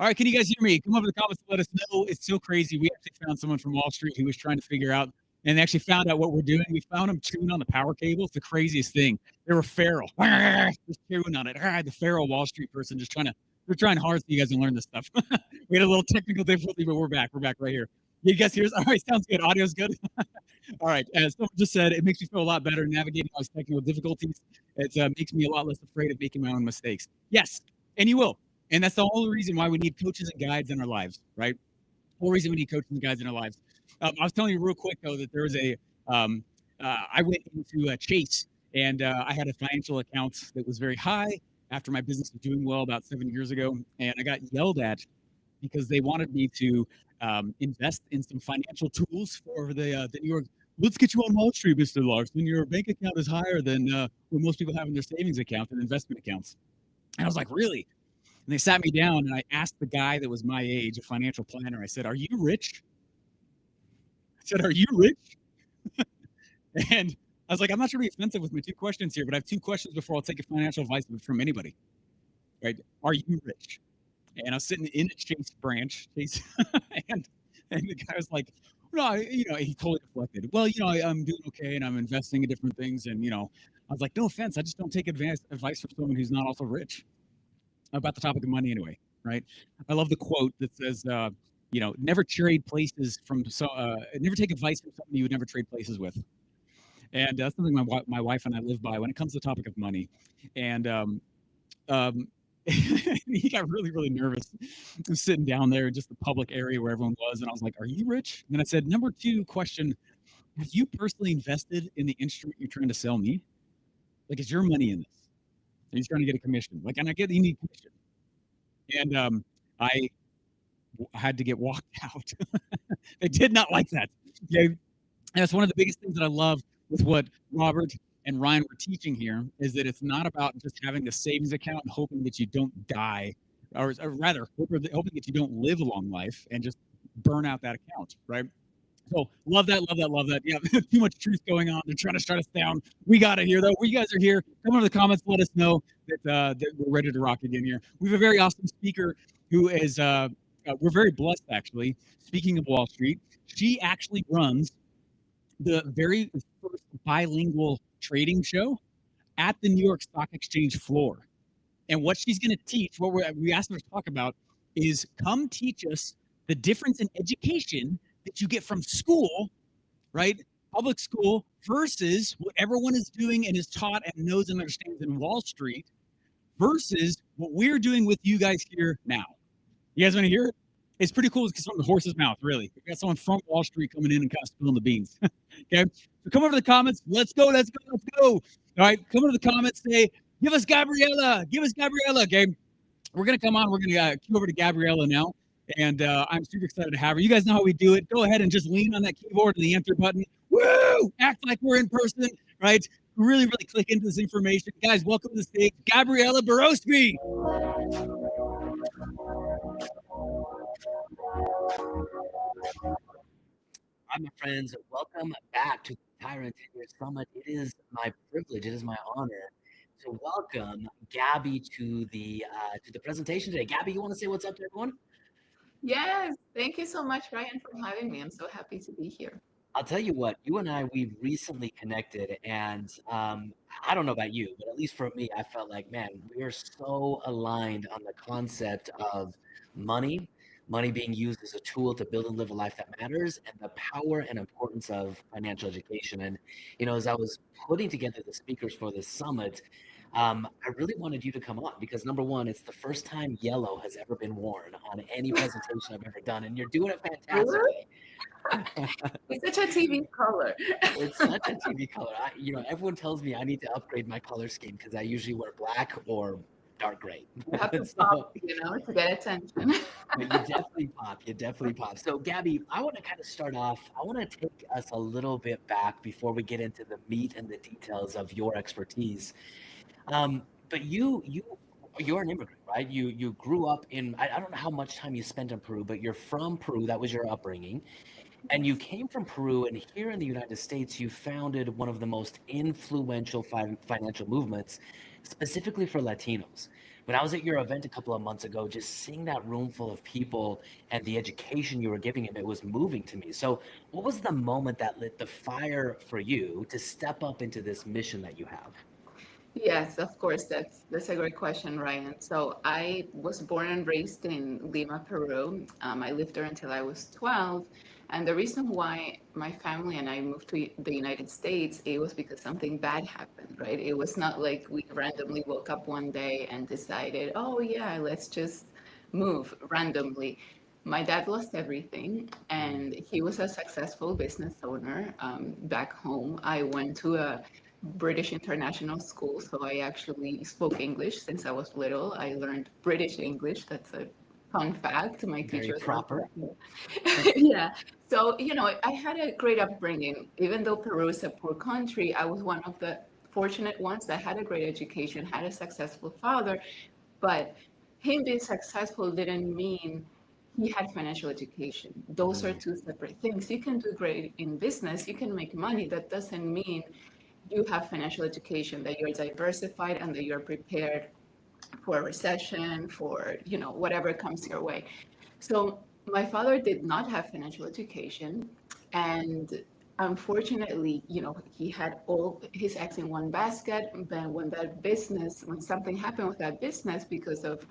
All right, can you guys hear me? Come over to the comments and let us know. It's so crazy. We actually found someone from Wall Street who was trying to figure out and they actually found out what we're doing. We found them chewing on the power cable. It's the craziest thing. They were feral. Just chewing on it. The feral Wall Street person just they're trying hard so you guys can learn this stuff. We had a little technical difficulty, but we're back. We're back right here. You guys hear us? All right, sounds good. Audio's good. All right, as someone just said, it makes me feel a lot better navigating those technical difficulties. It makes me a lot less afraid of making my own mistakes. Yes, and you will. And that's the whole reason why we need coaches and guides in our lives, right? The whole reason we need coaches and guides in our lives. I was telling you real quick, though, that there was I went into Chase, and I had a financial account that was very high after my business was doing well about 7 years ago. And I got yelled at because they wanted me to invest in some financial tools for the New York. Let's get you on Wall Street, Mr. Larson. Your bank account is higher than what most people have in their savings account and investment accounts. And I was like, really? And they sat me down, and I asked the guy that was my age, a financial planner, I said, are you rich? I said, are you rich? And I was like, I'm not trying to be offensive with my two questions here, but I have two questions before I'll take a financial advice from anybody. Right? Are you rich? And I was sitting in a Chase branch, and the guy was like, no, he totally deflected. Well, I'm doing okay, and I'm investing in different things, and I was like, no offense, I just don't take advice from someone who's not also rich. About the topic of money, anyway, right? I love the quote that says, never trade places never take advice from someone you would never trade places with. And that's something my wife and I live by when it comes to the topic of money. And he got really, really nervous. I was sitting down there in just the public area where everyone was, and I was like, are you rich? And then I said, number two question, have you personally invested in the instrument you're trying to sell me? Like, is your money in this? Are you trying to get a commission? Like, and I get you need commission. And I had to get walked out. They did not like that. Okay? And that's one of the biggest things that I love with what Robert and Ryan were teaching here is that it's not about just having a savings account and hoping that you don't die, or rather, hoping that you don't live a long life and just burn out that account, right? So love that. Yeah, too much truth going on. They're trying to shut us down. We got it here, though. You guys are here. Come into the comments. Let us know that we're ready to rock again here. We have a very awesome speaker who is, we're very blessed, actually. Speaking of Wall Street, she actually runs the very first bilingual trading show at the New York Stock Exchange floor. And what she's going to teach, what we asked her to talk about, is come teach us the difference in education that you get from school, right? Public school versus what everyone is doing and is taught and knows and understands in Wall Street versus what we're doing with you guys here now. You guys want to hear it? It's pretty cool. It's from the horse's mouth, really. We got someone from Wall Street coming in and kind of spilling the beans. Okay, so come over to the comments. Let's go. All right, come over to the comments. Say, give us Gabriella. Okay, we're gonna come on. We're gonna cue over to Gabriella now. And I'm super excited to have her. You guys know how we do it. Go ahead and just lean on that keyboard and the enter button. Woo! Act like we're in person, right? Really, really click into this information. Guys, welcome to the stage, Gabriella Borospi. Hi, my friends. Welcome back to the Tyrant Tenure Summit. It is my privilege. It is my honor to welcome Gabby to the presentation today. Gabby, you want to say what's up to everyone? Yes, thank you so much, Ryan, for having me. I'm so happy to be here. I'll tell you what, you and I, we recently connected, and I don't know about you, but at least for me, I felt like, man, we are so aligned on the concept of money being used as a tool to build and live a life that matters, and the power and importance of financial education. And, as I was putting together the speakers for this summit, I really wanted you to come on because number one, it's the first time yellow has ever been worn on any presentation I've ever done, and you're doing it fantastically. It's such a TV color. It's such a TV color. Everyone tells me I need to upgrade my color scheme because I usually wear black or dark gray. You have to pop, to get attention. But you definitely pop. So Gabby, I want to kind of start off. I want to take us a little bit back before we get into the meat and the details of your expertise. But you're an immigrant, right? You grew up in, I don't know how much time you spent in Peru, but you're from Peru. That was your upbringing. And you came from Peru, and here in the United States, you founded one of the most influential financial movements, specifically for Latinos. When I was at your event a couple of months ago, just seeing that room full of people and the education you were giving them, it was moving to me. So, what was the moment that lit the fire for you to step up into this mission that you have? Yes, of course. That's a great question, Ryan. So I was born and raised in Lima, Peru. I lived there until I was 12. And the reason why my family and I moved to the United States, it was because something bad happened, right? It was not like we randomly woke up one day and decided, oh yeah, let's just move randomly. My dad lost everything, and he was a successful business owner back home. I went to a British international school, so I actually spoke English since I was little. I learned British English. That's a fun fact. My Very teachers were proper. yeah. So, I had a great upbringing. Even though Peru is a poor country, I was one of the fortunate ones that had a great education, had a successful father. But him being successful didn't mean he had financial education. Those are Mm, two separate things. You can do great in business, you can make money. That doesn't mean you have financial education, that you're diversified and that you're prepared for a recession, for whatever comes your way. So my father did not have financial education, and unfortunately, he had all his eggs in one basket. But when something happened with that business, because of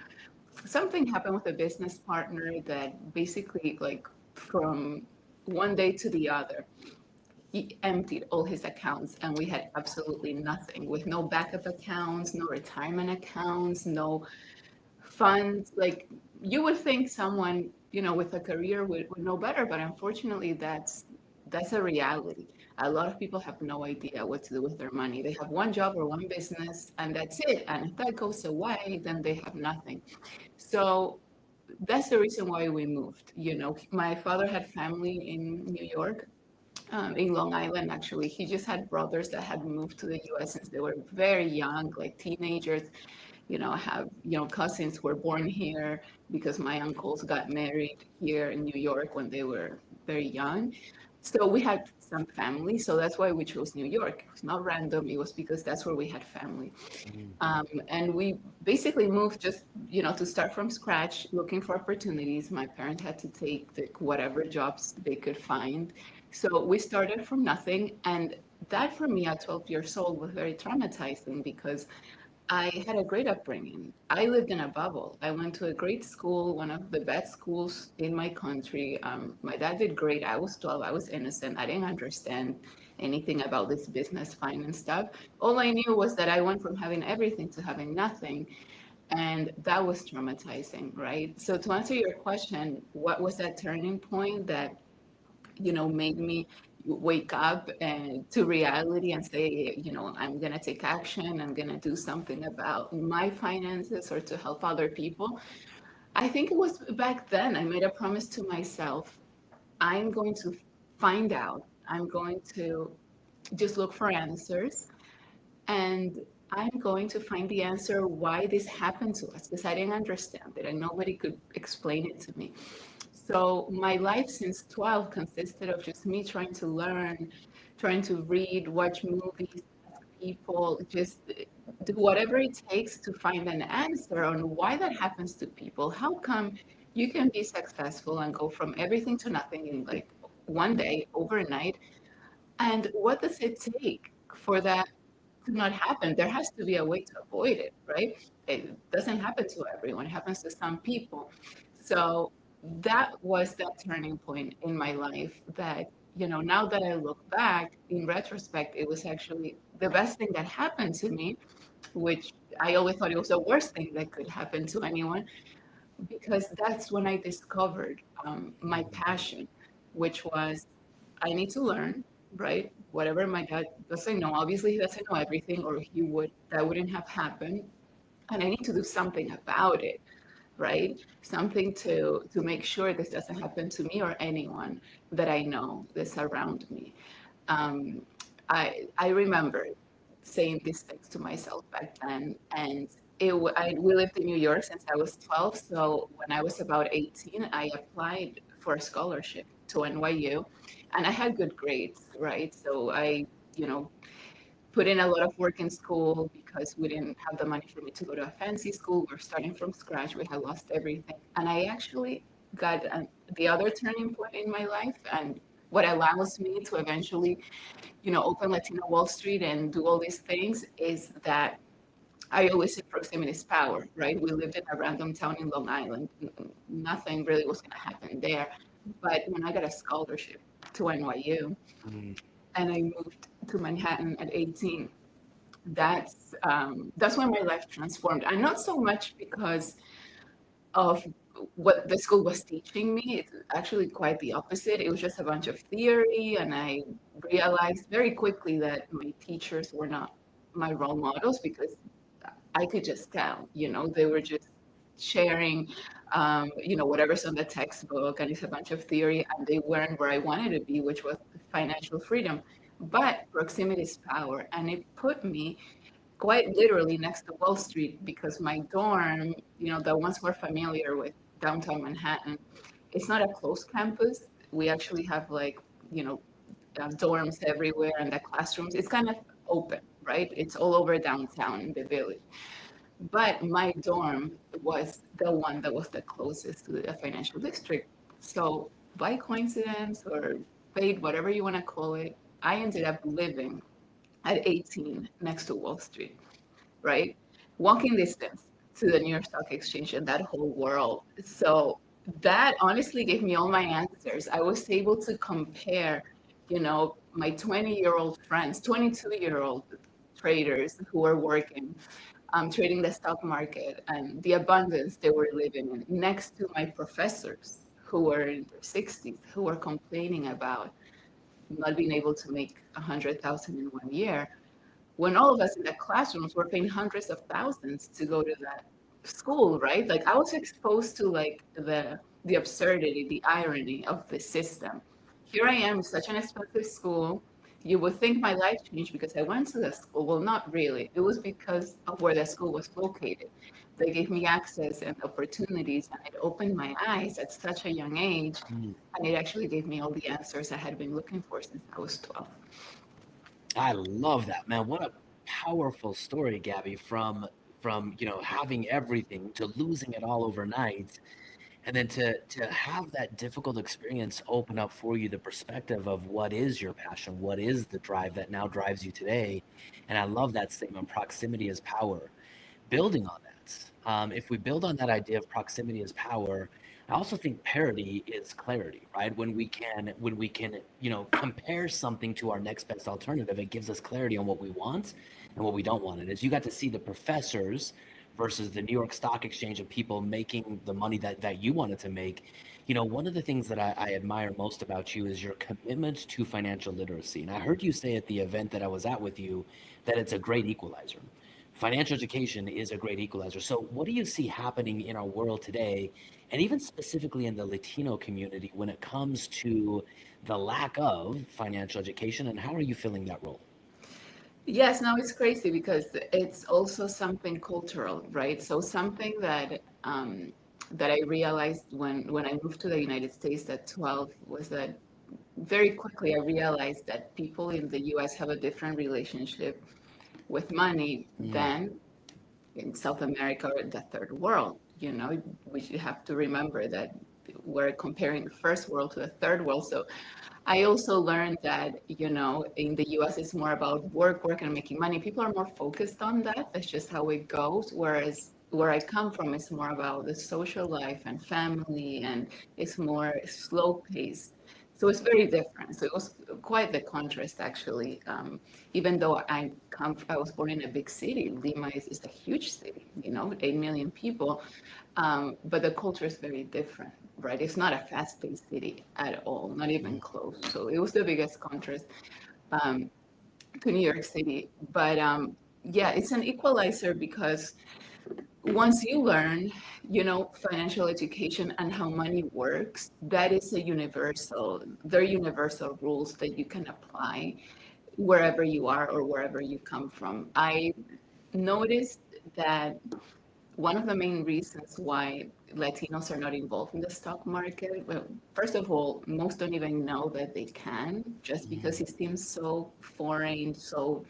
something happened with a business partner, that basically, like, from one day to the other, he emptied all his accounts, and we had absolutely nothing, with no backup accounts, no retirement accounts, no funds. Like, you would think someone, with a career would know better, but unfortunately that's a reality. A lot of people have no idea what to do with their money. They have one job or one business, and that's it. And if that goes away, then they have nothing. So that's the reason why we moved. My father had family in New York, in Long Island, actually. He just had brothers that had moved to the US since they were very young, like teenagers. I have, cousins who were born here because my uncles got married here in New York when they were very young. So we had some family. So that's why we chose New York. It was not random. It was because that's where we had family. mm, And we basically moved just, to start from scratch, looking for opportunities. My parents had to take whatever jobs they could find. So we started from nothing. And that for me at 12 years old was very traumatizing because I had a great upbringing. I lived in a bubble. I went to a great school, one of the best schools in my country. My dad did great. I was 12. I was innocent. I didn't understand anything about this business, finance stuff. All I knew was that I went from having everything to having nothing. And that was traumatizing, right? So to answer your question, what was that turning point that made me wake up and to reality and say, I'm going to take action. I'm going to do something about my finances or to help other people. I think it was back then I made a promise to myself. I'm going to find out. I'm going to just look for answers, and I'm going to find the answer why this happened to us, because I didn't understand it and nobody could explain it to me. So my life since 12 consisted of just me trying to learn, trying to read, watch movies, ask people, just do whatever it takes to find an answer on why that happens to people. How come you can be successful and go from everything to nothing in like one day, overnight? And what does it take for that to not happen? There has to be a way to avoid it, right? It doesn't happen to everyone, it happens to some people. So that was that turning point in my life that, now that I look back in retrospect, it was actually the best thing that happened to me, which I always thought it was the worst thing that could happen to anyone, because that's when I discovered my passion, which was I need to learn, right? Whatever my dad doesn't know, obviously he doesn't know everything, or that wouldn't have happened. And I need to do something about it, right? Something to make sure this doesn't happen to me or anyone that I know that's around me. Um, I remember saying these things to myself back then, and we lived in New York since I was 12. So when I was about 18, I applied for a scholarship to NYU, and I had good grades, right? So I, you know, put in a lot of work in school because we didn't have the money for me to go to a fancy school. We're starting from scratch. We had lost everything. And I actually got the other turning point in my life, and what allows me to eventually, open Latino Wall Street and do all these things is that I always say proximity is power, right? We lived in a random town in Long Island. Nothing really was going to happen there. But when I got a scholarship to NYU Mm. and I moved to Manhattan at 18, that's when my life transformed. And not so much because of what the school was teaching me. It's actually quite the opposite. It was just a bunch of theory, and I realized very quickly that my teachers were not my role models because I could just tell, they were just sharing, whatever's on the textbook, and it's a bunch of theory, and they weren't where I wanted to be, which was financial freedom. But proximity is power, and it put me quite literally next to Wall Street because my dorm, the ones who are familiar with downtown Manhattan, it's not a closed campus. We actually have you know, dorms everywhere and the classrooms. It's kind of open, right? It's all over downtown in the village. But my dorm was the one that was the closest to the financial district. So by coincidence or fate, whatever you want to call it, I ended up living at 18 next to Wall Street, right? Walking distance to the New York Stock Exchange and that whole world. So that honestly gave me all my answers. I was able to compare, my 20-year-old friends, 22-year-old traders who were working, trading the stock market and the abundance they were living in next to my professors who were in their 60s, who were complaining about not being able to make 100,000 in 1 year, when all of us in the classrooms were paying hundreds of thousands to go to that school, right? Like I was exposed to like the absurdity, the irony of the system. Here I am, such an expensive school. You would think my life changed because I went to the school. Well, not really. It was because of where the school was located. They gave me access and opportunities, and it opened my eyes at such a young age. Mm. And it actually gave me all the answers I had been looking for since I was 12. I love that, man. What a powerful story, Gabby, from having everything to losing it all overnight, and then to have that difficult experience open up for you the perspective of what is your passion, what is the drive that now drives you today. And I love that statement, proximity is power. Building on that, if we build on that idea of proximity as power, I also think parity is clarity, right? When we can compare something to our next best alternative, it gives us clarity on what we want and what we don't want. And as you got to see the professors versus the New York Stock Exchange and people making the money that you wanted to make, one of the things that I admire most about you is your commitment to financial literacy. And I heard you say at the event that I was at with you that it's a great equalizer. Financial education is a great equalizer. So, what do you see happening in our world today, and even specifically in the Latino community, when it comes to the lack of financial education, and how are you filling that role? Yes, no, it's crazy because it's also something cultural, right? So something that I realized when I moved to the United States at 12 was that very quickly I realized that people in the US have a different relationship with money Mm. than in South America or the third world. We should have to remember that we're comparing the first world to the third world. So I also learned that, in the US, it's more about work, and making money. People are more focused on that. That's just how it goes. Whereas where I come from, it's more about the social life and family, and it's more slow paced. So it's very different. So it was quite the contrast, actually. Even though I was born in a big city. Lima is a huge city, 8 million people. But the culture is very different, right? It's not a fast-paced city at all, not even close. So it was the biggest contrast um, to New York City. But yeah, it's an equalizer because once you learn, financial education and how money works, that is they're universal rules that you can apply wherever you are or wherever you come from. I noticed that one of the main reasons why Latinos are not involved in the stock market, well, first of all, most don't even know that they can, just because it seems so foreign, so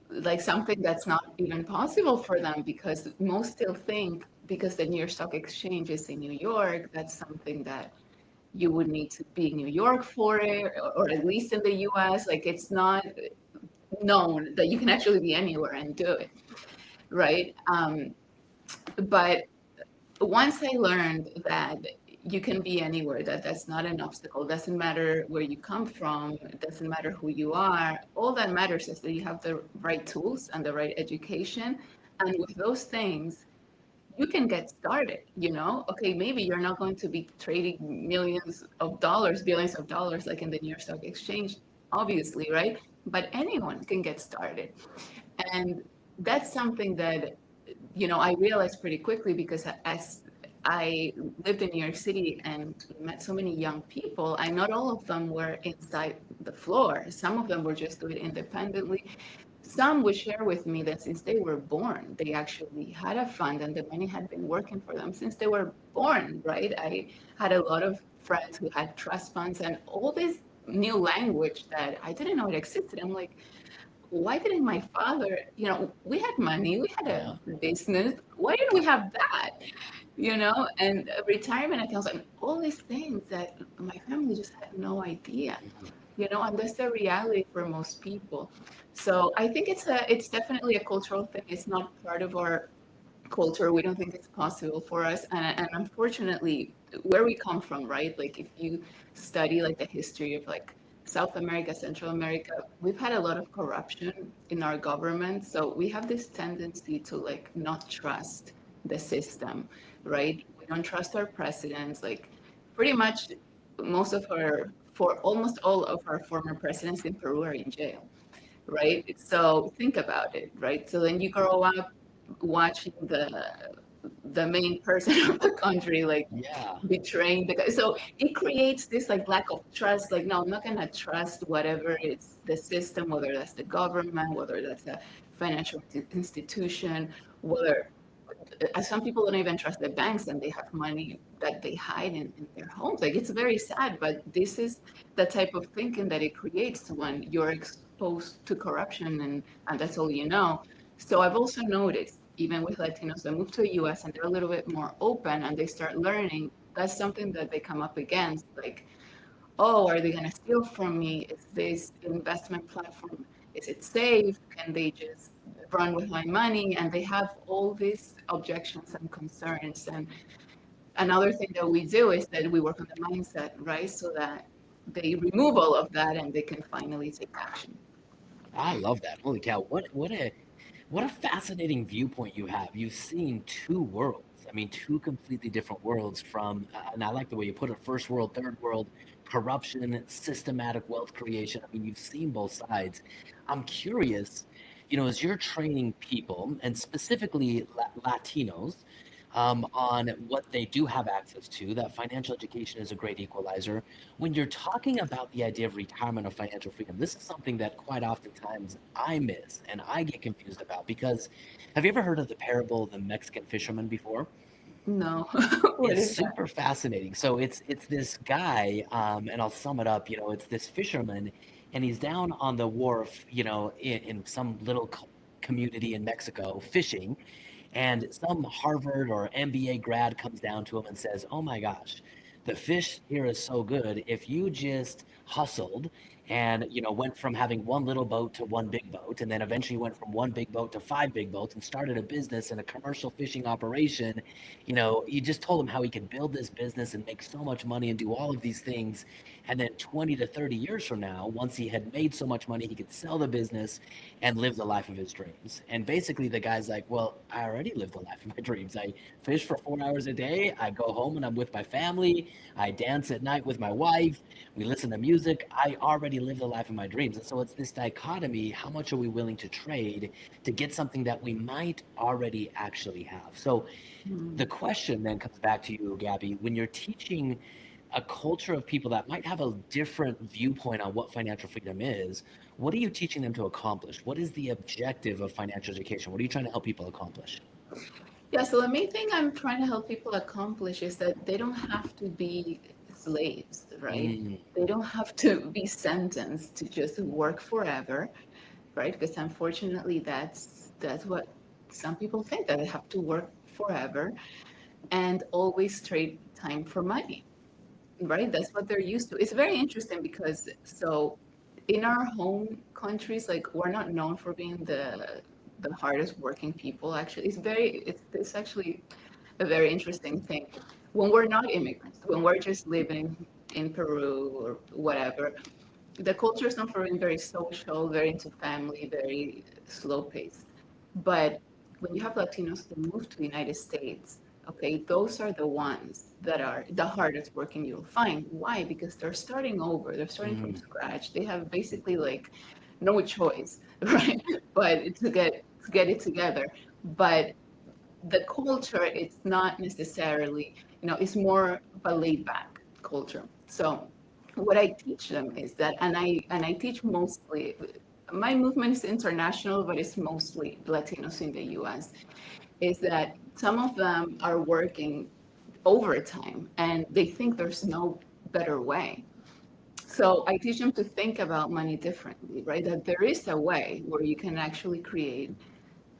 like something that's not even possible for them, because most still think because the New York Stock Exchange is in New York, that's something that you would need to be in New York for it, or at least in the US. Like it's not known that you can actually be anywhere and do it, right? But once I learned that you can be anywhere, that that's not an obstacle, doesn't matter where you come from, it doesn't matter who you are, all that matters is that you have the right tools and the right education. And with those things, you can get started, you know? Okay, maybe you're not going to be trading millions of dollars, billions of dollars like in the New York Stock Exchange, obviously, right? But anyone can get started. And that's something that, you know, I realized pretty quickly, because as I lived in New York City and met so many young people, I not all of them were inside the floor. Some of them were just doing it independently. Some would share with me that since they were born, they actually had a fund and the money had been working for them since they were born, right? I had a lot of friends who had trust funds and all this new language that I didn't know it existed. I'm like, why didn't my father, you know, we had money, we had a business, why didn't we have that? You know, and retirement accounts and all these things that my family just had no idea, you know, and that's the reality for most people. So I think it's definitely a cultural thing. It's not part of our culture. We don't think it's possible for us. And unfortunately, where we come from, right? Like if you study like the history of like South America, Central America, we've had a lot of corruption in our government. So we have this tendency to like not trust the system, right? We don't trust our presidents. Like pretty much most of our, for almost all of our former presidents in Peru are in jail, right? So think about it, right? So then you grow up watching the main person of the country like Yeah. betraying the guy. So it creates this like lack of trust. Like, no, I'm not gonna trust whatever it's the system, whether that's the government, whether that's a financial institution, whether some people don't even trust the banks and they have money that they hide in their homes. Like it's very sad, but this is the type of thinking that it creates when you're exposed to corruption and that's all you know. So I've also noticed, even with Latinos that move to the US and they're a little bit more open and they start learning, that's something that they come up against. Like, oh, are they going to steal from me? Is this investment platform, is it safe? Can they just run with my money? And they have all these objections and concerns. And another thing that we do is that we work on the mindset, right? So that they remove all of that and they can finally take action. I love that. Holy cow. What a fascinating viewpoint you have. You've seen two worlds. I mean, two completely different worlds from, and I like the way you put it, first world, third world, corruption, systematic wealth creation. I mean, you've seen both sides. I'm curious, as you're training people, and specifically Latinos, on what they do have access to, that financial education is a great equalizer. When you're talking about the idea of retirement or financial freedom, this is something that quite oftentimes I miss and I get confused about because have you ever heard of the parable of the Mexican fisherman before? No, what It's is that? super fascinating. So it's this guy, and I'll sum it up. It's this fisherman, and he's down on the wharf, in some little community in Mexico fishing, and some Harvard or MBA grad comes down to him and says, "Oh my gosh, the fish here is so good. If you just hustled and went from having one little boat to one big boat, and then eventually went from one big boat to five big boats and started a business and a commercial fishing operation, you just told him how he could build this business and make so much money and do all of these things. And then 20 to 30 years from now, once he had made so much money, he could sell the business and live the life of his dreams." And basically, the guy's like, "Well, I already live the life of my dreams. I fish for 4 hours a day. I go home and I'm with my family. I dance at night with my wife. We listen to music. I already live the life of my dreams." And so it's this dichotomy. How much are we willing to trade to get something that we might already actually have? So the question then comes back to you, Gabby, when you're teaching a culture of people that might have a different viewpoint on what financial freedom is, what are you teaching them to accomplish? What is the objective of financial education? What are you trying to help people accomplish? Yeah, so the main thing I'm trying to help people accomplish is that they don't have to be slaves, right? Mm, They don't have to be sentenced to just work forever, right? Because unfortunately, that's what some people think, that they have to work forever and always trade time for money, right? That's what they're used to. It's very interesting because so in our home countries, like we're not known for being the hardest working people. Actually, it's actually a very interesting thing. When we're not immigrants, when we're just living in Peru or whatever, the culture is known for being very social, very into family, very slow paced. But when you have Latinos that move to the United States, okay, those are the ones that are the hardest working you'll find. Why? Because they're starting over, they're starting from mm, scratch. They have basically like no choice, right? But to get it together. But the culture, it's not necessarily, it's more of a laid back culture. So what I teach them is that, and I teach mostly, my movement is international, but it's mostly Latinos in the US, is that some of them are working overtime and they think there's no better way. So I teach them to think about money differently, right? That there is a way where you can actually create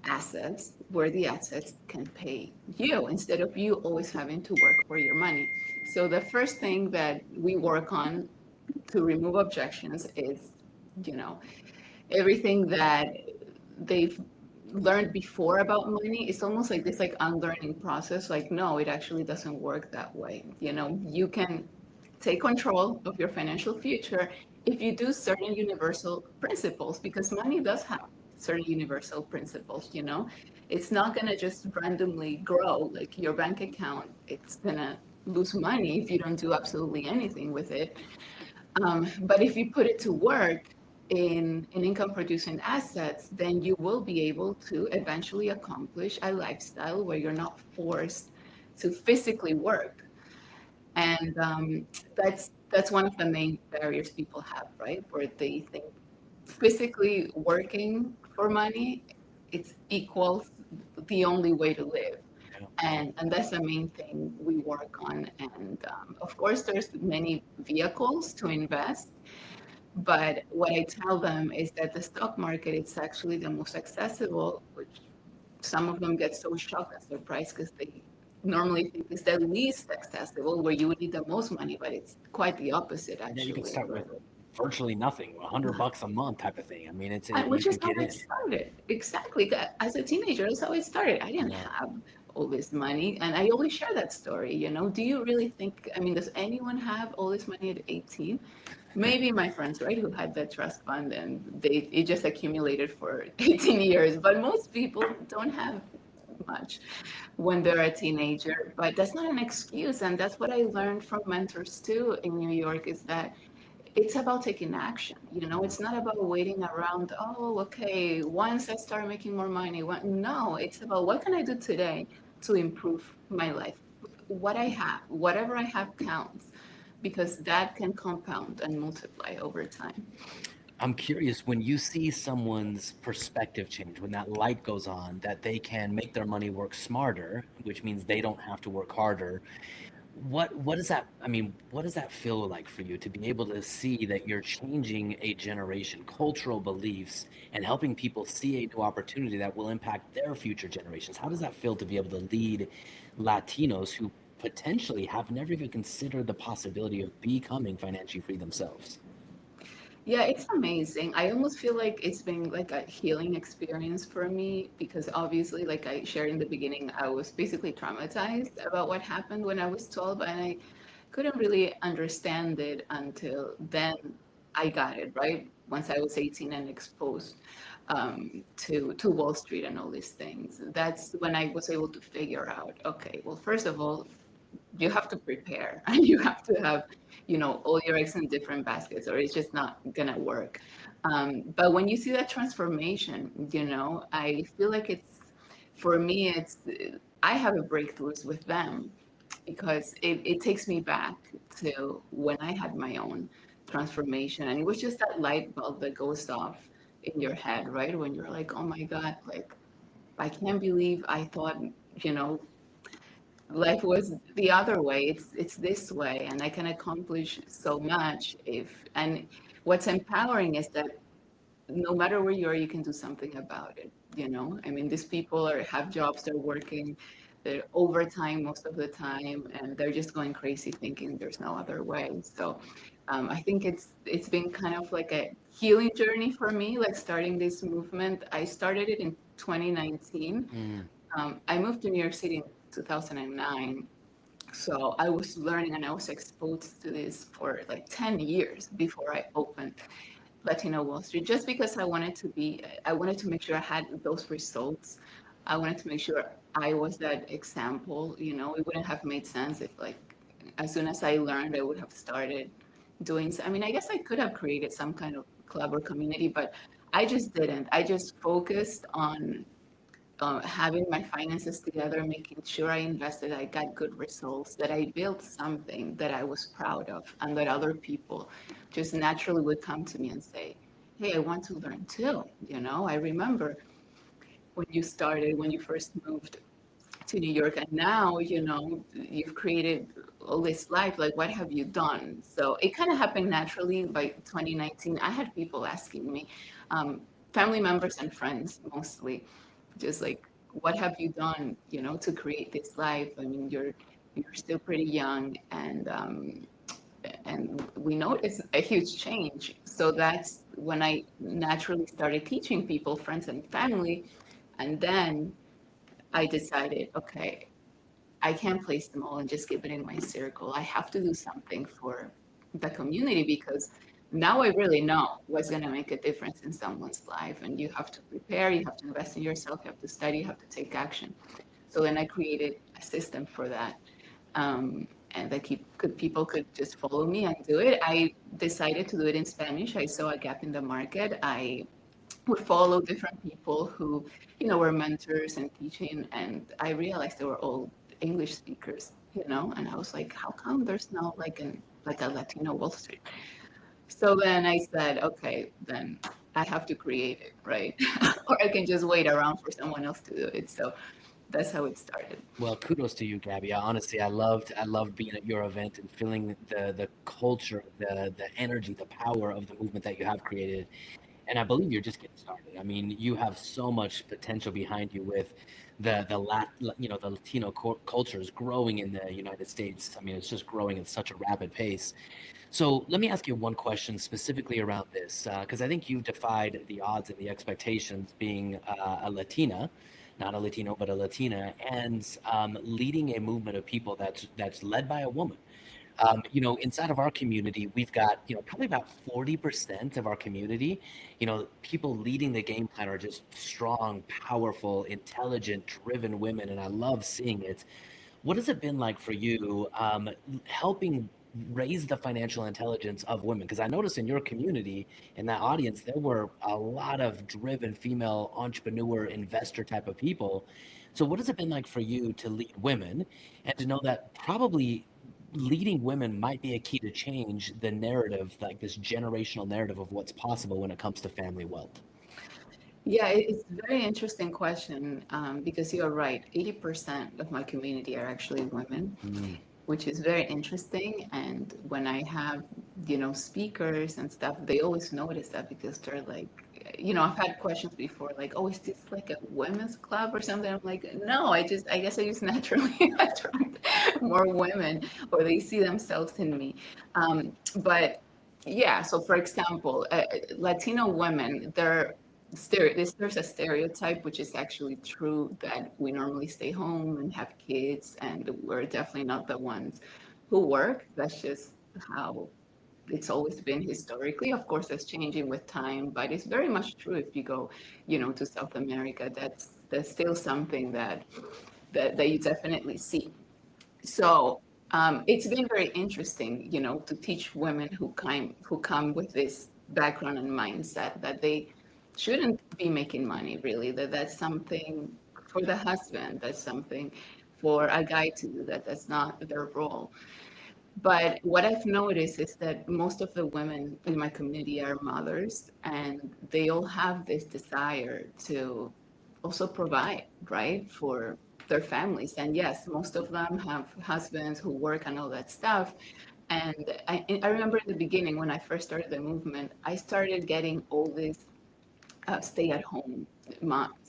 assets where the assets can pay you instead of you always having to work for your money. So the first thing that we work on to remove objections is, you know, everything that they've learned before about money. It's almost like this like unlearning process. Like, no, it actually doesn't work that way. You can take control of your financial future if you do certain universal principles, because money does have certain universal principles. It's not going to just randomly grow like your bank account. It's going to lose money if you don't do absolutely anything with it. But if you put it to work in income producing assets, then you will be able to eventually accomplish a lifestyle where you're not forced to physically work. And that's one of the main barriers people have, right? Where they think physically working for money, it's equals the only way to live. yeah. And that's the main thing we work on. And of course, there's many vehicles to invest, but what I tell them is that the stock market is actually the most accessible, which some of them get so shocked at their price because they normally think it's the least accessible, where you would need the most money, but it's quite the opposite, And then you can actually. start with virtually nothing, $100 a month type of thing. I mean, you Which is could how get I in. started. Exactly. As a teenager, that's how I started. I didn't Yeah. have all this money. And I always share that story. Do you really think, I mean, does anyone have all this money at 18? Maybe my friends, right, who had the trust fund and it just accumulated for 18 years. But most people don't have much when they're a teenager. But that's not an excuse. And that's what I learned from mentors too in New York, is that it's about taking action. It's not about waiting around. Oh, okay, once I start making more money. No, it's about what can I do today to improve my life. What I have, whatever I have counts, because that can compound and multiply over time. I'm curious, when you see someone's perspective change, when that light goes on, that they can make their money work smarter, which means they don't have to work harder. What does that, I mean, what does that feel like for you to be able to see that you're changing a generation, cultural beliefs, and helping people see a new opportunity that will impact their future generations? How does that feel to be able to lead Latinos who potentially have never even considered the possibility of becoming financially free themselves? Yeah, it's amazing. I almost feel like it's been like a healing experience for me, because obviously, like I shared in the beginning, I was basically traumatized about what happened when I was 12, and I couldn't really understand it until then. I got it, right? Once I was 18 and exposed to Wall Street and all these things. That's when I was able to figure out, okay, well, first of all, you have to prepare and you have to have all your eggs in different baskets, or it's just not gonna work. But when you see that transformation, I feel like it's, for me, it's, I have a breakthroughs with them, because it takes me back to when I had my own transformation, and it was just that light bulb that goes off in your head, right, when you're like, oh my god, like I can't believe I thought you know, life was the other way. It's this way, and I can accomplish so much if. And what's empowering is that no matter where you are, you can do something about it. You know, I mean, these people are have jobs, they're working, they're overtime most of the time, and they're just going crazy thinking there's no other way. So, I think it's been kind of like a healing journey for me, like starting this movement. I started it in 2019. Mm. I moved to New York City in 2009. So I was learning and I was exposed to this for like 10 years before I opened Latino Wall Street, just because I wanted to make sure I had those results. I wanted to make sure I was that example. You know, it wouldn't have made sense if, like, as soon as I learned, I would have started doing. I mean, I guess I could have created some kind of club or community, but I just didn't. I just focused on having my finances together, making sure I invested, I got good results, that I built something that I was proud of, and that other people just naturally would come to me and say, "Hey, I want to learn too." You know, I remember when you first moved to New York, and now, you know, you've created all this life. Like, what have you done? So it kind of happened naturally. By 2019, I had people asking me, um, family members and friends mostly, just like, what have you done, you know, to create this life? I mean, you're still pretty young, and we noticed a huge change. So that's when I naturally started teaching people, friends and family. And then I decided, okay, I can't place them all and just keep it in my circle. I have to do something for the community, because now I really know what's going to make a difference in someone's life. And you have to prepare, you have to invest in yourself, you have to study, you have to take action. So then I created a system for that. And that people could just follow me and do it. I decided to do it in Spanish. I saw a gap in the market. I would follow different people who, you know, were mentors and teaching, and I realized they were all English speakers, you know, and I was like, how come there's not like a Latino Wall Street? So then I said, okay, then I have to create it, right? Or I can just wait around for someone else to do it. So that's how it started. Well, kudos to you, Gabby. Honestly, I loved being at your event and feeling the culture, the energy, the power of the movement that you have created. And I believe you're just getting started. I mean, you have so much potential behind you with the Latino culture is growing in the United States. I mean, it's just growing at such a rapid pace. So let me ask you one question specifically around this, because I think you defied the odds and the expectations being a Latina, not a Latino, but a Latina, and leading a movement of people that's led by a woman. Inside of our community, we've got, probably about 40% of our community, people leading the game plan are just strong, powerful, intelligent, driven women, and I love seeing it. What has it been like for you, helping raise the financial intelligence of women? Because I noticed in your community, in that audience, there were a lot of driven female entrepreneur, investor type of people. So, what has it been like for you to lead women and to know that probably leading women might be a key to change the narrative, like this generational narrative of what's possible when it comes to family wealth? Yeah, it's a very interesting question, because you're right. 80% of my community are actually women, Mm. which is very interesting. And when I have, you know, speakers and stuff, they always notice that, because they're like, you know, I've had questions before, like, "Oh, is this like a women's club or something?" I'm like, "No, I guess I just naturally attract more women, or they see themselves in me." But yeah, so for example, Latino women, there's a stereotype, which is actually true, that we normally stay home and have kids, and we're definitely not the ones who work. That's just how it's always been historically. Of course, that's changing with time, but it's very much true. If you go, you know, to South America, that's still something that you definitely see. So it's been very interesting, you know, to teach women who come with this background and mindset that they shouldn't be making money, really. That's something for the husband. That's something for a guy to do. That's not their role. But what I've noticed is that most of the women in my community are mothers, and they all have this desire to also provide, right, for their families. And yes, most of them have husbands who work and all that stuff. And I remember in the beginning when I first started the movement, I started getting all these stay-at-home moms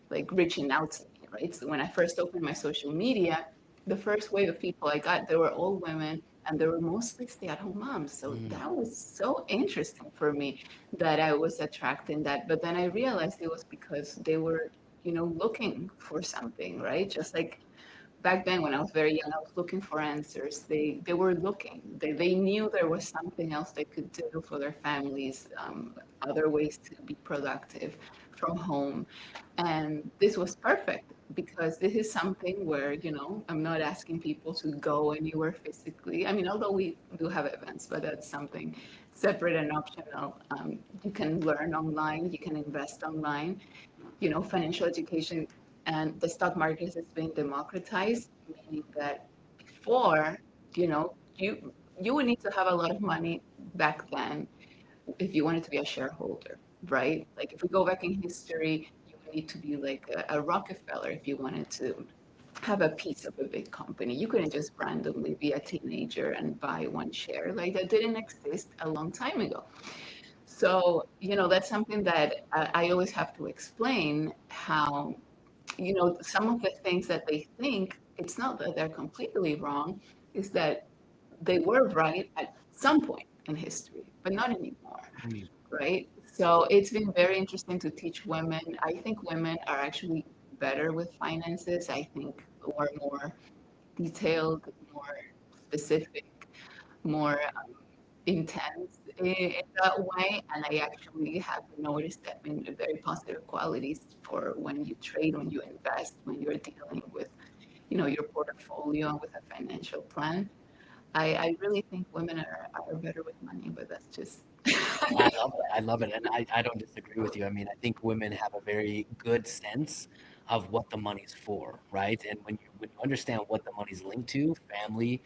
like reaching out to me, right? So when I first opened my social media, the first wave of people I got, they were all women and they were mostly stay-at-home moms. So that was so interesting for me that I was attracting that. But then I realized it was because they were, looking for something, right? Just like back then when I was very young, I was looking for answers. They were looking. They knew there was something else they could do for their families, other ways to be productive from home. And this was perfect because this is something where, I'm not asking people to go anywhere physically. I mean, although we do have events, but that's something separate and optional. You can learn online, you can invest online, financial education and the stock market has been democratized, meaning that before, you would need to have a lot of money back then if you wanted to be a shareholder, right? Like if we go back in history, you would need to be like a Rockefeller if you wanted to have a piece of a big company. You couldn't just randomly be a teenager and buy one share. Like that didn't exist a long time ago. So, that's something that I always have to explain how some of the things that they think, it's not that they're completely wrong, is that they were right at some point in history, but not anymore, right? So it's been very interesting to teach women. I think women are actually better with finances. I think are more detailed, more specific, more intense in that way. And I actually have noticed that in very positive qualities for when you trade, when you invest, when you're dealing with, your portfolio with a financial plan. I really think women are better with money, but that's just. I love it. I love it. And I don't disagree with you. I mean, I think women have a very good sense of what the money's for, right? And when you understand what the money's linked to, family,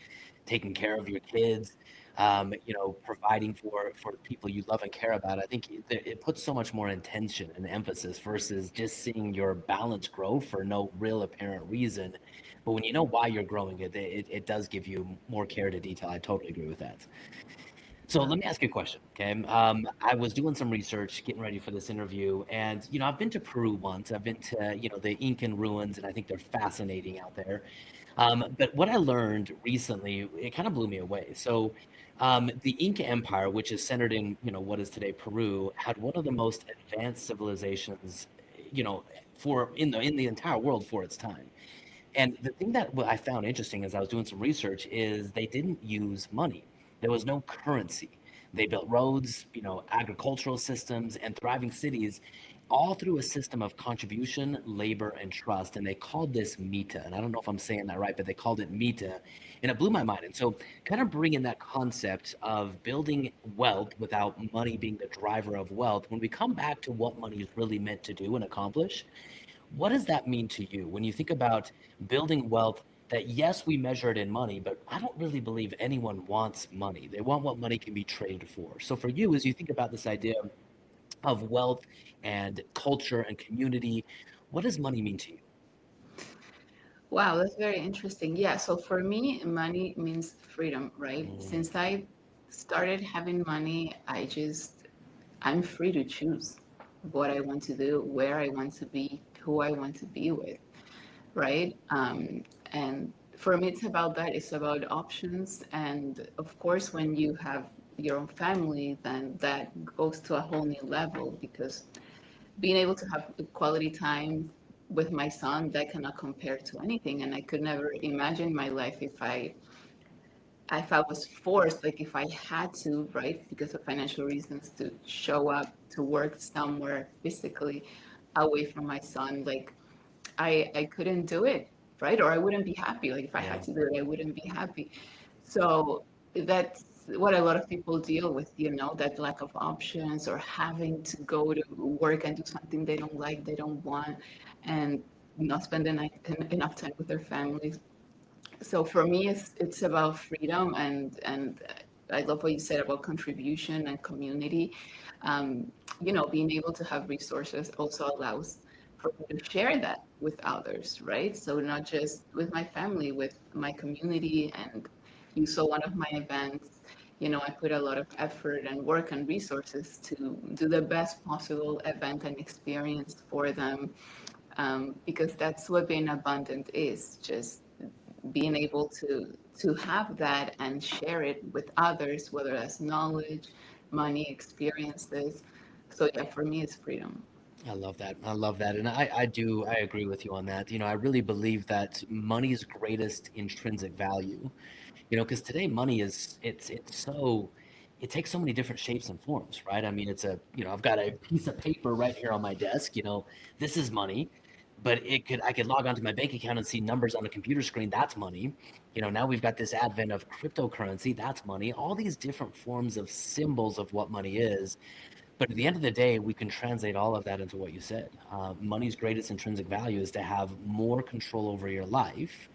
taking care of your kids, providing for people you love and care about, I think it puts so much more intention and emphasis versus just seeing your balance grow for no real apparent reason. But when you know why you're growing it does give you more care to detail. I totally agree with that. So let me ask you a question, okay? I was doing some research, getting ready for this interview, and I've been to Peru once. I've been to the Incan ruins, and I think they're fascinating out there. But what I learned recently, it kind of blew me away. So the Inca Empire, which is centered in what is today Peru, had one of the most advanced civilizations, for in the entire world for its time. And the thing that what I found interesting as I was doing some research is they didn't use money. There was no currency. They built roads, agricultural systems, and thriving cities, all through a system of contribution, labor, and trust. And they called this Mita. And I don't know if I'm saying that right, but they called it Mita. And it blew my mind. And so, kind of bringing that concept of building wealth without money being the driver of wealth, when we come back to what money is really meant to do and accomplish, what does that mean to you when you think about building wealth that, yes, we measure it in money, but I don't really believe anyone wants money. They want what money can be traded for. So for you, as you think about this idea of wealth and culture and community, what does money mean to you? Wow, that's very interesting. Yeah, so for me, money means freedom, right? Mm, Since I started having money, I'm free to choose what I want to do, where I want to be, who I want to be with, right? And for me, it's about that. It's about options. And of course, when you have your own family, then that goes to a whole new level because being able to have quality time with my son, that cannot compare to anything. And I could never imagine my life if I was forced, like if I had to, right, because of financial reasons, to show up to work somewhere physically away from my son, like I couldn't do it, right? Or I wouldn't be happy. Like if I yeah. had to do it, I wouldn't be happy. So that's what a lot of people deal with, that lack of options or having to go to work and do something they don't like, they don't want, and not spend enough time with their families. So for me, it's about freedom and I love what you said about contribution and community. Um, being able to have resources also allows for me to share that with others, right? So not just with my family, with my community. And you saw one of my events, I put a lot of effort and work and resources to do the best possible event and experience for them, because that's what being abundant is, just being able to have that and share it with others, whether that's knowledge, money, experiences. So yeah, for me, it's freedom. I love that. I love that. And I agree with you on that. I really believe that money's greatest intrinsic value, because today money it's so, it takes so many different shapes and forms, right? I mean, I've got a piece of paper right here on my desk, this is money, but I could log onto my bank account and see numbers on the computer screen. That's money. Now we've got this advent of cryptocurrency. That's money. All these different forms of symbols of what money is. But at the end of the day, we can translate all of that into what you said. Money's greatest intrinsic value is to have more control over your life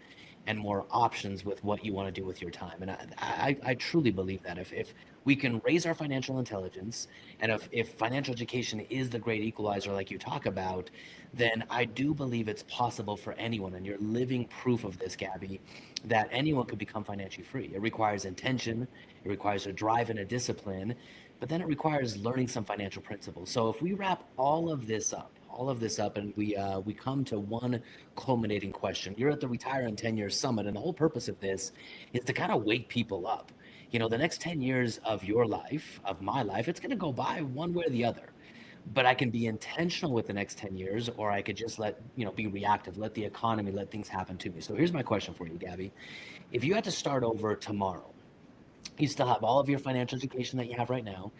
and more options with what you want to do with your time. And I truly believe that if we can raise our financial intelligence, and if financial education is the great equalizer like you talk about, then I do believe it's possible for anyone, and you're living proof of this, Gabby, that anyone could become financially free. It requires intention, it requires a drive and a discipline, but then it requires learning some financial principles. So if we wrap all of this up, and we come to one culminating question. You're at the Retire in 10 Years Summit, and the whole purpose of this is to kind of wake people up. The next 10 years of your life, of my life, it's going to go by one way or the other. But I can be intentional with the next 10 years, or I could just be reactive, let the economy, let things happen to me. So here's my question for you, Gabby. If you had to start over tomorrow, you still have all of your financial education that you have right now.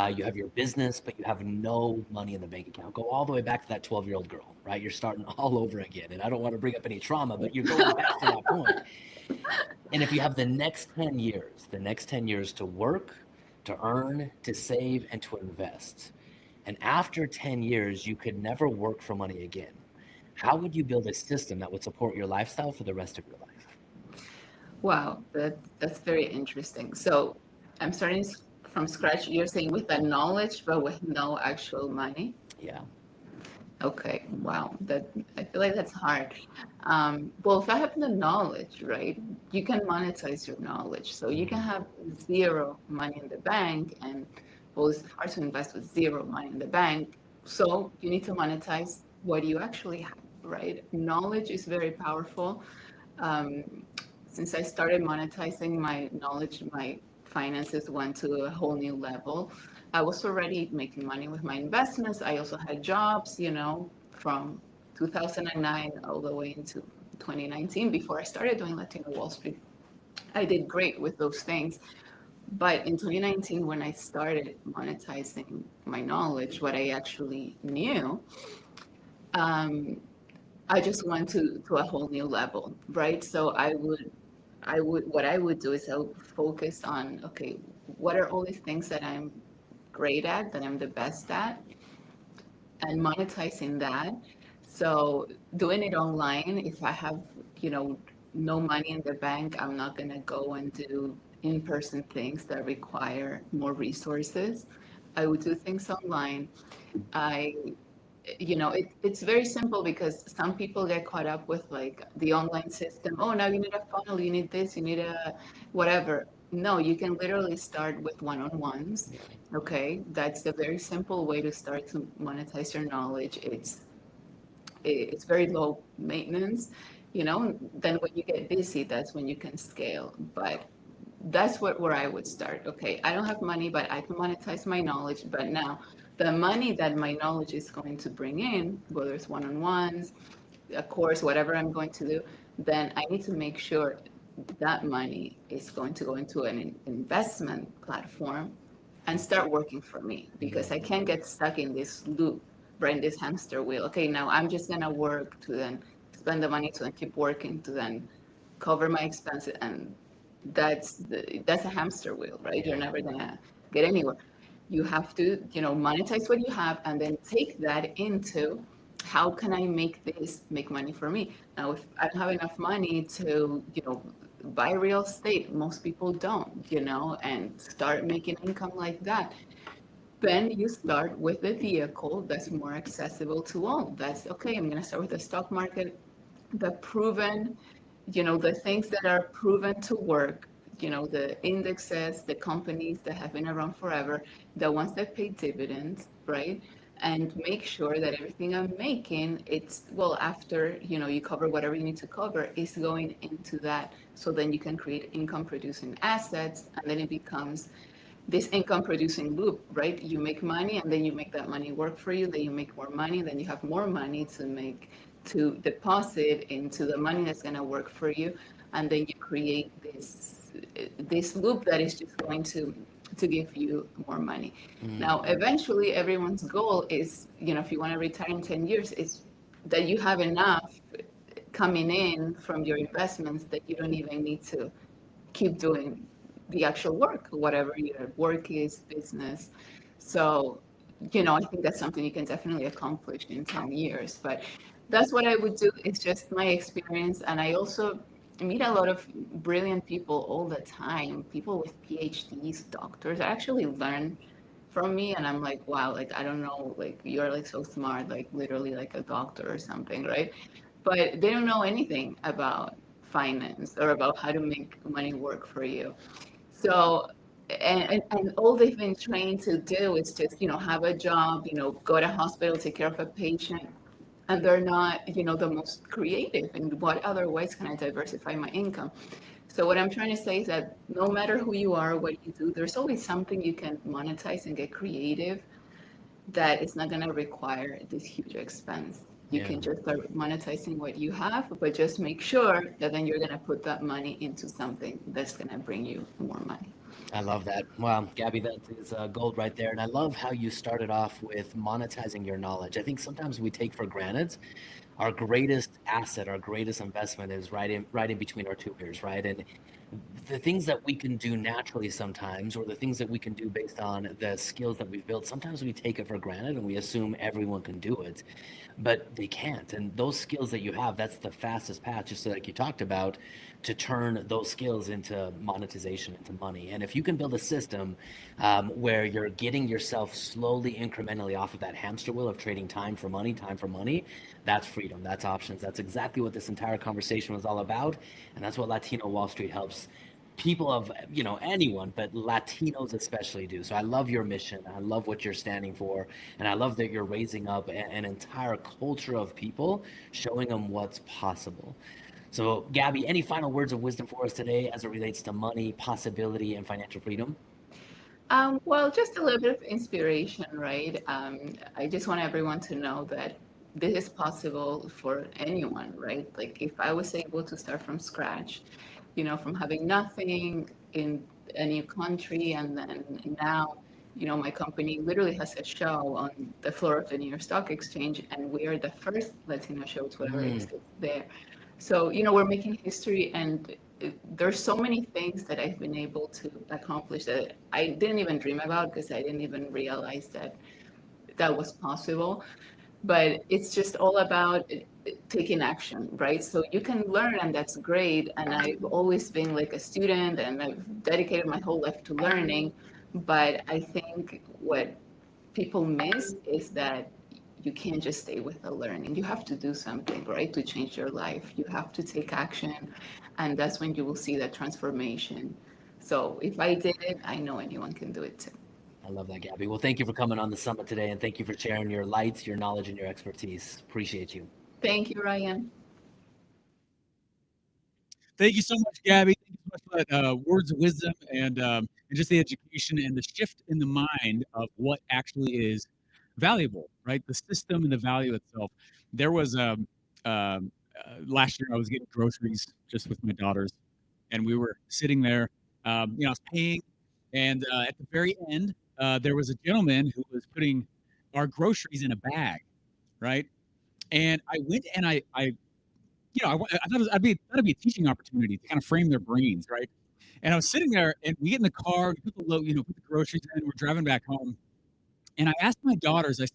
You have your business, but you have no money in the bank account. Go all the way back to that 12-year-old girl, right? You're starting all over again. And I don't want to bring up any trauma, but you're going back to that point. And if you have the next 10 years to work, to earn, to save, and to invest, and after 10 years, you could never work for money again, how would you build a system that would support your lifestyle for the rest of your life? Wow, that's very interesting. So I'm starting from scratch. You're saying with that knowledge, but with no actual money. Yeah. Okay, wow. That I feel like that's hard. Well, if I have the knowledge, right, you can monetize your knowledge. So you can have zero money in the bank, and well, it's hard to invest with zero money in the bank. So you need to monetize what you actually have, right? Knowledge is very powerful. Um, since I started monetizing my knowledge, my finances went to a whole new level. I was already making money with my investments. I also had jobs, from 2009 all the way into 2019 before I started doing Latino Wall Street. I did great with those things. But in 2019, when I started monetizing my knowledge, what I actually knew, um, I just went to a whole new level, right? So what I would do is I would focus on, okay, what are all these things that I'm great at, that I'm the best at, and monetizing that. So doing it online, if I have, no money in the bank, I'm not gonna go and do in-person things that require more resources. I would do things online. I it's very simple because some people get caught up with like the online system. Oh, now you need a funnel, you need this, you need a whatever. No, you can literally start with one-on-ones. Okay, that's a very simple way to start to monetize your knowledge. It's very low maintenance. Then when you get busy, that's when you can scale. But that's where I would start. Okay, I don't have money, but I can monetize my knowledge. But now, the money that my knowledge is going to bring in, whether it's one-on-ones, a course, whatever I'm going to do, then I need to make sure that money is going to go into an investment platform and start working for me, because I can't get stuck in this loop, right, in this hamster wheel. Okay, now I'm just gonna work to then spend the money to then keep working to then cover my expenses, and that's a hamster wheel, right? You're never gonna get anywhere. You have to, monetize what you have and then take that into how can I make money for me? Now, if I don't have enough money to, buy real estate, most people don't, and start making income like that. Then you start with a vehicle that's more accessible to all. That's okay. I'm going to start with the stock market, the proven, the things that are proven to work, the indexes, the companies that have been around forever, the ones that pay dividends, right? And make sure that everything I'm making, it's, well, after, you cover whatever you need to cover, is going into that. So then you can create income producing assets, and then it becomes this income producing loop, right? You make money and then you make that money work for you, then you make more money, then you have more money to deposit into the money that's going to work for you, and then you create this loop that is just going to give you more money. Now, eventually everyone's goal is, if you want to retire in 10 years, is that you have enough coming in from your investments that you don't even need to keep doing the actual work, whatever your work is, business. So, I think that's something you can definitely accomplish in 10 years. But that's what I would do. It's just my experience. And I also meet a lot of brilliant people all the time, people with PhDs, doctors. I actually learn from me, and I'm like, wow, like, I don't know, like, you're like so smart, like literally like a doctor or something, right? But they don't know anything about finance or about how to make money work for you. So, and all they've been trained to do is just, have a job, go to hospital, take care of a patient, and they're not, the most creative. And what other ways can I diversify my income? So what I'm trying to say is that no matter who you are, what you do, there's always something you can monetize and get creative that it's not going to require this huge expense. You Yeah. can just start monetizing what you have, but just make sure that then you're going to put that money into something that's going to bring you more money. I love that. Wow, Gabby, that is gold right there. And I love how you started off with monetizing your knowledge. I think sometimes we take for granted our greatest asset, our greatest investment is right in between our two ears, right? And the things that we can do naturally sometimes, or the things that we can do based on the skills that we've built, sometimes we take it for granted and we assume everyone can do it, but they can't. And those skills that you have, that's the fastest path, just like you talked about, to turn those skills into monetization, into money. And if you can build a system where you're getting yourself slowly, incrementally off of that hamster wheel of trading time for money, that's freedom, that's options. That's exactly what this entire conversation was all about. And that's what Latino Wall Street helps people of, anyone, but Latinos especially do. So I love your mission, I love what you're standing for, and I love that you're raising up an entire culture of people, showing them what's possible. So Gabby, any final words of wisdom for us today as it relates to money, possibility, and financial freedom? Well, just a little bit of inspiration, right? I just want everyone to know that this is possible for anyone, right? Like if I was able to start from scratch, from having nothing in a new country, and then now, my company literally has a show on the floor of the New York Stock Exchange, and we are the first Latino show to ever Mm, exist there. So, we're making history, and there's so many things that I've been able to accomplish that I didn't even dream about because I didn't even realize that that was possible. But it's just all about taking action, right? So you can learn, and that's great. And I've always been like a student, and I've dedicated my whole life to learning. But I think what people miss is that you can't just stay with the learning. You have to do something, right, to change your life. You have to take action, and that's when you will see that transformation. So if I did it, I know anyone can do it too. I love that, Gabby. Well, thank you for coming on the summit today, and thank you for sharing your lights, your knowledge, and your expertise. Appreciate you. Thank you, Ryan. Thank you so much, Gabby. Thank you so much for that words of wisdom and just the education and the shift in the mind of what actually is valuable, right? The system and the value itself. There was last year I was getting groceries just with my daughters, and we were sitting there. I was paying, and at the very end, there was a gentleman who was putting our groceries in a bag, right? And I went and I thought that'd be a teaching opportunity to kind of frame their brains, right? And I was sitting there, and we get in the car, we put the put the groceries in, we're driving back home, and I asked my daughters, I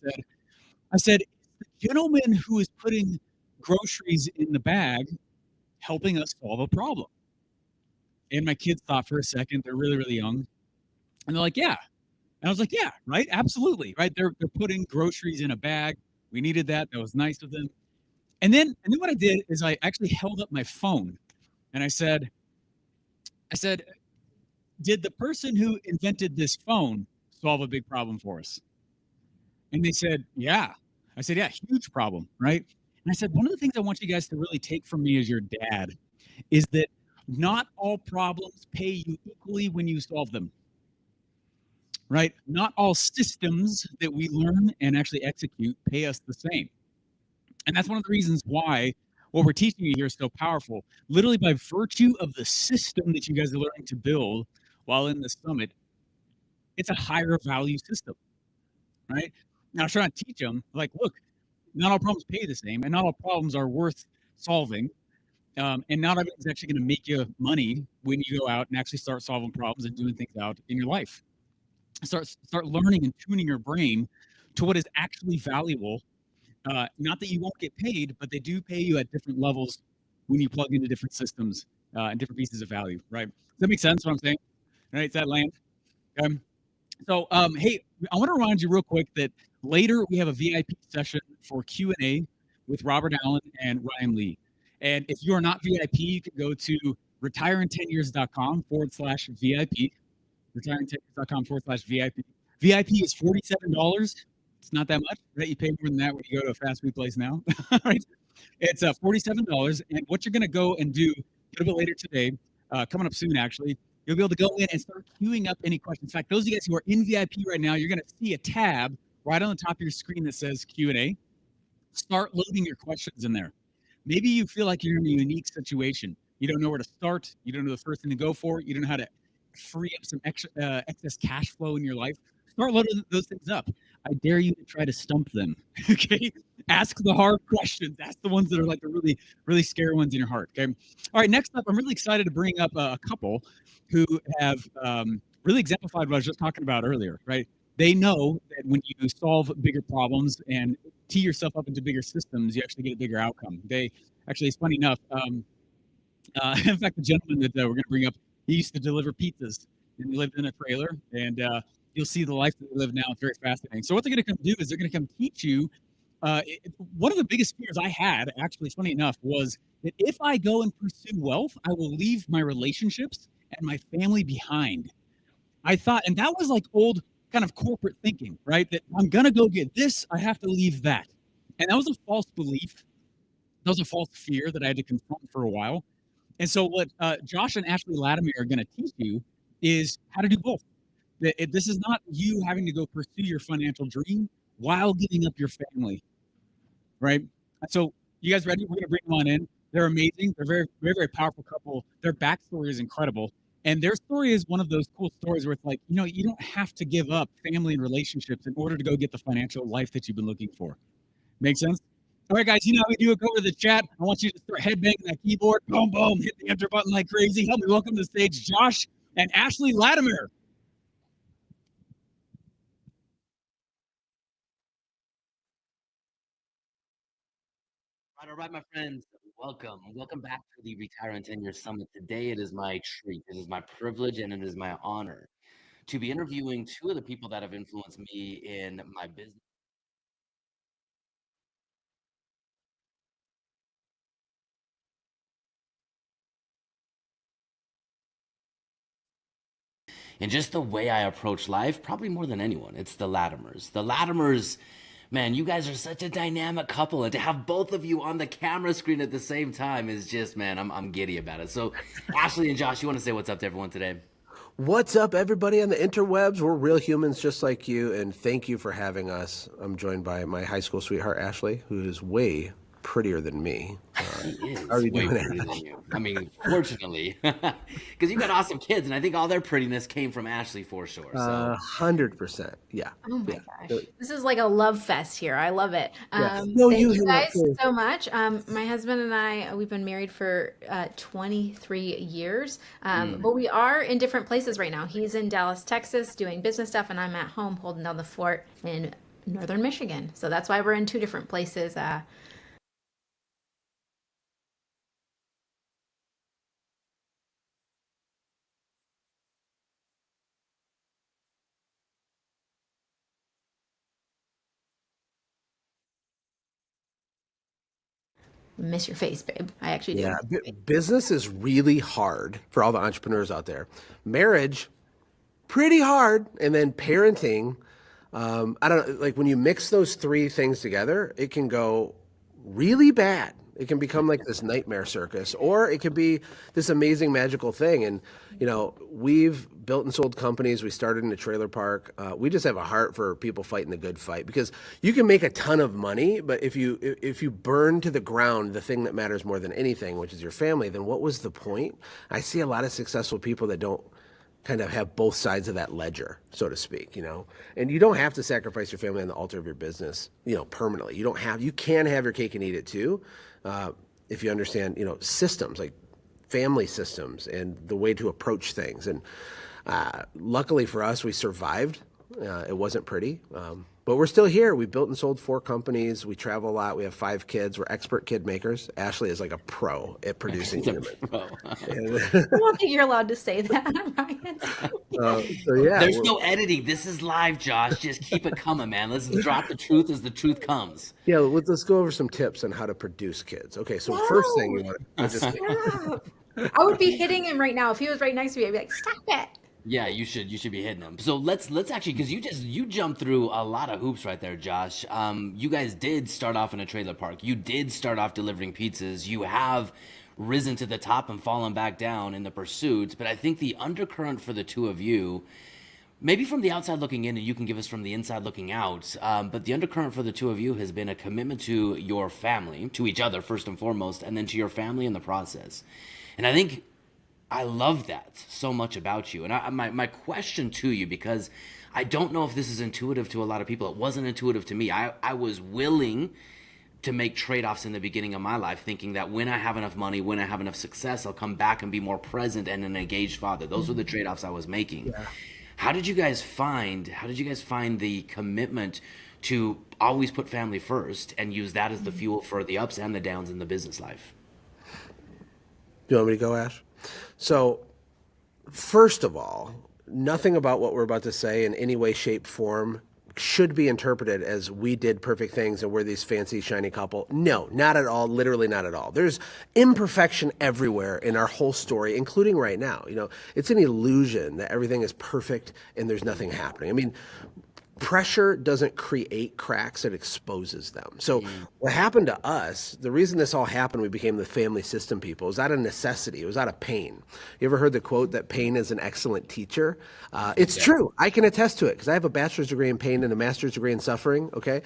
said, is the gentleman who is putting groceries in the bag helping us solve a problem? And my kids thought for a second, they're really, really young, and they're like, yeah. And I was like, yeah, right, absolutely, right. They're putting groceries in a bag. We needed that. That was nice of them. And then what I did is I actually held up my phone and I said, did the person who invented this phone solve a big problem for us? And they said, yeah. I said, yeah, huge problem, right? And I said, one of the things I want you guys to really take from me as your dad is that not all problems pay you equally when you solve them, right? Not all systems that we learn and actually execute pay us the same. And that's one of the reasons why what we're teaching you here is so powerful. Literally, by virtue of the system that you guys are learning to build while in the summit, it's a higher value system, right? Now, I was trying to teach them, like, look, not all problems pay the same, and not all problems are worth solving. And not everything's actually going to make you money when you go out and actually start solving problems and doing things out in your life. Start learning and tuning your brain to what is actually valuable. Not that you won't get paid, but they do pay you at different levels when you plug into different systems and different pieces of value. Right? Does that make sense? What I'm saying? Right? Does that land? Hey, I want to remind you real quick that later we have a VIP session for Q&A with Robert Allen and Ryan Lee. And if you are not VIP, you can go to retireintenyears.com/VIP, retireintenyears.com/VIP. VIP is $47. It's not that much, right? You pay more than that when you go to a fast food place now, right? It's $47. And what you're going to go and do a little bit later today, coming up soon, actually, you'll be able to go in and start queuing up any questions. In fact, those of you guys who are in VIP right now, you're going to see a tab right on the top of your screen that says Q&A. Start loading your questions in there. Maybe you feel like you're in a unique situation. You don't know where to start. You don't know the first thing to go for. You don't know how to free up some excess cash flow in your life. Start loading those things up. I dare you to try to stump them. Okay, ask the hard questions. Ask the ones that are like the really, really scary ones in your heart. Okay. All right. Next up, I'm really excited to bring up a couple who have really exemplified what I was just talking about earlier. Right. They know that when you solve bigger problems and tee yourself up into bigger systems, you actually get a bigger outcome. They actually, it's funny enough. In fact, the gentleman that we're going to bring up, he used to deliver pizzas and he lived in a trailer. And you'll see the life that they live now. It's very fascinating. So what they're going to come do is they're going to come teach you. One of the biggest fears I had, actually, funny enough, was that if I go and pursue wealth, I will leave my relationships and my family behind. I thought, and that was like old kind of corporate thinking, right? That I'm going to go get this, I have to leave that. And that was a false belief. That was a false fear that I had to confront for a while. And so what Josh and Ashley Latimer are going to teach you is how to do both. This is not you having to go pursue your financial dream while giving up your family, right? So you guys ready? We're going to bring them on in. They're amazing. They're very, very, very powerful couple. Their backstory is incredible. And their story is one of those cool stories where it's like, you don't have to give up family and relationships in order to go get the financial life that you've been looking for. Make sense? All right, guys, you know how we do it. Go to the chat. I want you to start headbanging that keyboard. Boom, boom. Hit the enter button like crazy. Help me welcome to the stage Josh and Ashley Latimer. All right, my friends, welcome back to the Retire in 10 Years Summit. Today, it is my treat, it is my privilege, and it is my honor to be interviewing two of the people that have influenced me in my business. And just the way I approach life, probably more than anyone, it's the Latimers. The Latimers, man, you guys are such a dynamic couple, and to have both of you on the camera screen at the same time is just, man, I'm giddy about it. So, Ashley and Josh, you want to say what's up to everyone today? What's up, everybody on the interwebs? We're real humans just like you, and thank you for having us. I'm joined by my high school sweetheart, Ashley, who is way prettier than me. He is how are you way doing, prettier than you. I mean, fortunately, because you got awesome kids, and I think all their prettiness came from Ashley for sure. So, 100%. Yeah. Oh my Yeah. gosh. This is like a love fest here. I love it. Yeah. No, Thank you you hang up guys too. so much. My husband and I, we've been married for 23 years, but we are in different places right now. He's in Dallas, Texas, doing business stuff, and I'm at home holding down the fort in Northern Michigan. So that's why we're in two different places. miss your face, babe. I actually do. Yeah, business is really hard for all the entrepreneurs out there. Marriage, pretty hard, and then parenting. I don't know, like when you mix those three things together, it can go really bad. It can become like this nightmare circus, or it could be this amazing magical thing. And we've built and sold companies. We started in a trailer park. We just have a heart for people fighting the good fight, because you can make a ton of money, but if you burn to the ground the thing that matters more than anything, which is your family, then what was the point? I see a lot of successful people that don't kind of have both sides of that ledger, so to speak, and you don't have to sacrifice your family on the altar of your business, permanently. You can have your cake and eat it too. If you understand, systems like family systems and the way to approach things. And luckily for us, we survived. It wasn't pretty, but we're still here. We built and sold 4 companies. We travel a lot. We have 5 kids. We're expert kid makers. Ashley is like a pro at producing humans. I don't think you're allowed to say that, Ryan. So yeah, There's no editing. This is live, Josh. Just keep it coming, man. Let's drop the truth as the truth comes. Yeah, let's go over some tips on how to produce kids. Okay, so first thing you want to I would be hitting him right now if he was right next to me. I'd be like, "Stop it!" Yeah, you should be hitting them. So let's actually, because you jumped through a lot of hoops right there, Josh. You guys did start off in a trailer park. You did start off delivering pizzas. You have risen to the top and fallen back down in the pursuit. But I think the undercurrent for the two of you, maybe from the outside looking in, and you can give us from the inside looking out, but the undercurrent for the two of you has been a commitment to your family, to each other first and foremost, and then to your family in the process. And I think I love that so much about you. And my question to you, because I don't know if this is intuitive to a lot of people. It wasn't intuitive to me. I was willing to make trade-offs in the beginning of my life, thinking that when I have enough money, when I have enough success, I'll come back and be more present and an engaged father. Those were the trade-offs I was making. Yeah. How did you guys find the commitment to always put family first and use that as the fuel for the ups and the downs in the business life? Do you want me to go, Ash? So, first of all, nothing about what we're about to say in any way, shape, form should be interpreted as we did perfect things and we're these fancy, shiny couple. No, not at all. Literally not at all. There's imperfection everywhere in our whole story, including right now. It's an illusion that everything is perfect and there's nothing happening. I mean, pressure doesn't create cracks, it exposes them. So what happened to us, the reason this all happened, we became the family system people, was out of necessity. It was out of pain. You ever heard the quote that pain is an excellent teacher? It's true. I can attest to it because I have a bachelor's degree in pain and a master's degree in suffering, okay?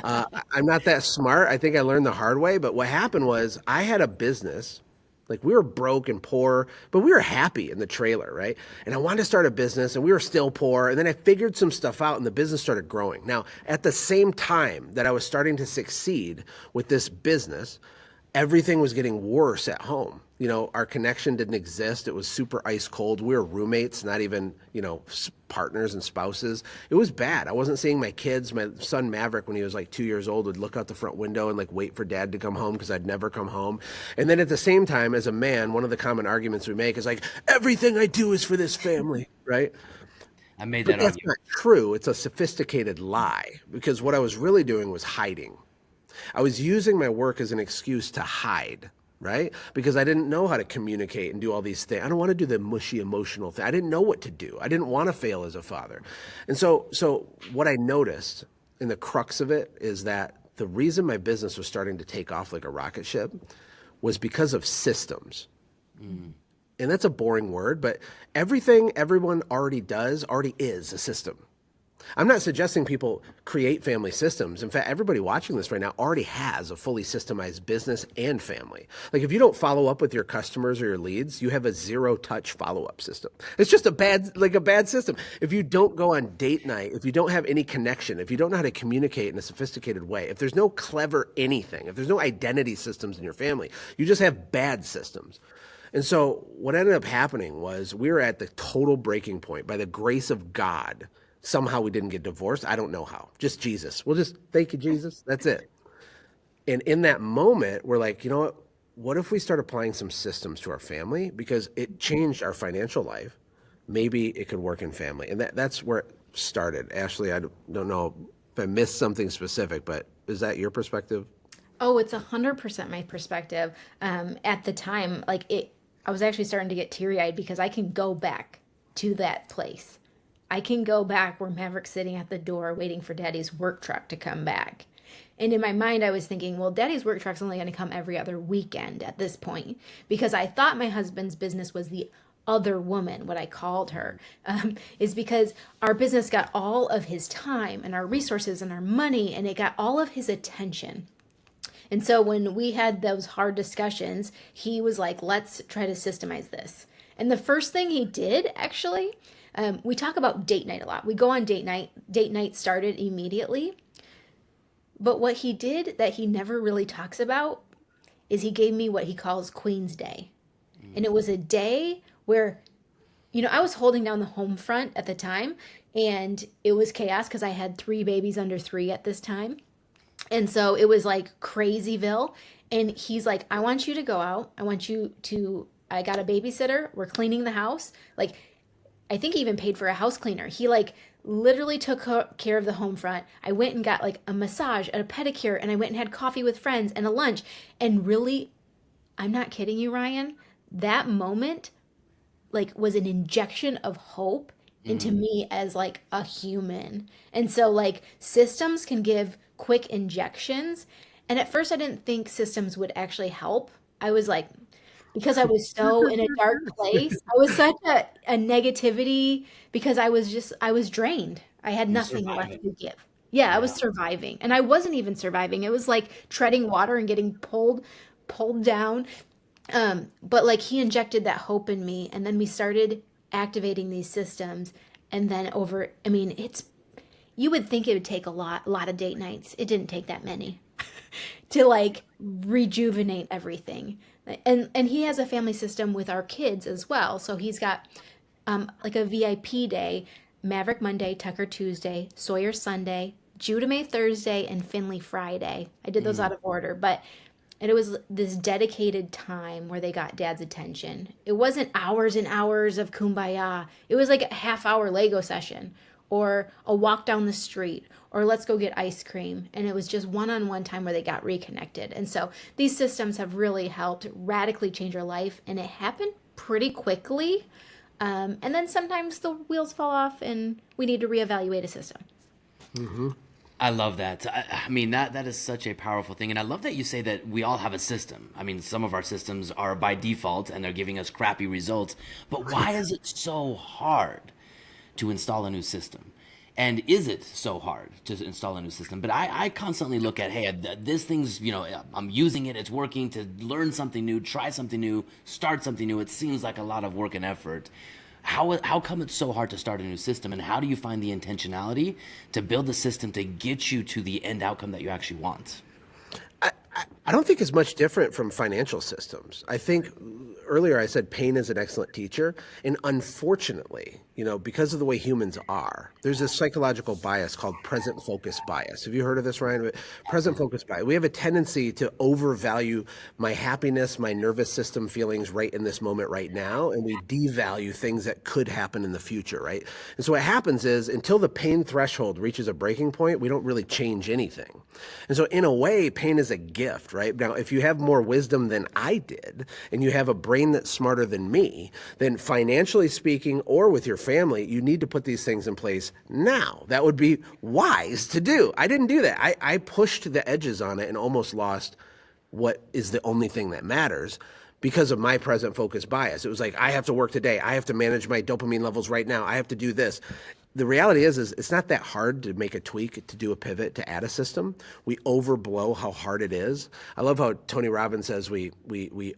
I'm not that smart. I think I learned the hard way. But what happened was I had a business. Like, we were broke and poor, but we were happy in the trailer, right? And I wanted to start a business, and we were still poor. And then I figured some stuff out, and the business started growing. Now, at the same time that I was starting to succeed with this business, everything was getting worse at home. Our connection didn't exist. It was super ice cold. We were roommates, not even, partners and spouses. It was bad. I wasn't seeing my kids. My son Maverick, when he was like 2 years old, would look out the front window and wait for dad to come home because I'd never come home. And then at the same time, as a man, one of the common arguments we make is everything I do is for this family, right? I made that argument. That's not true. It's a sophisticated lie, because what I was really doing was hiding. I was using my work as an excuse to hide, right? Because I didn't know how to communicate and do all these things. I don't want to do the mushy emotional thing. I didn't know what to do. I didn't want to fail as a father. And so what I noticed, and the crux of it, is that the reason my business was starting to take off like a rocket ship was because of systems. And that's a boring word, but everything everyone already is a system. I'm not suggesting people create family systems. In fact, everybody watching this right now already has a fully systemized business and family. If you don't follow up with your customers or your leads, you have a zero-touch follow-up system. It's just a bad system. If you don't go on date night, if you don't have any connection, if you don't know how to communicate in a sophisticated way, if there's no clever anything, if there's no identity systems in your family, you just have bad systems. And so what ended up happening was we were at the total breaking point. By the grace of God, somehow we didn't get divorced. I don't know how. Just Jesus. We'll just thank you, Jesus. That's it. And in that moment, we're like, you know what? What if we start applying some systems to our family? Because it changed our financial life. Maybe it could work in family. And that's where it started. Ashley, I don't know if I missed something specific, but is that your perspective? Oh, it's 100% my perspective. At the time, I was actually starting to get teary eyed because I can go back to that place. I can go back where Maverick's sitting at the door waiting for Daddy's work truck to come back. And in my mind, I was thinking, well, Daddy's work truck's only going to come every other weekend at this point because I thought my husband's business was the other woman, what I called her, is because our business got all of his time and our resources and our money, and it got all of his attention. And so when we had those hard discussions, he was like, let's try to systemize this. And the first thing he did, actually, we talk about date night a lot. We go on date night. Date night started immediately. But what he did that he never really talks about is he gave me what he calls Queen's Day. And it was a day where, I was holding down the home front at the time, and it was chaos because I had 3 babies under 3 at this time. And so it was like crazyville. And he's like, I want you to go out. I got a babysitter. We're cleaning the house. Like, I think he even paid for a house cleaner. He literally took care of the home front. I went and got a massage and a pedicure, and I went and had coffee with friends and a lunch. And really, I'm not kidding you, Ryan, that moment was an injection of hope into me as a human. And so systems can give quick injections. And at first I didn't think systems would actually help. I was because I was so in a dark place, I was such a negativity because I was drained. I had nothing left to give. Yeah, I was surviving. And I wasn't even surviving. It was like treading water and getting pulled down. But he injected that hope in me, and then we started activating these systems. And then you would think it would take a lot of date nights. It didn't take that many to rejuvenate everything. And he has a family system with our kids as well. So he's got a VIP day, Maverick Monday, Tucker Tuesday, Sawyer Sunday, Judah May Thursday, and Finley Friday. I did those out of order, but it was this dedicated time where they got Dad's attention. It wasn't hours and hours of kumbaya. It was a half-hour Lego session, or a walk down the street, or let's go get ice cream. And it was just one-on-one time where they got reconnected. And so these systems have really helped radically change our life, and it happened pretty quickly. And then sometimes the wheels fall off and we need to reevaluate a system. Mm-hmm. I love that. I mean, that is such a powerful thing. And I love that you say that we all have a system. I mean, some of our systems are by default and they're giving us crappy results. But why is it so hard to install a new system? And is it so hard to install a new system? But I constantly look at, hey, this thing's, I'm using it. It's working. To learn something new, try something new, start something new. It seems like a lot of work and effort. How come it's so hard to start a new system? And how do you find the intentionality to build a system to get you to the end outcome that you actually want? I don't think it's much different from financial systems. I think earlier I said pain is an excellent teacher. And unfortunately, because of the way humans are, there's this psychological bias called present focus bias. Have you heard of this, Ryan? Present focus bias. We have a tendency to overvalue my happiness, my nervous system feelings right in this moment right now. And we devalue things that could happen in the future, right? And so what happens is until the pain threshold reaches a breaking point, we don't really change anything. And so in a way, pain is a gift, right? Now, if you have more wisdom than I did, and you have a brain that's smarter than me, then financially speaking, or with your family, you need to put these things in place now. That would be wise to do. I didn't do that. I pushed the edges on it and almost lost what is the only thing that matters because of my present focus bias. It was like, I have to work today. I have to manage my dopamine levels right now. I have to do this. The reality is it's not that hard to make a tweak, to do a pivot, to add a system. We overblow how hard it is. I love how Tony Robbins says we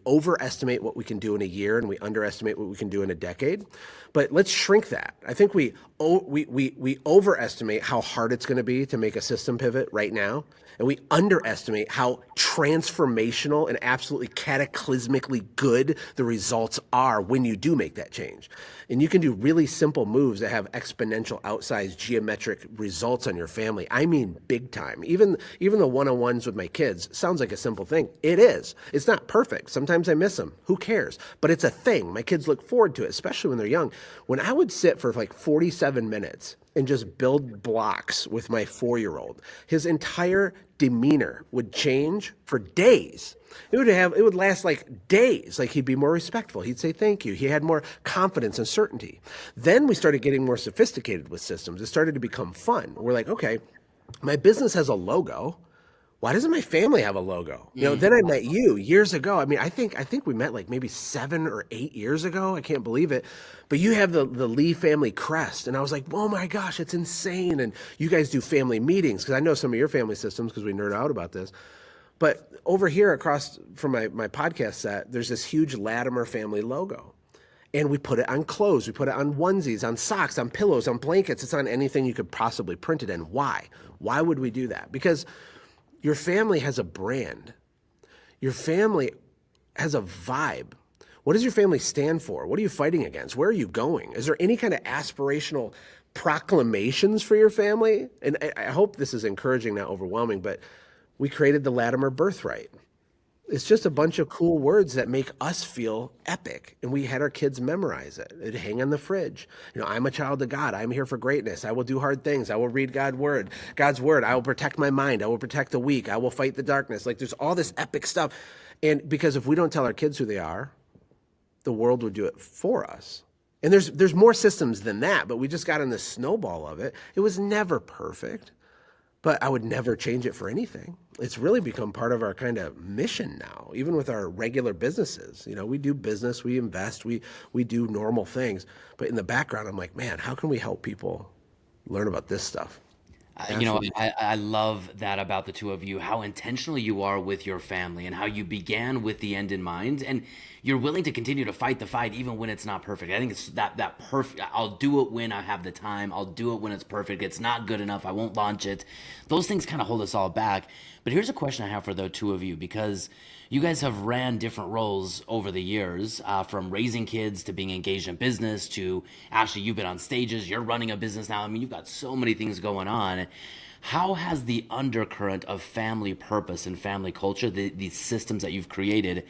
overestimate what we can do in a year and we underestimate what we can do in a decade. But let's shrink that. I think we overestimate how hard it's going to be to make a system pivot right now. And we underestimate how transformational and absolutely cataclysmically good the results are when you do make that change. And you can do really simple moves that have exponential outsized geometric results on your family. I mean, big time. Even the one-on-ones with my kids sounds like a simple thing. It is. It's not perfect. Sometimes I miss them. Who cares? But it's a thing. My kids look forward to it, especially when they're young. When I would sit for 47 minutes and just build blocks with my 4-year-old, his entire demeanor would change for days. It would last like days. Like he'd be more respectful. He'd say thank you. He had more confidence and certainty. Then we started getting more sophisticated with systems. It started to become fun. We're like, okay, my business has a logo. Why doesn't my family have a logo? Then I met you years ago. I mean, I think we met like maybe 7 or 8 years ago. I can't believe it. But you have the Lee family crest. And I was like, oh my gosh, it's insane. And you guys do family meetings, because I know some of your family systems because we nerd out about this. But over here across from my podcast set, there's this huge Latimer family logo. And we put it on clothes. We put it on onesies, on socks, on pillows, on blankets. It's on anything you could possibly print it in. Why? Why would we do that? Because your family has a brand. Your family has a vibe. What does your family stand for? What are you fighting against? Where are you going? Is there any kind of aspirational proclamations for your family? And I hope this is encouraging, not overwhelming, but we created the Latimer Birthright. It's just a bunch of cool words that make us feel epic. And we had our kids memorize it. It'd hang on the fridge. I'm a child of God. I'm here for greatness. I will do hard things. I will read God's word. I will protect my mind. I will protect the weak. I will fight the darkness. Like there's all this epic stuff. And because if we don't tell our kids who they are, the world would do it for us. And there's more systems than that, but we just got in the snowball of it. It was never perfect, but I would never change it for anything. It's really become part of our kind of mission now, even with our regular businesses. We do business, we invest, we do normal things. But in the background, I'm like, man, how can we help people learn about this stuff? I love that about the two of you, how intentional you are with your family and how you began with the end in mind. And you're willing to continue to fight the fight even when it's not perfect. I think it's that perfect. I'll do it when I have the time. I'll do it when it's perfect. It's not good enough. I won't launch it. Those things kind of hold us all back. But here's a question I have for the two of you, because you guys have ran different roles over the years, from raising kids to being engaged in business to Ashley, you've been on stages, you're running a business now. I mean, you've got so many things going on. How has the undercurrent of family purpose and family culture, these systems that you've created,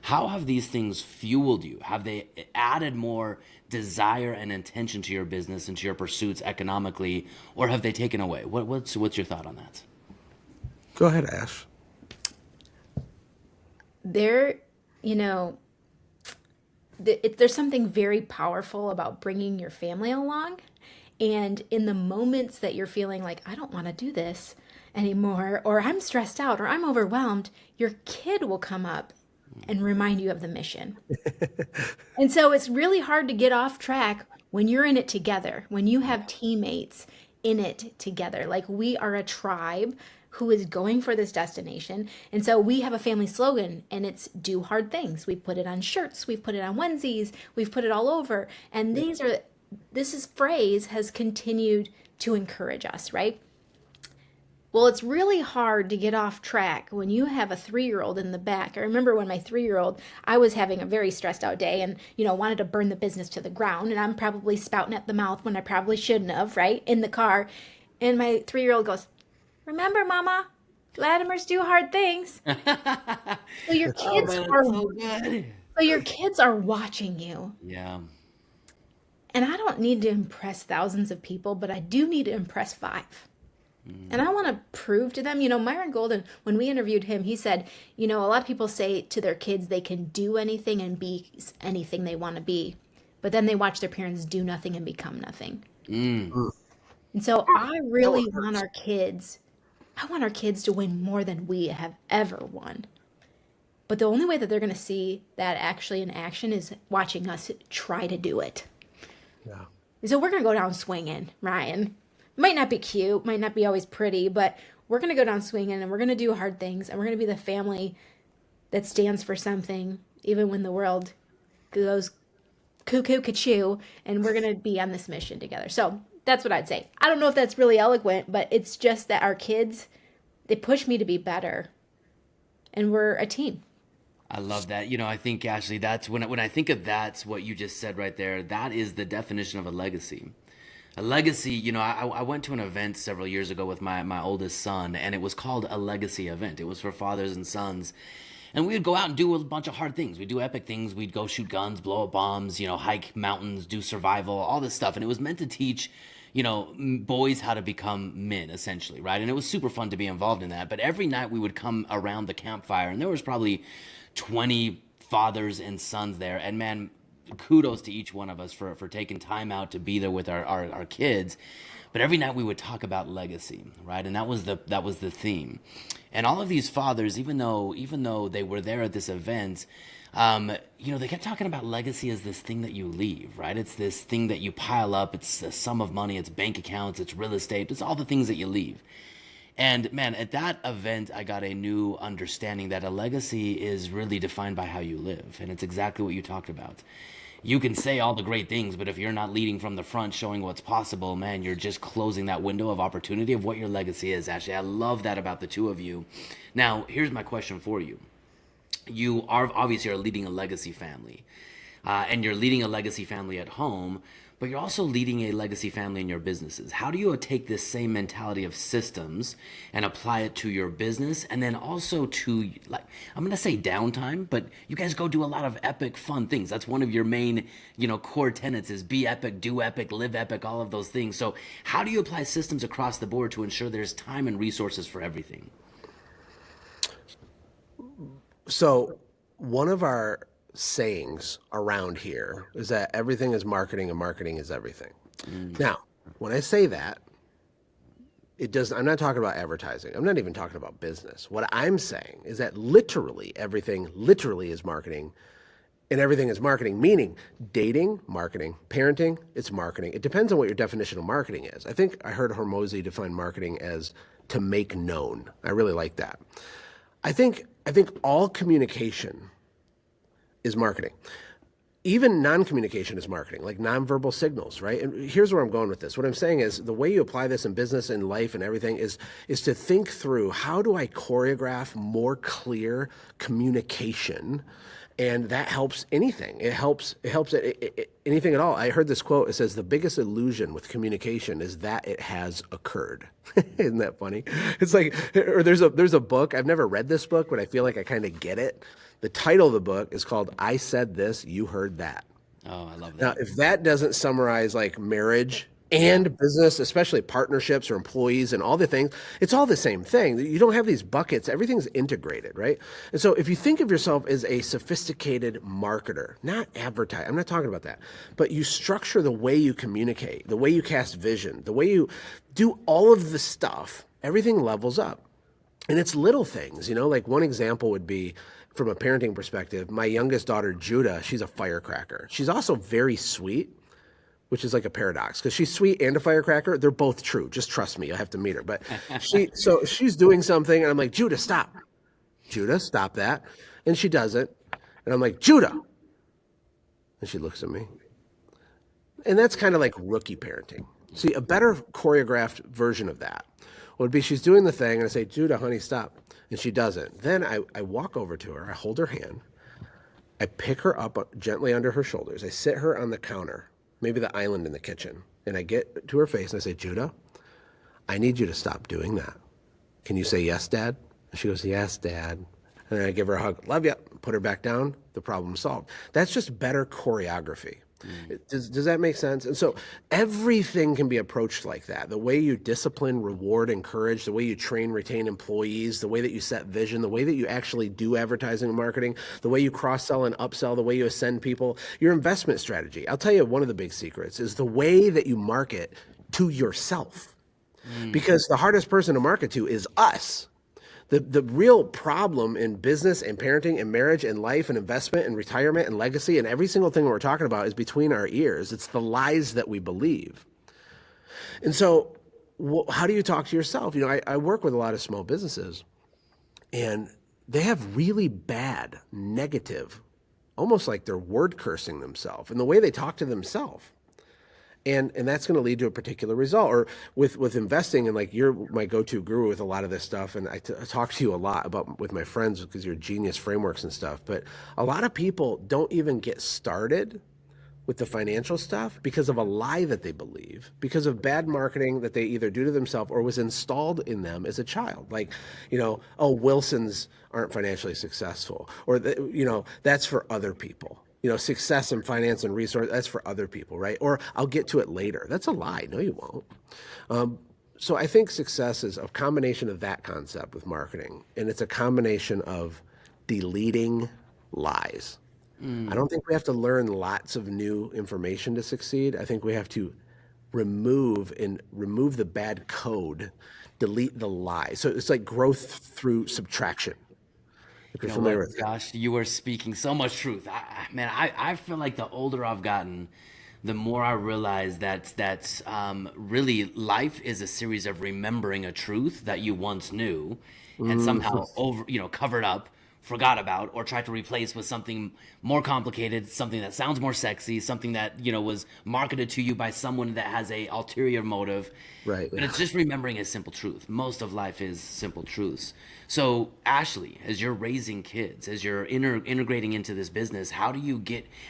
how have these things fueled you? Have they added more desire and intention to your business and to your pursuits economically, or have they taken away? What's your thought on that? Go ahead, Ash. There's something very powerful about bringing your family along. And in the moments that you're feeling like, I don't want to do this anymore, or I'm stressed out, or I'm overwhelmed, your kid will come up and remind you of the mission. And so it's really hard to get off track when you're in it together, when you have teammates in it together. Like, we are a tribe who is going for this destination. And so we have a family slogan, and it's do hard things. We put it on shirts, we've put it on onesies, we've put it all over. And this phrase has continued to encourage us, right? Well, it's really hard to get off track when you have a 3-year-old in the back. I remember when my 3-year-old, I was having a very stressed out day and, wanted to burn the business to the ground. And I'm probably spouting at the mouth when I probably shouldn't have, right? In the car. And my 3-year-old goes, remember, Mama, Latimers do hard things. So your kids so your kids are watching you. Yeah. And I don't need to impress thousands of people, but I do need to impress 5. And I want to prove to them, Myron Golden, when we interviewed him, he said, a lot of people say to their kids they can do anything and be anything they want to be, but then they watch their parents do nothing and become nothing. And so I really want our kids to win more than we have ever won. But the only way that they're going to see that actually in action is watching us try to do it. Yeah. So we're going to go down swinging, Ryan. Might not be cute, might not be always pretty, but we're going to go down swinging, and we're going to do hard things, and we're going to be the family that stands for something, even when the world goes cuckoo, ka-choo, and we're going to be on this mission together. So that's what I'd say. I don't know if that's really eloquent, but it's just that our kids, they push me to be better, and we're a team. I love that. I think, Ashley, that's when I think of that's what you just said right there. That is the definition of a legacy. A legacy, I went to an event several years ago with my oldest son, and it was called a legacy event. It was for fathers and sons. And we would go out and do a bunch of hard things. We'd do epic things. We'd go shoot guns, blow up bombs, hike mountains, do survival, all this stuff. And it was meant to teach boys how to become men, essentially, right? And it was super fun to be involved in that. But every night we would come around the campfire, and there was probably 20 fathers and sons there. And man, kudos to each one of us for taking time out to be there with our kids. But every night we would talk about legacy, right? And that was the theme. And all of these fathers, even though they were there at this event, they kept talking about legacy as this thing that you leave, right? It's this thing that you pile up. It's a sum of money. It's bank accounts. It's real estate. It's all the things that you leave. And man, at that event, I got a new understanding that a legacy is really defined by how you live. And it's exactly what you talked about. You can say all the great things, but if you're not leading from the front, showing what's possible, man, you're just closing that window of opportunity of what your legacy is. Ashley, I love that about the two of you. Now, here's my question for you. You are obviously leading a legacy family, and you're leading a legacy family at home, but you're also leading a legacy family in your businesses. How do you take this same mentality of systems and apply it to your business, and then also to, like, I'm going to say downtime, but you guys go do a lot of epic fun things. That's one of your main, core tenets is be epic, do epic, live epic, all of those things. So how do you apply systems across the board to ensure there's time and resources for everything? So one of our sayings around here is that everything is marketing and marketing is everything. Now, when I say that, I'm not talking about advertising. I'm not even talking about business. What I'm saying is that literally everything is marketing, and everything is marketing, meaning dating, marketing, parenting, it's marketing. It depends on what your definition of marketing is. I think I heard Hormozi define marketing as to make known. I really like that. I think all communication is marketing. Even non-communication is marketing, like nonverbal signals, right? And here's where I'm going with this. What I'm saying is the way you apply this in business and life and everything is to think through, how do I choreograph more clear communication? And that helps anything. It helps anything at all. I heard this quote. It says, the biggest illusion with communication is that it has occurred. Isn't that funny? It's like, or there's a book. I've never read this book, but I feel like I kind of get it. The title of the book is called I Said This, You Heard That. Oh, I love that. Now, if that doesn't summarize like marriage and business, especially partnerships or employees and all the things, it's all the same thing. You don't have these buckets. Everything's integrated, right? And so if you think of yourself as a sophisticated marketer, not advertise, I'm not talking about that, but you structure the way you communicate, the way you cast vision, the way you do all of the stuff, everything levels up. And it's little things, like one example would be, from a parenting perspective, my youngest daughter, Judah, she's a firecracker. She's also very sweet, which is like a paradox because she's sweet and a firecracker. They're both true. Just trust me. You'll have to meet her. But she's doing something and I'm like, Judah, stop. Judah, stop that. And she doesn't. And I'm like, Judah. And she looks at me. And that's kind of like rookie parenting. See, a better choreographed version of that would be she's doing the thing and I say, Judah, honey, stop. And she doesn't. Then I walk over to her. I hold her hand. I pick her up gently under her shoulders. I sit her on the counter, maybe the island in the kitchen. And I get to her face and I say, Judah, I need you to stop doing that. Can you say yes, Dad? And she goes, yes, Dad. And then I give her a hug. Love you. Put her back down. The problem solved. That's just better choreography. Does that make sense? And so everything can be approached like that. The way you discipline, reward, encourage, the way you train, retain employees, the way that you set vision, the way that you actually do advertising and marketing, the way you cross-sell and upsell, the way you ascend people, your investment strategy. I'll tell you one of the big secrets is the way that you market to yourself. Because the hardest person to market to is us. The real problem in business and parenting and marriage and life and investment and retirement and legacy and every single thing we're talking about is between our ears. It's the lies that we believe. And so how do you talk to yourself? I work with a lot of small businesses and they have really bad, negative, almost like they're word cursing themselves and the way they talk to themselves. And that's going to lead to a particular result. Or with investing, and like you're my go-to guru with a lot of this stuff, and I talk to you a lot about with my friends because you're genius frameworks and stuff. But a lot of people don't even get started with the financial stuff because of a lie that they believe, because of bad marketing that they either do to themselves or was installed in them as a child. Like, Wilsons aren't financially successful, or that's for other people. success and finance and resource, that's for other people, right? Or I'll get to it later. That's a lie. No, you won't. So I think success is a combination of that concept with marketing, and it's a combination of deleting lies. I don't think we have to learn lots of new information to succeed. I think we have to remove the bad code, delete the lie. So it's like growth through subtraction. If you're familiar with it. Josh, you are speaking so much truth. I feel like the older I've gotten, the more I realize that really life is a series of remembering a truth that you once knew and somehow covered up, forgot about, or tried to replace with something more complicated, something that sounds more sexy, something that was marketed to you by someone that has a ulterior motive. Right. But it's just remembering a simple truth. Most of life is simple truths. So Ashley, as you're raising kids, as you're integrating into this business, how do you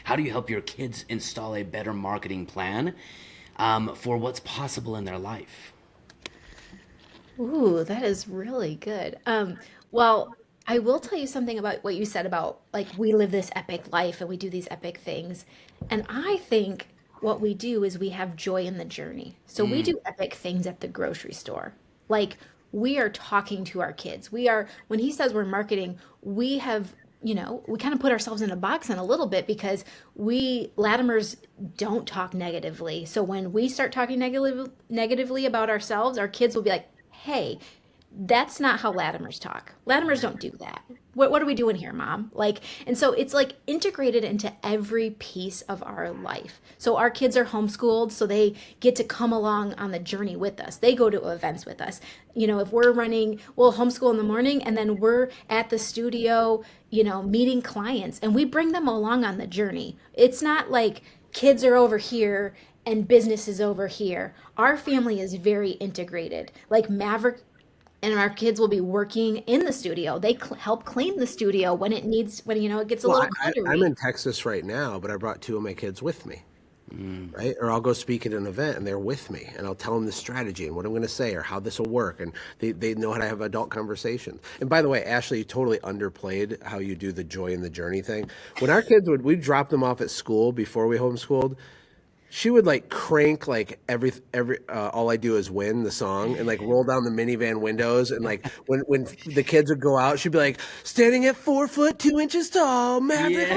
help your kids install a better marketing plan for what's possible in their life? Ooh, that is really good. Well, I will tell you something about what you said about like we live this epic life and we do these epic things. And I think what we do is we have joy in the journey. So we do epic things at the grocery store. Like we are talking to our kids. When he says we're marketing, we have, we kind of put ourselves in a box in a little bit because we Latimers don't talk negatively. So when we start talking negatively about ourselves, our kids will be like, hey, that's not how Latimers talk. Latimers don't do that. What are we doing here, Mom? And so it's like integrated into every piece of our life. So our kids are homeschooled, so they get to come along on the journey with us. They go to events with us. If we're we'll homeschool in the morning and then we're at the studio, meeting clients and we bring them along on the journey. It's not like kids are over here and business is over here. Our family is very integrated. Like Maverick and our kids will be working in the studio. They help clean the studio when it gets a little cluttery. I'm in Texas right now, but I brought two of my kids with me, right? Or I'll go speak at an event and they're with me, and I'll tell them the strategy and what I'm going to say or how this will work, and they know how to have adult conversations. And by the way, Ashley, you totally underplayed how you do the joy in the journey thing. When our kids we'd drop them off at school before we homeschooled, she would crank every All I Do Is Win, the song, and roll down the minivan windows, and when the kids would go out, she'd be like, standing at 4 foot 2 inches tall, Maverick.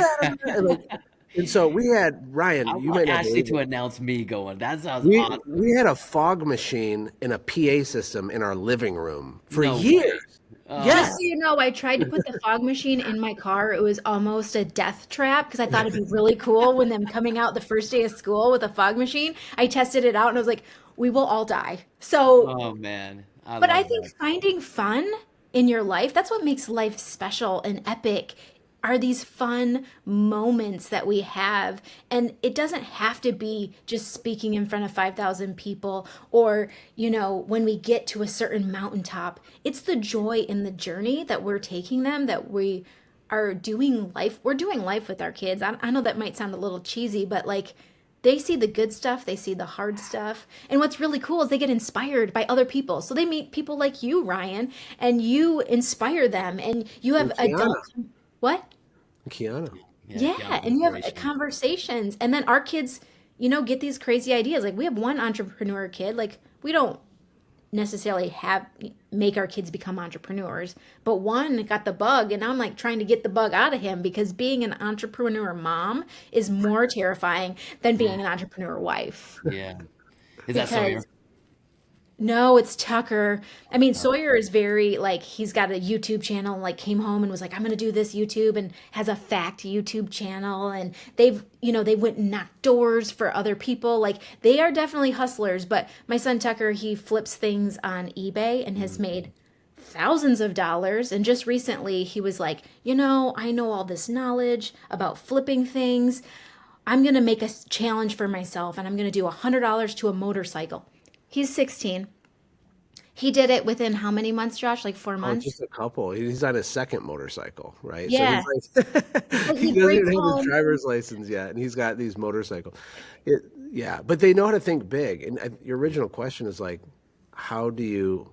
Yeah. And so we had Ryan. I You want might not Ashley believe to it. announce me going. That sounds We awesome. we had a fog machine and a PA system in our living room for No way. years. Yeah. Just so you know, I tried to put the fog machine in my car. It was almost a death trap because I thought it'd be really cool when them coming out the first day of school with a fog machine. I tested it out and I was like, we will all die. So, Oh man, but I love think that. finding fun in your life, that's what makes life special and epic. Are these fun moments that we have. And it doesn't have to be just speaking in front of 5,000 people or, when we get to a certain mountaintop. It's the joy in the journey that we're taking them, that we are doing life. We're doing life with our kids. I know that might sound a little cheesy, but they see the good stuff, they see the hard stuff. And what's really cool is they get inspired by other people. So they meet people like you, Ryan, and you inspire them and you have And Kiana. adult. What? Kiana. Yeah, Kiana's and you have inspiration. conversations, and then our kids, get these crazy ideas. We have one entrepreneur kid. We don't necessarily make our kids become entrepreneurs, but one got the bug, and I'm trying to get the bug out of him because being an entrepreneur mom is more terrifying than being an entrepreneur wife. Yeah. Is that Sawyer? Because no, it's Tucker. I mean, Sawyer is very he's got a YouTube channel, came home and was like, I'm gonna do this YouTube, and has a fact YouTube channel, and they went and knocked doors for other people. They are definitely hustlers, but my son Tucker, he flips things on eBay and has made thousands of dollars. And just recently he was like, I know all this knowledge about flipping things. I'm gonna make a challenge for myself and I'm gonna do $100 to a motorcycle. He's 16. He did it within how many months, Josh? 4 Oh, months? just a couple. He's on his second motorcycle, right? Yeah. So he he doesn't brings even have home- his driver's license yet, and he's got these motorcycles. Yeah, but they know how to think big. And your original question is how do you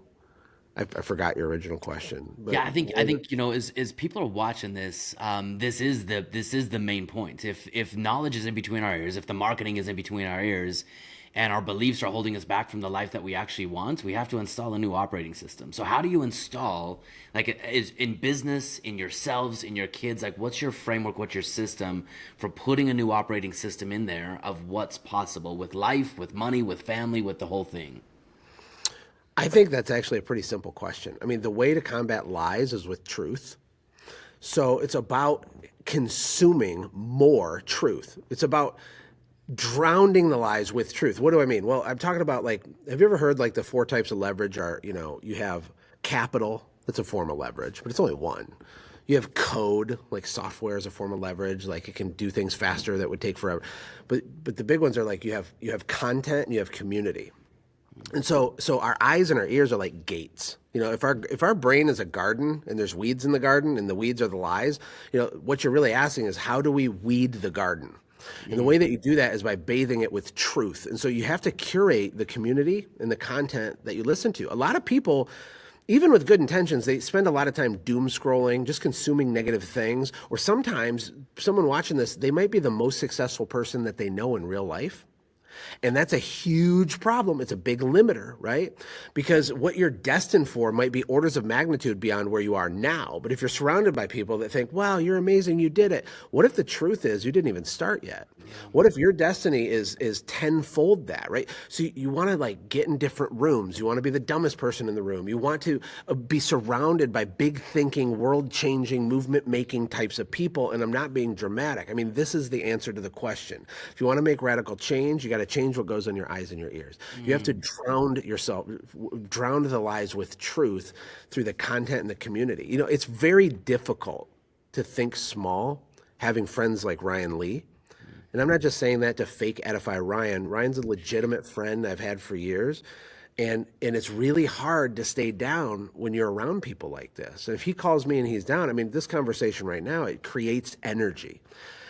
I forgot your original question. But Yeah, I think as people are watching this, this is the main point. If knowledge is in between our ears, if the marketing is in between our ears, and our beliefs are holding us back from the life that we actually want, we have to install a new operating system. So how do you install, like, is in business, in yourselves, in your kids, like, what's your framework, what's your system for putting a new operating system in there of what's possible with life, with money, with family, with the whole thing? I think that's actually a pretty simple question. I mean, the way to combat lies is with truth. So it's about consuming more truth. It's about drowning the lies with truth. What do I mean? Well, I'm talking about, like, have you ever heard, like, the four types of leverage are, you have capital, that's a form of leverage, but it's only one. You have code, like software is a form of leverage, like it can do things faster that would take forever. But the big ones are like you have content and you have community. And so our eyes and our ears are like gates. If our brain is a garden and there's weeds in the garden and the weeds are the lies, what you're really asking is, how do we weed the garden? And the way that you do that is by bathing it with truth. And so you have to curate the community and the content that you listen to. A lot of people, even with good intentions, they spend a lot of time doom scrolling, just consuming negative things. Or sometimes someone watching this, they might be the most successful person that they know in real life. And that's a huge problem. It's a big limiter, right? Because what you're destined for might be orders of magnitude beyond where you are now. But if you're surrounded by people that think, wow, you're amazing, you did it. What if the truth is you didn't even start yet? What if your destiny is tenfold that, right? So you want to, like, get in different rooms. You want to be the dumbest person in the room. You want to be surrounded by big thinking, world changing, movement making types of people. And I'm not being dramatic. I mean, this is the answer to the question. If you want to make radical change, you got to change what goes in your eyes and your ears. You have to drown the lies with truth through the content and the community. It's very difficult to think small having friends like Ryan Lee. And I'm not just saying that to fake edify Ryan. Ryan's a legitimate friend I've had for years. And it's really hard to stay down when you're around people like this. And if he calls me and he's down, I mean, this conversation right now, it creates energy.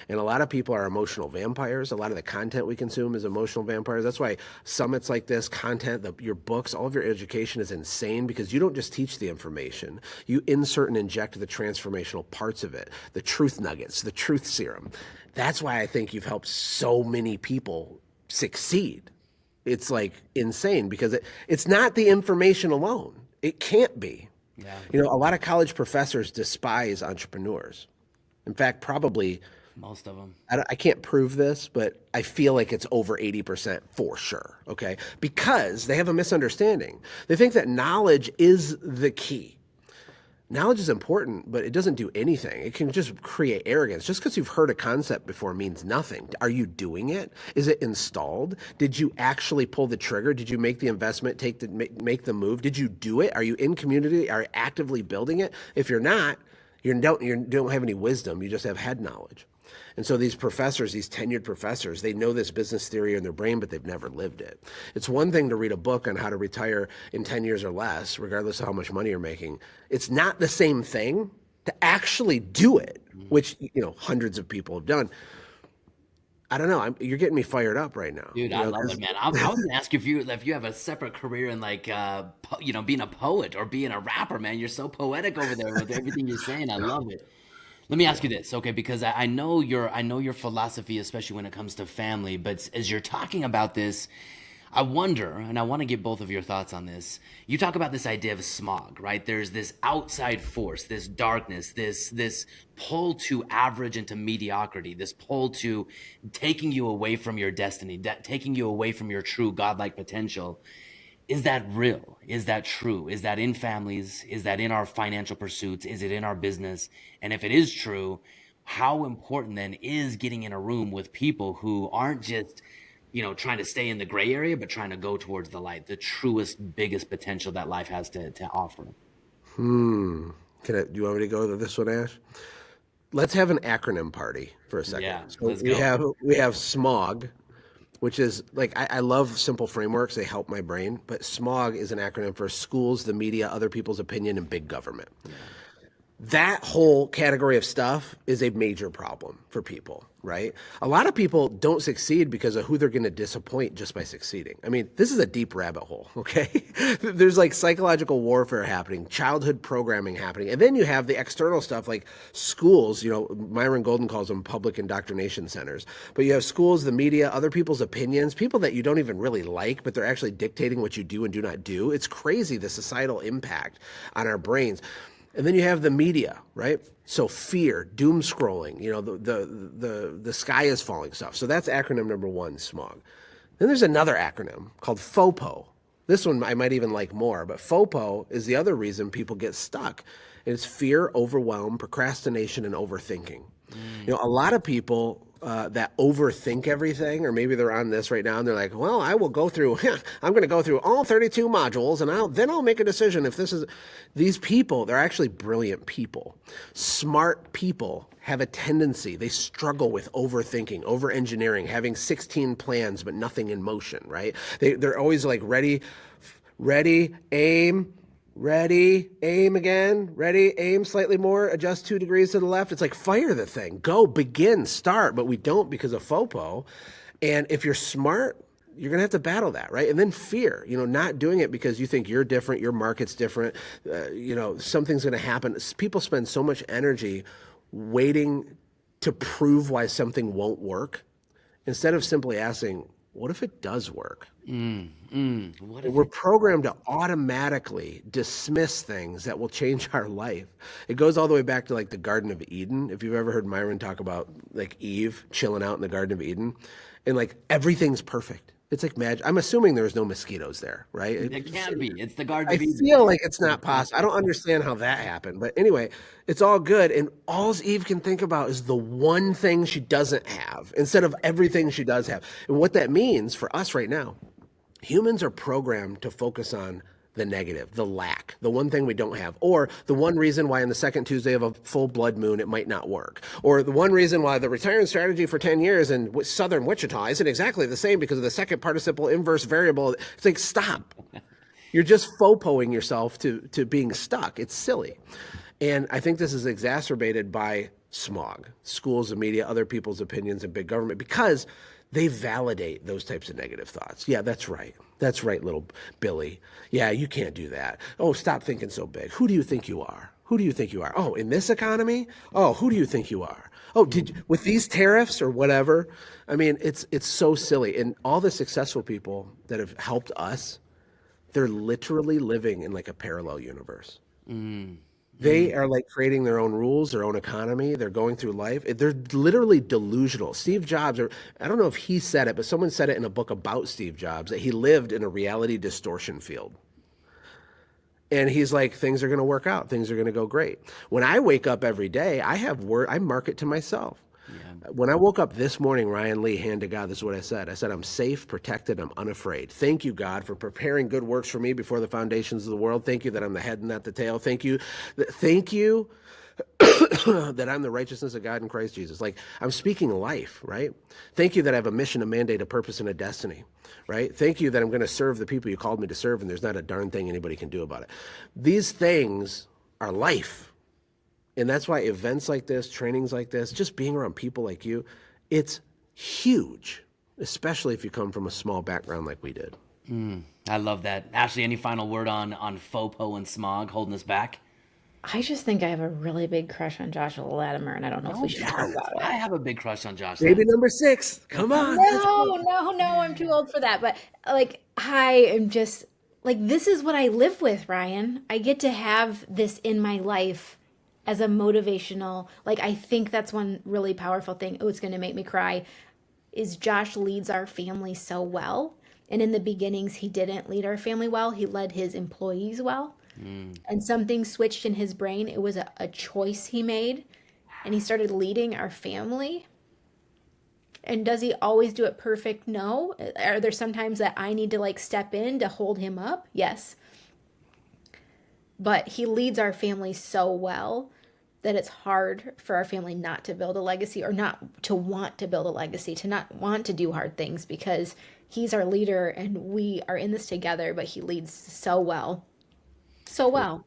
And a lot of people are emotional vampires. A lot of the content we consume is emotional vampires. That's why summits like this, content, your books, all of your education is insane, because you don't just teach the information. You insert and inject the transformational parts of it, the truth nuggets, the truth serum. That's why I think you've helped so many people succeed. It's like insane, because it's not the information alone. It can't be. Yeah. A lot of college professors despise entrepreneurs. In fact, probably Most of them. I can't prove this, but I feel like it's over 80% for sure, okay? Because they have a misunderstanding. They think that knowledge is the key. Knowledge is important, but it doesn't do anything. It can just create arrogance. Just because you've heard a concept before means nothing. Are you doing it? Is it installed? Did you actually pull the trigger? Did you make the investment, make the move? Did you do it? Are you in community? Are you actively building it? If you're not, you don't have any wisdom. You just have head knowledge. And so these professors, these tenured professors, they know this business theory in their brain, but they've never lived it. It's one thing to read a book on how to retire in 10 years or less, regardless of how much money you're making. It's not the same thing to actually do it, which, hundreds of people have done. I don't know. You're getting me fired up right now. Dude, I love it, man. I was gonna ask you if you have a separate career in, like, being a poet or being a rapper, man. You're so poetic over there with everything you're saying. I love it. Let me ask you this, okay? Because I know your philosophy, especially when it comes to family. But as you're talking about this, I wonder, and I want to get both of your thoughts on this. You talk about this idea of smog, right? There's this outside force, this darkness, this pull to average and to mediocrity, this pull to taking you away from your destiny, taking you away from your true godlike potential. Is that real? Is that true? Is that in families? Is that in our financial pursuits? Is it in our business? And if it is true, how important then is getting in a room with people who aren't just, trying to stay in the gray area, but trying to go towards the light, the truest, biggest potential that life has to offer? Do you want me to go to this one, Ash? Let's have an acronym party for a second. Yeah, So let's go. we have SMOG, which is, like, I love simple frameworks. They help my brain. But SMOG is an acronym for schools, the media, other people's opinion, and big government. That whole category of stuff is a major problem for people, right? A lot of people don't succeed because of who they're going to disappoint just by succeeding. I mean, this is a deep rabbit hole, okay? There's like psychological warfare happening, childhood programming happening, and then you have the external stuff like schools, Myron Golden calls them public indoctrination centers. But you have schools, the media, other people's opinions, people that you don't even really like, but they're actually dictating what you do and do not do. It's crazy, the societal impact on our brains. And then you have the media, right? So fear, doom scrolling, the sky is falling stuff. So that's acronym number 1, SMOG. Then there's another acronym called FOPO. This one I might even like more, but FOPO is the other reason people get stuck. And it's fear, overwhelm, procrastination, and overthinking. A lot of people that overthink everything, or maybe they're on this right now and they're like, well, I'm going to go through all 32 modules and then I'll make a decision if this is. These people, they're actually brilliant people. Smart people have a tendency, they struggle with overthinking, over-engineering, having 16 plans but nothing in motion, right? They're always like ready, aim, ready, aim again, ready, aim slightly more, adjust 2 degrees to the left. It's like fire the thing, go, begin, start, but we don't because of FOPO. And if you're smart, you're going to have to battle that, right? And then fear, not doing it because you think you're different, your market's different, something's going to happen. People spend so much energy waiting to prove why something won't work instead of simply asking, what if it does work? We're programmed to automatically dismiss things that will change our life. It goes all the way back to like the Garden of Eden. If you've ever heard Myron talk about like Eve chilling out in the Garden of Eden and like everything's perfect. It's like magic. I'm assuming there was no mosquitoes there, right? It can't be. It's the Garden of I Eden. feel like it's not possible. I don't understand how that happened. But anyway, it's all good. And all Eve can think about is the one thing she doesn't have instead of everything she does have. And what that means for us right now, humans are programmed to focus on the negative, the lack, the one thing we don't have, or the one reason why on the second Tuesday of a full blood moon it might not work, or the one reason why the retirement strategy for 10 years in southern Wichita isn't exactly the same because of the second participle inverse variable. It's like, stop. You're just FOPOing yourself to being stuck. It's silly. And I think this is exacerbated by SMOG, schools, the media, other people's opinions, and big government, because they validate those types of negative thoughts. Yeah, that's right. That's right, little Billy. Yeah, you can't do that. Oh, stop thinking so big. Who do you think you are? Who do you think you are? Oh, in this economy? Oh, who do you think you are? Oh, with these tariffs or whatever? I mean, it's so silly. And all the successful people that have helped us, they're literally living in like a parallel universe. They are like creating their own rules, their own economy. They're going through life. They're literally delusional. Steve Jobs, I don't know if he said it, but someone said it in a book about Steve Jobs, that he lived in a reality distortion field. And he's like, things are going to work out. Things are going to go great. When I wake up every day, I market to myself. Yeah. When I woke up this morning, Ryan Lee, hand to God, this is what I said. I said, I'm safe, protected, I'm unafraid. Thank you, God, for preparing good works for me before the foundations of the world. Thank you that I'm the head and not the tail. Thank you that I'm the righteousness of God in Christ Jesus. Like, I'm speaking life, right? Thank you that I have a mission, a mandate, a purpose, and a destiny, right? Thank you that I'm going to serve the people you called me to serve, and there's not a darn thing anybody can do about it. These things are life. And that's why events like this, trainings like this, just being around people like you, it's huge, especially if you come from a small background like we did. I love that. Ashley, any final word on FOPO and SMOG holding us back? I just think I have a really big crush on Joshua Latimer, and I don't know if we should talk about it. I have a big crush on Josh. Baby number 6. Come on. No, I'm too old for that. But like, I am just like, this is what I live with, Ryan. I get to have this in my life as a motivational, like, I think that's one really powerful thing. Oh, it's going to make me cry. Is Josh leads our family so well. And in the beginnings, he didn't lead our family well. He led his employees well. And something switched in his brain. It was a choice he made. And he started leading our family. And does he always do it perfect? No. Are there some times that I need to like step in to hold him up? Yes. But he leads our family so well that it's hard for our family not to build a legacy, or not to want to build a legacy, to not want to do hard things, because he's our leader and we are in this together, but he leads so well. So well.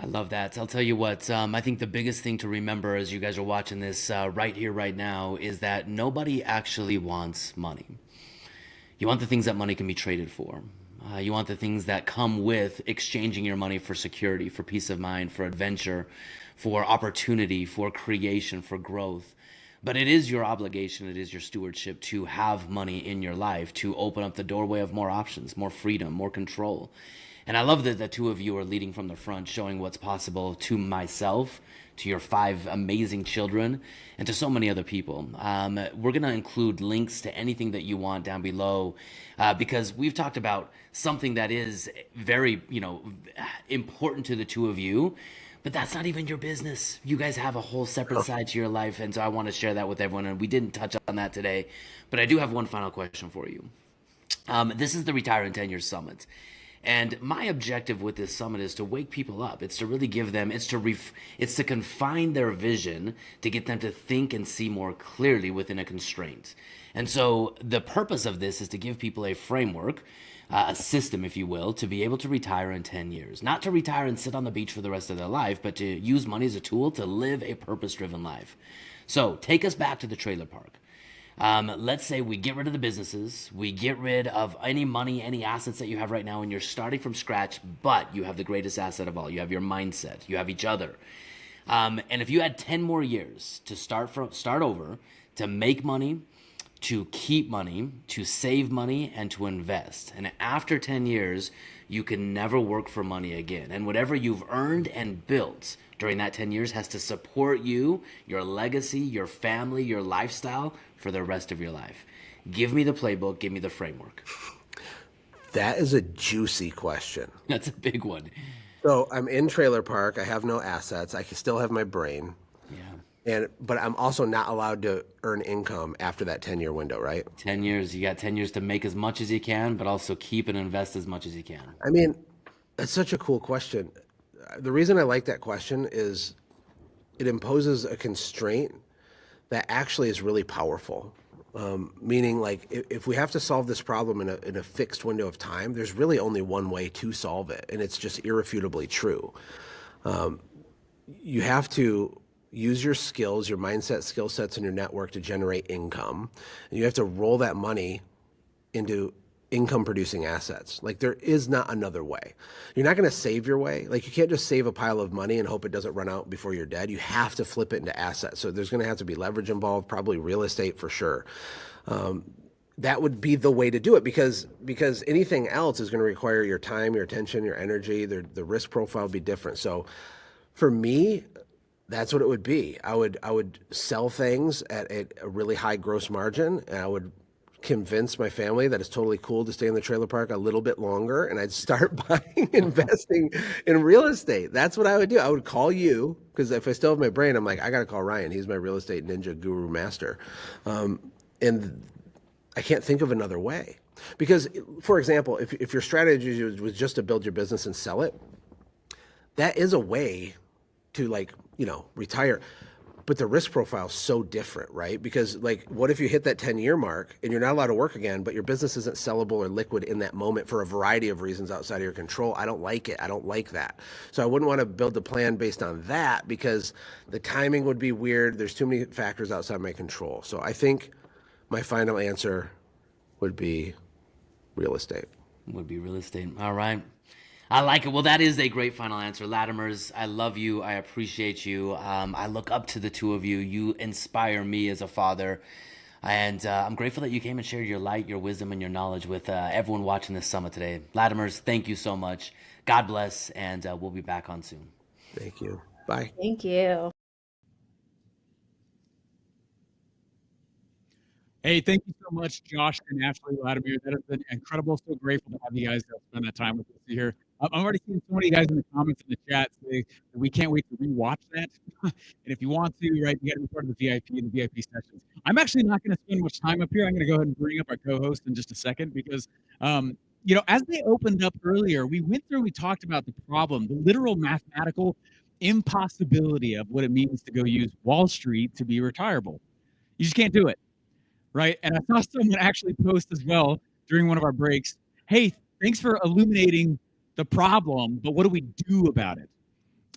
I love that. I'll tell you what, I think the biggest thing to remember as you guys are watching this right here, right now, is that nobody actually wants money. You want the things that money can be traded for. You want the things that come with exchanging your money for security, for peace of mind, for adventure, for opportunity, for creation, for growth. But it is your obligation, it is your stewardship to have money in your life, to open up the doorway of more options, more freedom, more control. And I love that the two of you are leading from the front, showing what's possible to myself, to your 5 amazing children, and to so many other people. We're going to include links to anything that you want down below, because we've talked about something that is very, important to the two of you. But that's not even your business. You guys have a whole separate side to your life, and so I want to share that with everyone. And we didn't touch on that today, but I do have one final question for you. This is the Retire in 10 Years Summit. And my objective with this summit is to wake people up. It's to really give them, it's to confine their vision, to get them to think and see more clearly within a constraint. And so the purpose of this is to give people a framework, a system, if you will, to be able to retire in 10 years. Not to retire and sit on the beach for the rest of their life, but to use money as a tool to live a purpose-driven life. So take us back to the trailer park. Let's say we get rid of the businesses, we get rid of any money, any assets that you have right now, and you're starting from scratch, but you have the greatest asset of all. You have your mindset, you have each other. And if you had 10 more years to start over, to make money, to keep money, to save money, and to invest. And after 10 years, you can never work for money again. And whatever you've earned and built during that 10 years has to support you, your legacy, your family, your lifestyle for the rest of your life. Give me the playbook, give me the framework. That is a juicy question. That's a big one. So I'm in trailer park. I have no assets. I can still have my brain. Yeah. But I'm also not allowed to earn income after that 10-year window, right? 10 years. You got 10 years to make as much as you can, but also keep and invest as much as you can. I mean, that's such a cool question. The reason I like that question is it imposes a constraint that actually is really powerful. Meaning, like, if we have to solve this problem in a fixed window of time, there's really only one way to solve it, and it's just irrefutably true. You have to use your skills, your mindset, skill sets, and your network to generate income, and you have to roll that money into income producing assets. Like, there is not another way. You're not going to save your way. Like, you can't just save a pile of money and hope it doesn't run out before you're dead. You have to flip it into assets. So there's going to have to be leverage involved, probably real estate for sure. That would be the way to do it, because anything else is going to require your time, your attention, your energy. The risk profile would be different. So for me, that's what it would be. I would sell things at a really high gross margin, and I would convince my family that it's totally cool to stay in the trailer park a little bit longer, and I'd start investing in real estate. That's what I would do. I would call you, because if I still have my brain, I'm like, I got to call Ryan. He's my real estate ninja guru master. And I can't think of another way. Because, for example, if your strategy was just to build your business and sell it, that is a way to, like, retire. But the risk profile is so different, right? Because, like, what if you hit that 10-year mark and you're not allowed to work again, but your business isn't sellable or liquid in that moment for a variety of reasons outside of your control? I don't like it. I don't like that. So I wouldn't want to build a plan based on that, because the timing would be weird. There's too many factors outside my control. So I think my final answer would be real estate. Would be real estate. All right. I like it. Well, that is a great final answer. Latimers, I love you. I appreciate you. I look up to the two of you. You inspire me as a father. And I'm grateful that you came and shared your light, your wisdom, and your knowledge with everyone watching this summit today. Latimers, thank you so much. God bless, and we'll be back on soon. Thank you. Bye. Thank you. Hey, thank you so much, Josh and Ashley Latimer. That has been incredible. So grateful to have you guys spend that time with us here. I'm already seeing so many guys in the comments in the chat say that we can't wait to rewatch that. And if you want to, right, you got to be part of the VIP and the VIP sessions. I'm actually not going to spend much time up here. I'm going to go ahead and bring up our co-host in just a second, because, as they opened up earlier, we talked about the problem, the literal mathematical impossibility of what it means to go use Wall Street to be retireable. You just can't do it. Right. And I saw someone actually post as well during one of our breaks, hey, thanks for illuminating the problem, but what do we do about it?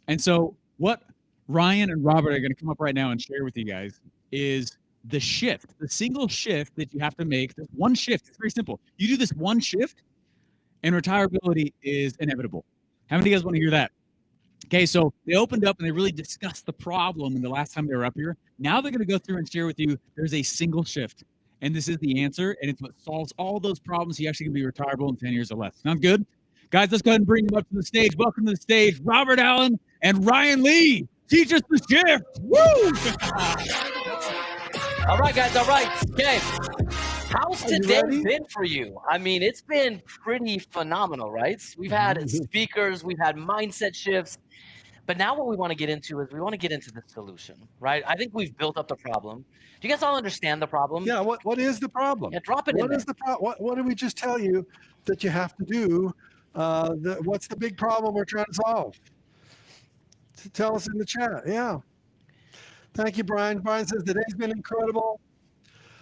And so what Ryan and Robert are going to come up right now and share with you guys is the shift, the single shift that you have to make. This one shift. It's very simple. You do this one shift, and retirability is inevitable. How many of you guys want to hear that? Okay, so they opened up and they really discussed the problem in the last time they were up here. Now they're going to go through and share with you there's a single shift, and this is the answer, and it's what solves all those problems. You actually can be retirable in 10 years or less. Sound good? Guys, let's go ahead and bring them up to the stage. Welcome to the stage, Robert Allen and Ryan Lee. Teach us the shift. Woo! All right, guys. All right. Okay. How's today been for you? I mean, it's been pretty phenomenal, right? We've had speakers, we've had mindset shifts, but now what we want to get into is we want to get into the solution, right? I think we've built up the problem. Do you guys all understand the problem? Yeah. What is the problem? Yeah, drop it in What there. is the problem? What did we just tell you that you have to do? What's the big problem we're trying to solve? Tell us in the chat. Yeah. Thank you, Brian. Brian says today's been incredible.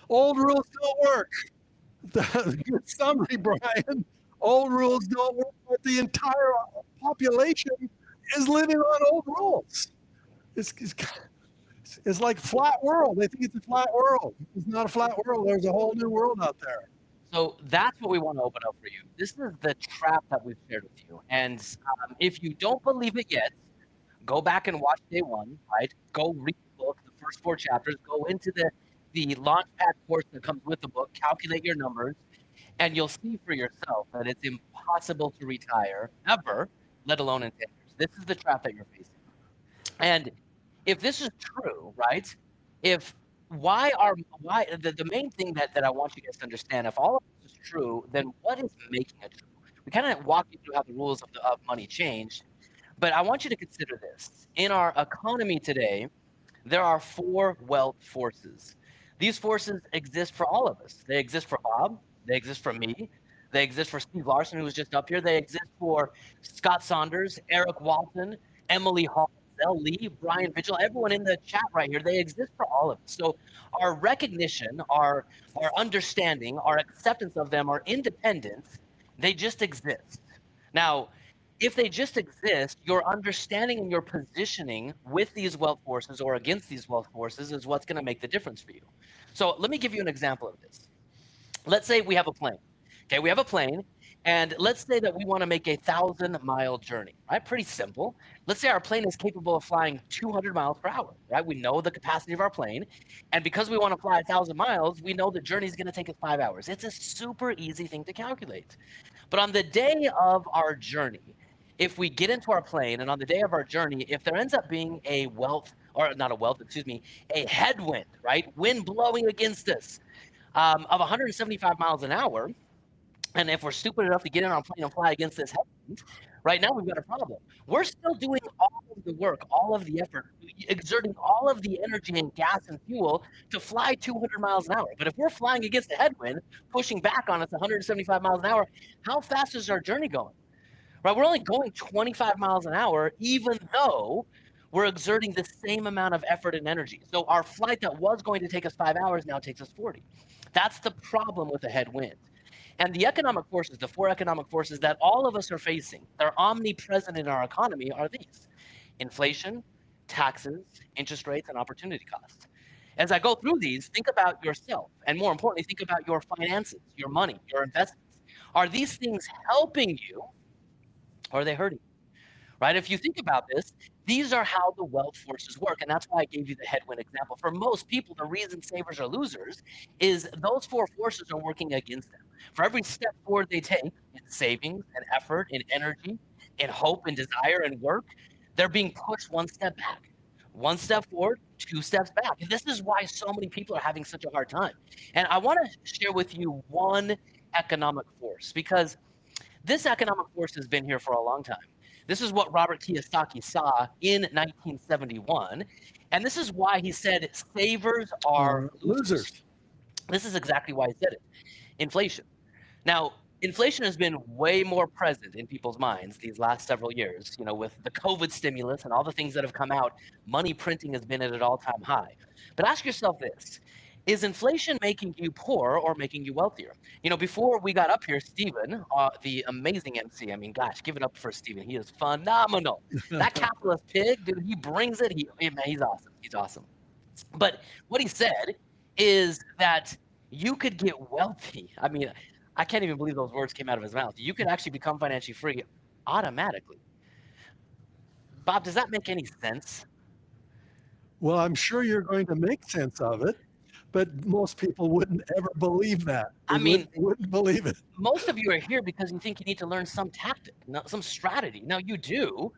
Old rules don't work. Good summary, Brian. Old rules don't work, but the entire population is living on old rules. It's like flat world. They think it's a flat world. It's not a flat world. There's a whole new world out there. So that's what we want to open up for you. This is the trap that we've shared with you. And if you don't believe it yet, go back and watch day one, right? Go read the book, the first 4 chapters, go into the Launchpad course that comes with the book, calculate your numbers, and you'll see for yourself that it's impossible to retire ever, let alone in 10 years. This is the trap that you're facing. And if this is true, right? The main thing that I want you guys to understand, if all of this is true, then what is making it true? We kind of walk you through how the rules of money changed, but I want you to consider this. In our economy today, there are 4 wealth forces. These forces exist for all of us. They exist for Bob. They exist for me. They exist for Steve Larson, who was just up here. They exist for Scott Saunders, Eric Walton, Emily Hall, Zell Lee, Brian Vigil, everyone in the chat right here. They exist for all of us. So our recognition, our understanding, our acceptance of them, our independence, they just exist. Now, if they just exist, your understanding and your positioning with these wealth forces or against these wealth forces is what's going to make the difference for you. So let me give you an example of this. Let's say we have a plane. Okay, we have a plane, and let's say that we want to make a 1,000-mile journey, right? Pretty simple. Let's say our plane is capable of flying 200 miles per hour, right? We know the capacity of our plane, and because we want to fly 1,000 miles, we know the journey is going to take us 5 hours. It's a super easy thing to calculate. But on the day of our journey, if we get into our plane and on the day of our journey, if there ends up being a headwind, right? Wind blowing against us of 175 miles an hour, and if we're stupid enough to get in our plane and fly against this headwind, right now we've got a problem. We're still doing all of the work, all of the effort, exerting all of the energy and gas and fuel to fly 200 miles an hour. But if we're flying against a headwind, pushing back on us 175 miles an hour, how fast is our journey going? Right, we're only going 25 miles an hour, even though we're exerting the same amount of effort and energy. So our flight that was going to take us 5 hours now takes us 40. That's the problem with a headwind. And the economic forces, the 4 economic forces that all of us are facing, they're omnipresent in our economy, are these: inflation, taxes, interest rates, and opportunity costs. As I go through these, think about yourself, and more importantly, think about your finances, your money, your investments. Are these things helping you, or are they hurting you? Right? If you think about this, these are how the wealth forces work. And that's why I gave you the headwind example. For most people, the reason savers are losers is those 4 forces are working against them. For every step forward they take in savings and effort and energy and hope and desire and work, they're being pushed 1 step back. 1 step forward, 2 steps back. And this is why so many people are having such a hard time. And I want to share with you one economic force, because this economic force has been here for a long time. This is what Robert Kiyosaki saw in 1971. And this is why he said savers are losers. This is exactly why he said it. Inflation. Now, inflation has been way more present in people's minds these last several years. You know, with the COVID stimulus and all the things that have come out, money printing has been at an all-time high. But ask yourself this: Is inflation making you poor or making you wealthier? You know, before we got up here, Stephen, the amazing MC, I mean, gosh, give it up for Stephen. He is phenomenal. That capitalist pig, dude, he brings it. Man, he's awesome. He's awesome. But what he said is that you could get wealthy. I mean, I can't even believe those words came out of his mouth. You could actually become financially free automatically. Bob, does that make any sense? Well, I'm sure you're going to make sense of it, but most people wouldn't ever believe that. I mean, wouldn't believe it. Most of you are here because you think you need to learn some tactic, some strategy. Now you do,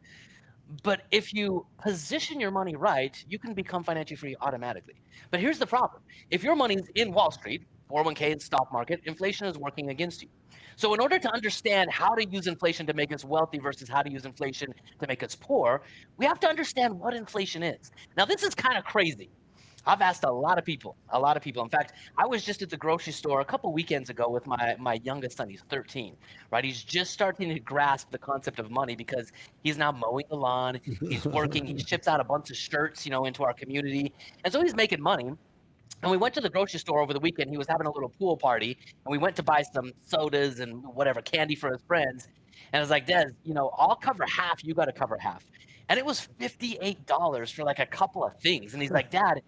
but if you position your money right, you can become financially free automatically. But here's the problem. If your money's in Wall Street, 401k, stock market, inflation is working against you. So in order to understand how to use inflation to make us wealthy versus how to use inflation to make us poor, we have to understand what inflation is. Now, this is kind of crazy. I've asked a lot of people. In fact, I was just at the grocery store a couple weekends ago with my youngest son. He's 13, right? He's just starting to grasp the concept of money because he's now mowing the lawn. He's working. He ships out a bunch of shirts, into our community. And so he's making money. And we went to the grocery store over the weekend. He was having a little pool party, and we went to buy some sodas and whatever, candy for his friends. And I was like, Des, I'll cover half. You got to cover half. And it was $58 for like a couple of things. And he's like, Dad,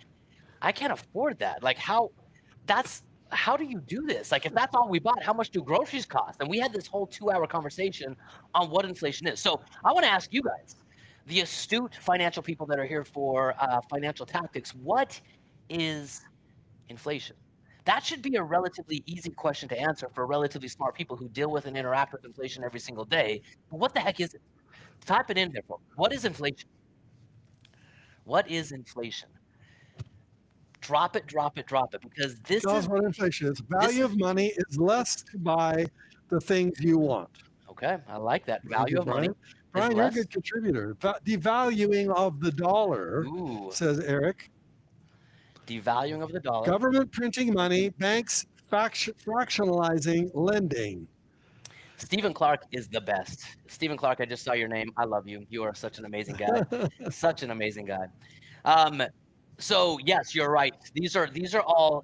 I can't afford that. Like, how do you do this? Like, if that's all we bought, how much do groceries cost? And we had this whole 2-hour conversation on what inflation is. So I want to ask you guys, the astute financial people that are here for financial tactics, what is inflation? That should be a relatively easy question to answer for relatively smart people who deal with and interact with inflation every single day. But what the heck is it? Type it in there for me. What is inflation? What is inflation? Drop it, because this is what inflation is. Value of money is less to buy the things you want. Okay, I like that. Value of money. Brian, you're a good contributor. Devaluing of the dollar, says Eric. Devaluing of the dollar. Government printing money, banks fractionalizing lending. Stephen Clark is the best. Stephen Clark, I just saw your name. I love you. You are such an amazing guy. Such an amazing guy. So yes, you're right. These are all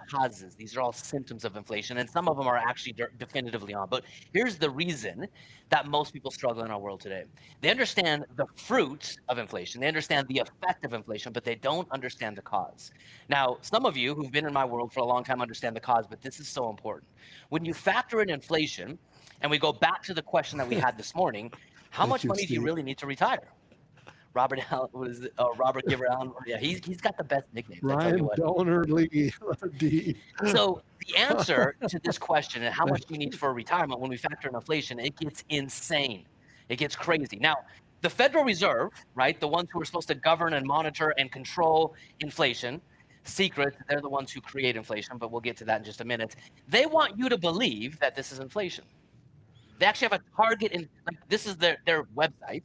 causes. These are all symptoms of inflation, and some of them are actually definitively on. But here's the reason that most people struggle in our world today. They understand the fruit of inflation. They understand the effect of inflation, but they don't understand the cause. Now, some of you who've been in my world for a long time understand the cause, but this is so important. When you factor in inflation, and we go back to the question that we had this morning, how much money do you really need to retire? Robert Allen, Robert Giver Allen. Yeah, he's got the best nickname. Ryan Donor Lee D. So the answer to this question and how much we need for retirement when we factor in inflation, it gets insane. It gets crazy. Now, the Federal Reserve, right, the ones who are supposed to govern and monitor and control inflation, secret, they're the ones who create inflation, but we'll get to that in just a minute. They want you to believe that this is inflation. They actually have a target this is their website.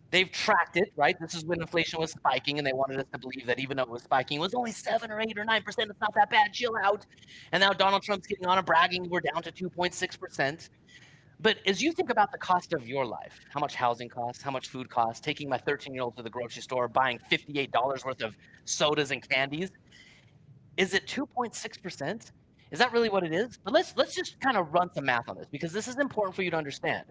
They've tracked it, right? This is when inflation was spiking, and they wanted us to believe that even though it was spiking, it was only 7 or 8 or 9%. It's not that bad. Chill out. And now Donald Trump's getting on and bragging. We're down to 2.6%. But as you think about the cost of your life, how much housing costs, how much food costs, taking my 13-year-old to the grocery store, buying $58 worth of sodas and candies, is it 2.6%? Is that really what it is? But let's just kind of run some math on this, because this is important for you to understand.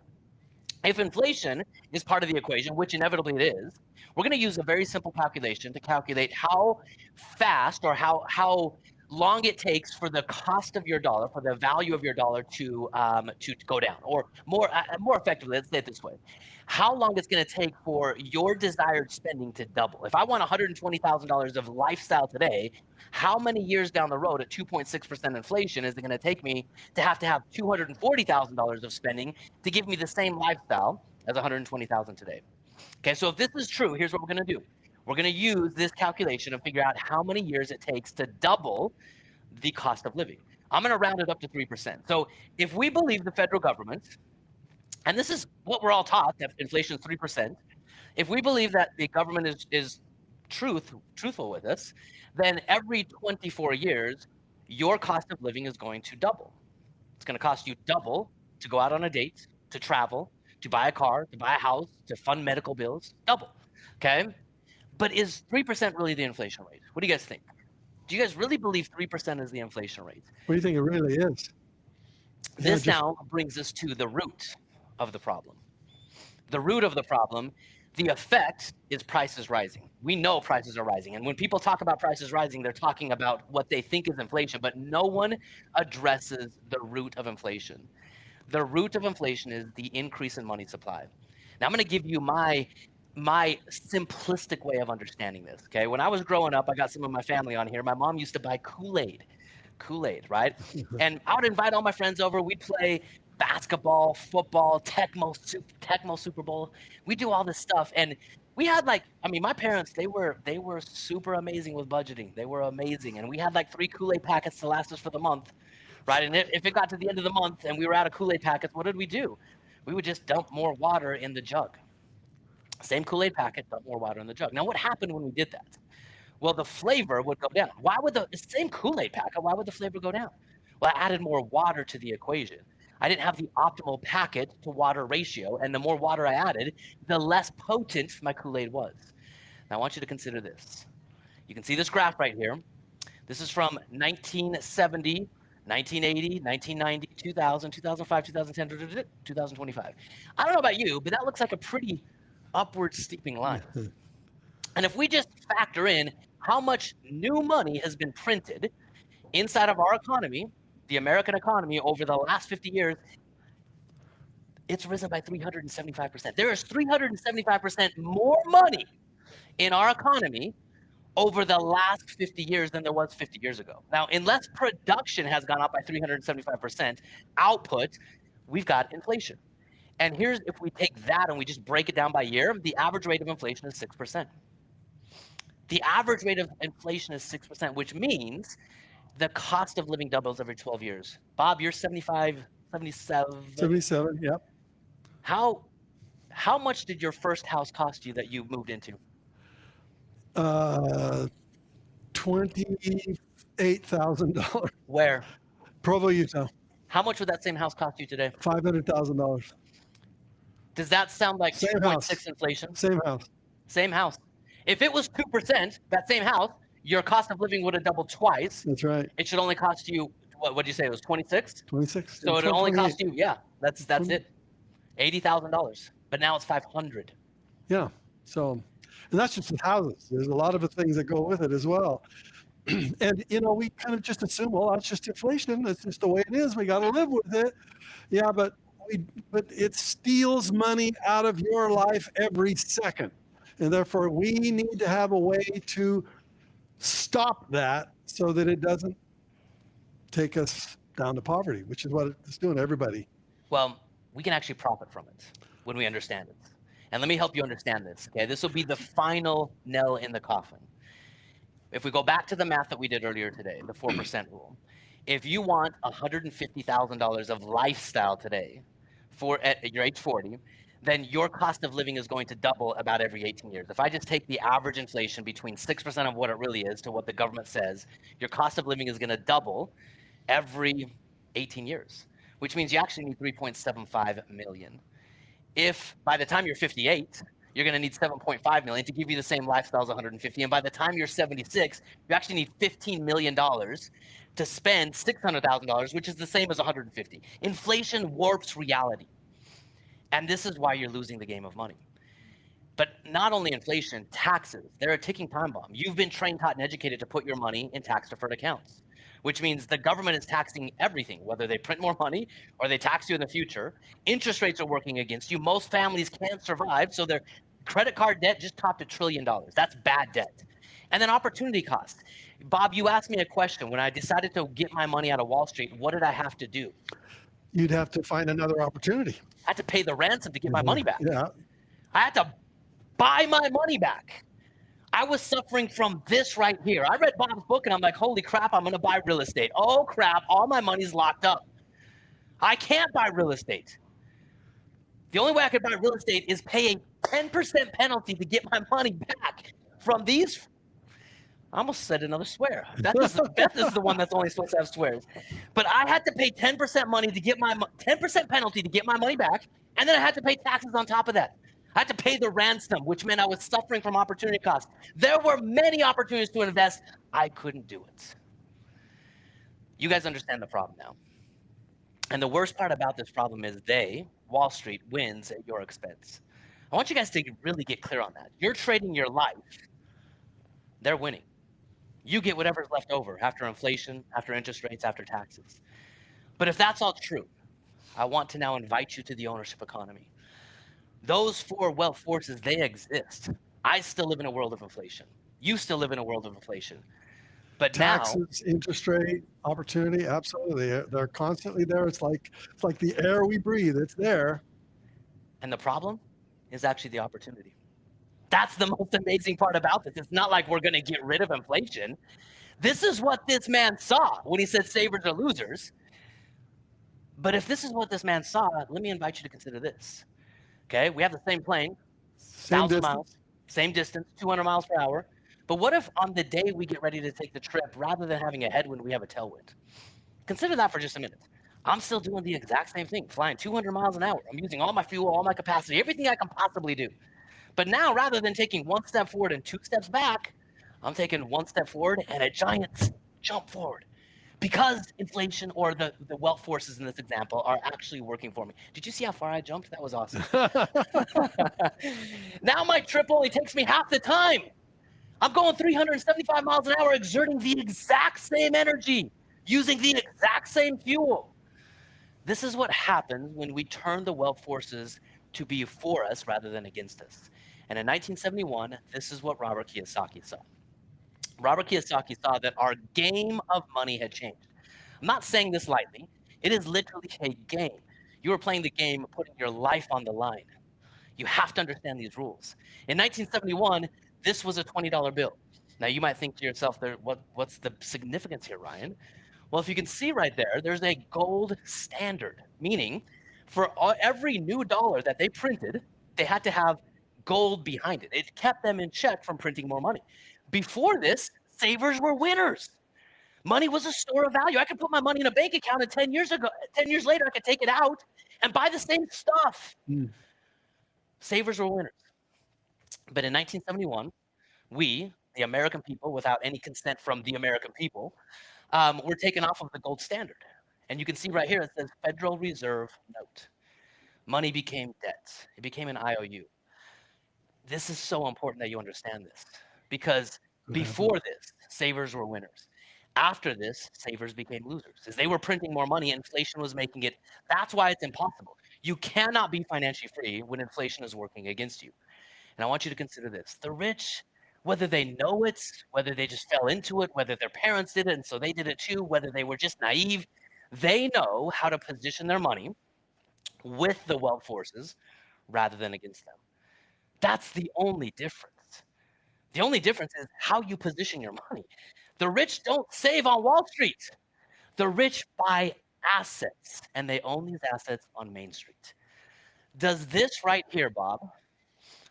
If inflation is part of the equation, which inevitably it is, we're going to use a very simple calculation to calculate how fast or how long it takes for the cost of your dollar, for the value of your dollar to go down, or more effectively, let's say it this way: how long it's going to take for your desired spending to double. If I want $120,000 of lifestyle today, how many years down the road at 2.6% inflation is it going to take me to have $240,000 of spending to give me the same lifestyle as $120,000 today? Okay, so if this is true, here's what we're going to do. We're going to use this calculation and figure out how many years it takes to double the cost of living. I'm going to round it up to 3%. So if we believe the federal government, and this is what we're all taught, that inflation is 3%, if we believe that the government is truthful with us, then every 24 years, your cost of living is going to double. It's going to cost you double to go out on a date, to travel, to buy a car, to buy a house, to fund medical bills, double, okay? But is 3% really the inflation rate? What do you guys think? Do you guys really believe 3% is the inflation rate? What do you think it really is? This just- now brings us to the root of the problem. The root of the problem, the effect is prices rising. We know prices are rising. And when people talk about prices rising, they're talking about what they think is inflation, but no one addresses the root of inflation. The root of inflation is the increase in money supply. Now I'm going to give you my simplistic way of understanding this. Okay. When I was growing up, I got some of my family on here. My mom used to buy Kool-Aid, right? And I would invite all my friends over. We'd play basketball, football, Tecmo Super Bowl. We do all this stuff. And we had my parents, they were super amazing with budgeting. They were amazing. And we had 3 Kool-Aid packets to last us for the month, right? And if it got to the end of the month and we were out of Kool-Aid packets, what did we do? We would just dump more water in the jug. Same Kool-Aid packet, dump more water in the jug. Now, what happened when we did that? Well, the flavor would go down. Why would the same Kool-Aid packet, why would the flavor go down? Well, I added more water to the equation. I didn't have the optimal packet to water ratio, and the more water I added, the less potent my Kool-Aid was. Now, I want you to consider this. You can see this graph right here. This is from 1970, 1980, 1990, 2000, 2005, 2010, 2025. I don't know about you, but that looks like a pretty upward steeping line. And if we just factor in how much new money has been printed inside of our economy, the American economy, over the last 50 years, it's risen by 375%. There is 375% more money in our economy over the last 50 years than there was 50 years ago. Now, unless production has gone up by 375%, output, we've got inflation. And here's, if we take that and we just break it down by year, the average rate of inflation is 6%. The average rate of inflation is 6%, which means the cost of living doubles every 12 years. Bob, you're 75, 77. 77, yep. How much did your first house cost you that you moved into? $28,000. Where? Provo, Utah. How much would that same house cost you today? $500,000. Does that sound like Same 2.6 house. inflation? Same house. Same house. If it was 2%, that same house, your cost of living would have doubled twice. That's right. It should only cost you, what did you say? It was 26? 26. So it only 28. cost you, that's it, $80,000. But now it's 500. Yeah. So, and that's just with houses. There's a lot of the things that go with it as well. And, we kind of just assume, well, that's just inflation. That's just the way it is. We got to live with it. Yeah, but it steals money out of your life every second. And therefore, we need to have a way to stop that so that it doesn't take us down to poverty, which is what it's doing to everybody. Well, we can actually profit from it when we understand it. And let me help you understand this. Okay, this will be the final nail in the coffin. If we go back to the math that we did earlier today, the 4% rule, if you want $150,000 of lifestyle today at your age 40, then your cost of living is going to double about every 18 years. If I just take the average inflation between 6% of what it really is to what the government says, your cost of living is going to double every 18 years, which means you actually need 3.75 million. If by the time you're 58, you're going to need 7.5 million to give you the same lifestyle as 150. And by the time you're 76, you actually need $15 million to spend $600,000, which is the same as 150. Inflation warps reality. And this is why you're losing the game of money. But not only inflation, taxes, they're a ticking time bomb. You've been trained, taught, and educated to put your money in tax-deferred accounts, which means the government is taxing everything, whether they print more money or they tax you in the future. Interest rates are working against you. Most families can't survive, so their credit card debt just topped $1 trillion. That's bad debt. And then opportunity cost. Bob, you asked me a question. When I decided to get my money out of Wall Street, what did I have to do? You'd have to find another opportunity. I had to pay the ransom to get my money back. Yeah. I had to buy my money back. I was suffering from this right here. I read Bob's book and I'm like, holy crap, I'm going to buy real estate. Oh crap, all my money's locked up. I can't buy real estate. The only way I could buy real estate is pay a 10% penalty to get my money back from these. I almost said another swear. Beth is the one that's only supposed to have swears. But I had to pay 10% money to get my 10% penalty to get my money back, and then I had to pay taxes on top of that. I had to pay the ransom, which meant I was suffering from opportunity cost. There were many opportunities to invest. I couldn't do it. You guys understand the problem now. And the worst part about this problem is Wall Street, wins at your expense. I want you guys to really get clear on that. You're trading your life. They're winning. You get whatever's left over after inflation, after interest rates, after taxes. But if that's all true, I want to now invite you to the ownership economy. Those four wealth forces, they exist. I still live in a world of inflation. You still live in a world of inflation. But Taxes, interest rate, opportunity, absolutely. They're constantly there. It's like the air we breathe. It's there. And the problem is actually the opportunity. That's the most amazing part about this. It's not like we're going to get rid of inflation. This is what this man saw when he said savers are losers. But if this is what this man saw, let me invite you to consider this. Okay, we have the same plane, 1,000 miles, same distance, 200 miles per hour. But what if on the day we get ready to take the trip, rather than having a headwind, we have a tailwind? Consider that for just a minute. I'm still doing the exact same thing, flying 200 miles an hour. I'm using all my fuel, all my capacity, everything I can possibly do. But now, rather than taking one step forward and 2 steps back, I'm taking 1 step forward and a giant jump forward. Because inflation, or the wealth forces in this example, are actually working for me. Did you see how far I jumped? That was awesome. Now my trip only takes me half the time. I'm going 375 miles an hour, exerting the exact same energy, using the exact same fuel. This is what happens when we turn the wealth forces to be for us rather than against us. And in 1971, this is what Robert Kiyosaki saw. Robert Kiyosaki saw that our game of money had changed. I'm not saying this lightly. It is literally a game. You are playing the game, putting your life on the line. You have to understand these rules. In 1971, this was a $20 bill. Now, you might think to yourself, what's the significance here, Ryan? Well, if you can see right there, there's a gold standard, meaning for every new dollar that they printed, they had to have gold behind it. It kept them in check from printing more money. Before this, savers were winners. Money was a store of value. I could put my money in a bank account, and 10 years later, I could take it out and buy the same stuff. Savers were winners. But in 1971, we, the American people, without any consent from the American people, were taken off of the gold standard. And you can see right here, it says Federal Reserve Note. Money became debt. It became an IOU. This is so important that you understand this, because before this, savers were winners. After this, savers became losers. As they were printing more money, inflation was making it. That's why it's impossible. You cannot be financially free when inflation is working against you. And I want you to consider this. The rich, whether they know it, whether they just fell into it, whether their parents did it and so they did it too, whether they were just naive, they know how to position their money with the wealth forces rather than against them. That's the only difference. The only difference is how you position your money. The rich don't save on Wall Street. The rich buy assets, and they own these assets on Main Street. Does this right here, Bob,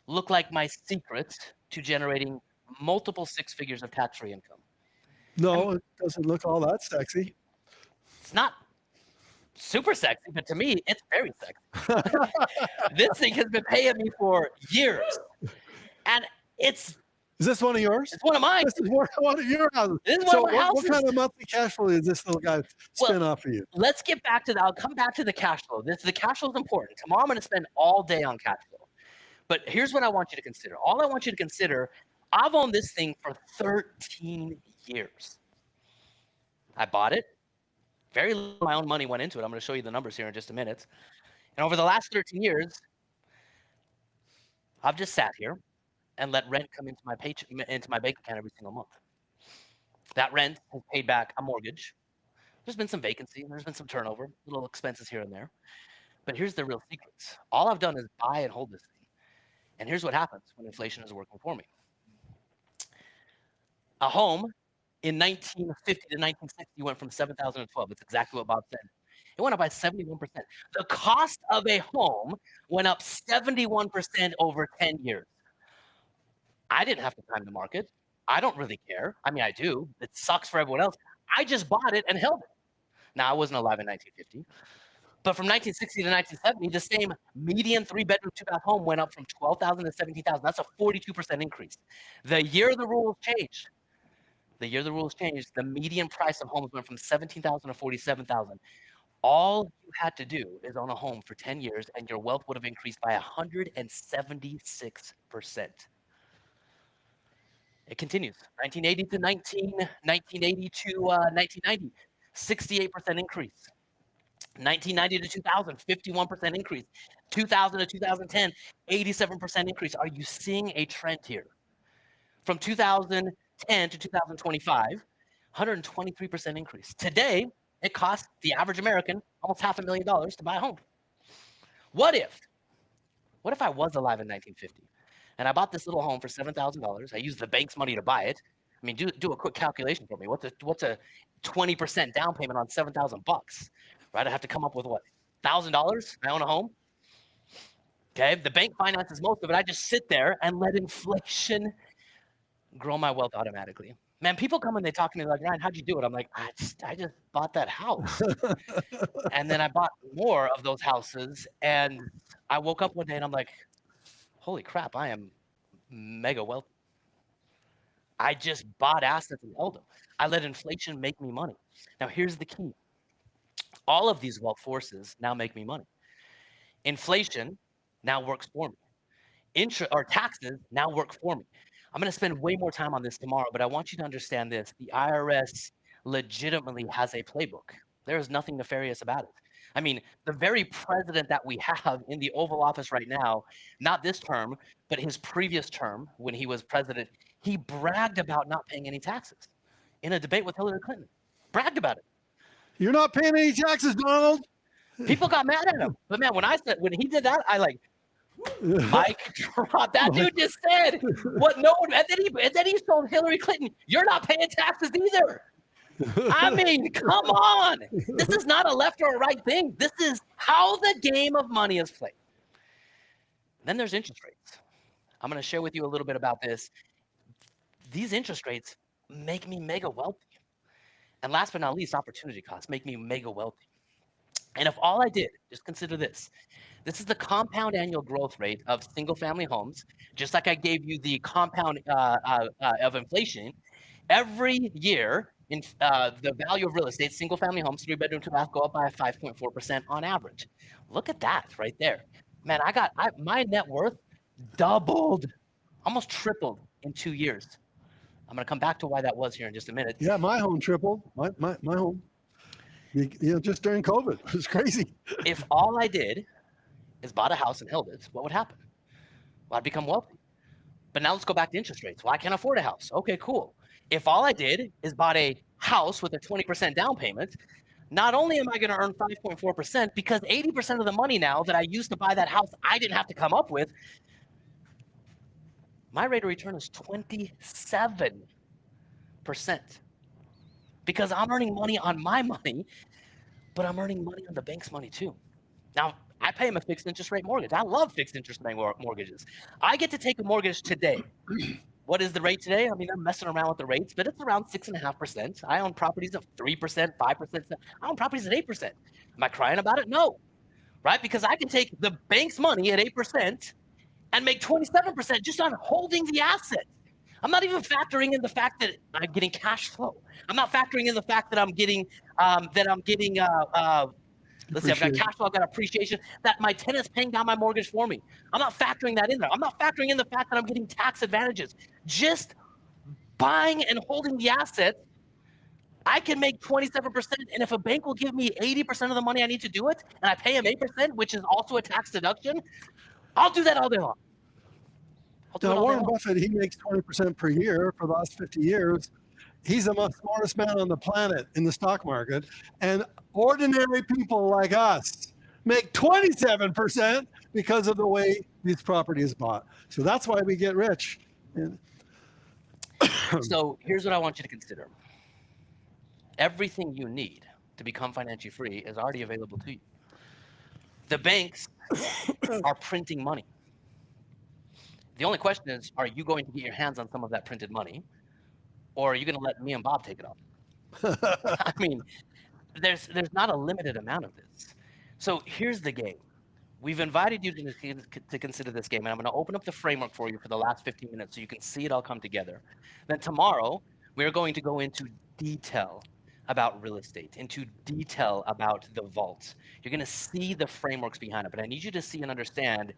look like my secret to generating multiple 6 figures of tax-free income? No, it doesn't look all that sexy. It's not super sexy, but to me, it's very sexy. This thing has been paying me for years. And Is this one of yours? it's one of mine. This is one of your houses. This is one So of my houses. what kind of monthly cash flow does this little guy spin off for you? Let's get back to that. I'll come back to the cash flow. The cash flow is important. Tomorrow I'm going to spend all day on cash flow. But here's what I want you to consider. All I want you to consider, I've owned this thing for 13 years. I bought it. Very little of my own money went into it. I'm going to show you the numbers here in just a minute. And over the last 13 years, I've just sat here and let rent come into my bank account every single month. That rent has paid back a mortgage. There's been some vacancy. There's been some turnover, little expenses here and there. But here's the real secret. All I've done is buy and hold this thing. And here's what happens when inflation is working for me. A home in 1950 to 1960 went from 7,000 to 12. That's exactly what Bob said. It went up by 71%. The cost of a home went up 71% over 10 years. I didn't have to time the market. I don't really care. I mean, I do. It sucks for everyone else. I just bought it and held it. Now, I wasn't alive in 1950. But from 1960 to 1970, the same median 3-bedroom, 2-bath home went up from 12,000 to 17,000. That's a 42% increase. The year the rules changed, the median price of homes went from 17,000 to 47,000. All you had to do is own a home for 10 years, and your wealth would have increased by 176%. It continues. 1980 to 1980 to 1990, 68% increase. 1990 to 2000, 51% increase. 2000 to 2010, 87% increase. Are you seeing a trend here? From 2010 to 2025, 123% increase. Today, it costs the average American almost $500,000 to buy a home. What if I was alive in 1950 and I bought this little home for $7,000? I used the bank's money to buy it. I mean, do a quick calculation for me. What's a 20% down payment on $7,000? Right? I have to come up with what? $1,000? I own a home. Okay, the bank finances most of it. I just sit there and let inflation grow my wealth automatically. Man, people come and they talk to me like, Ryan, how'd you do it? I'm like, I just bought that house. And then I bought more of those houses. And I woke up one day and I'm like, holy crap, I am mega wealthy. I just bought assets and held them. I let inflation make me money. Now, here's the key. All of these wealth forces now make me money. Inflation now works for me. Taxes now work for me. I'm going to spend way more time on this tomorrow, but I want you to understand this. The IRS legitimately has a playbook. There is nothing nefarious about it. I mean, the very president that we have in the Oval Office right now, not this term, but his previous term when he was president, he bragged about not paying any taxes in a debate with Hillary Clinton. Bragged about it. You're not paying any taxes, Donald. People got mad at him. But man, when he did that, I like, Mike drop. That dude just said what no one, and then he told Hillary Clinton, "You're not paying taxes either." I mean, come on. This is not a left or a right thing. This is how the game of money is played. Then there's interest rates. I'm going to share with you a little bit about this. These interest rates make me mega wealthy. And last but not least, opportunity costs make me mega wealthy. And if all I did, just consider this. This is the compound annual growth rate of single-family homes, just like I gave you the compound of inflation. Every year, the value of real estate, single-family homes, 3-bedroom, 2-bath, go up by 5.4% on average. Look at that right there. Man, my net worth doubled, almost tripled in 2 years. I'm going to come back to why that was here in just a minute. Yeah, my home tripled. My home. Just during COVID. It was crazy. If all I did is bought a house and held it, what would happen? Well, I'd become wealthy. But now let's go back to interest rates. Well, I can't afford a house. Okay, cool. If all I did is bought a house with a 20% down payment, not only am I going to earn 5.4%, because 80% of the money now that I used to buy that house, I didn't have to come up with, my rate of return is 27%. Because I'm earning money on my money, but I'm earning money on the bank's money too. Now, I pay them a fixed interest rate mortgage. I love fixed interest rate mortgages. I get to take a mortgage today. What is the rate today? I mean, I'm messing around with the rates, but it's around 6.5%. I own properties of 3%, 5%. I own properties at 8%. Am I crying about it? No, right? Because I can take the bank's money at 8% and make 27% just on holding the asset. I'm not even factoring in the fact that I'm getting cash flow. I'm not factoring in the fact that I'm getting let's see, I've got cash flow, I've got appreciation, that my tenant's paying down my mortgage for me. I'm not factoring that in there. I'm not factoring in the fact that I'm getting tax advantages. Just buying and holding the asset, I can make 27%. And if a bank will give me 80% of the money I need to do it, and I pay them 8%, which is also a tax deduction, I'll do that all day long. Now, Warren Buffett, he makes 20% per year for the last 50 years. He's the most smartest man on the planet in the stock market. And ordinary people like us make 27% because of the way these properties bought. So that's why we get rich. So here's what I want you to consider. Everything you need to become financially free is already available to you. The banks are printing money. The only question is, are you going to get your hands on some of that printed money? Or are you going to let me and Bob take it off? I mean, there's not a limited amount of this. So here's the game. We've invited you to consider this game, and I'm going to open up the framework for you for the last 15 minutes so you can see it all come together. Then tomorrow, we're going to go into detail about real estate, into detail about the vault. You're going to see the frameworks behind it, but I need you to see and understand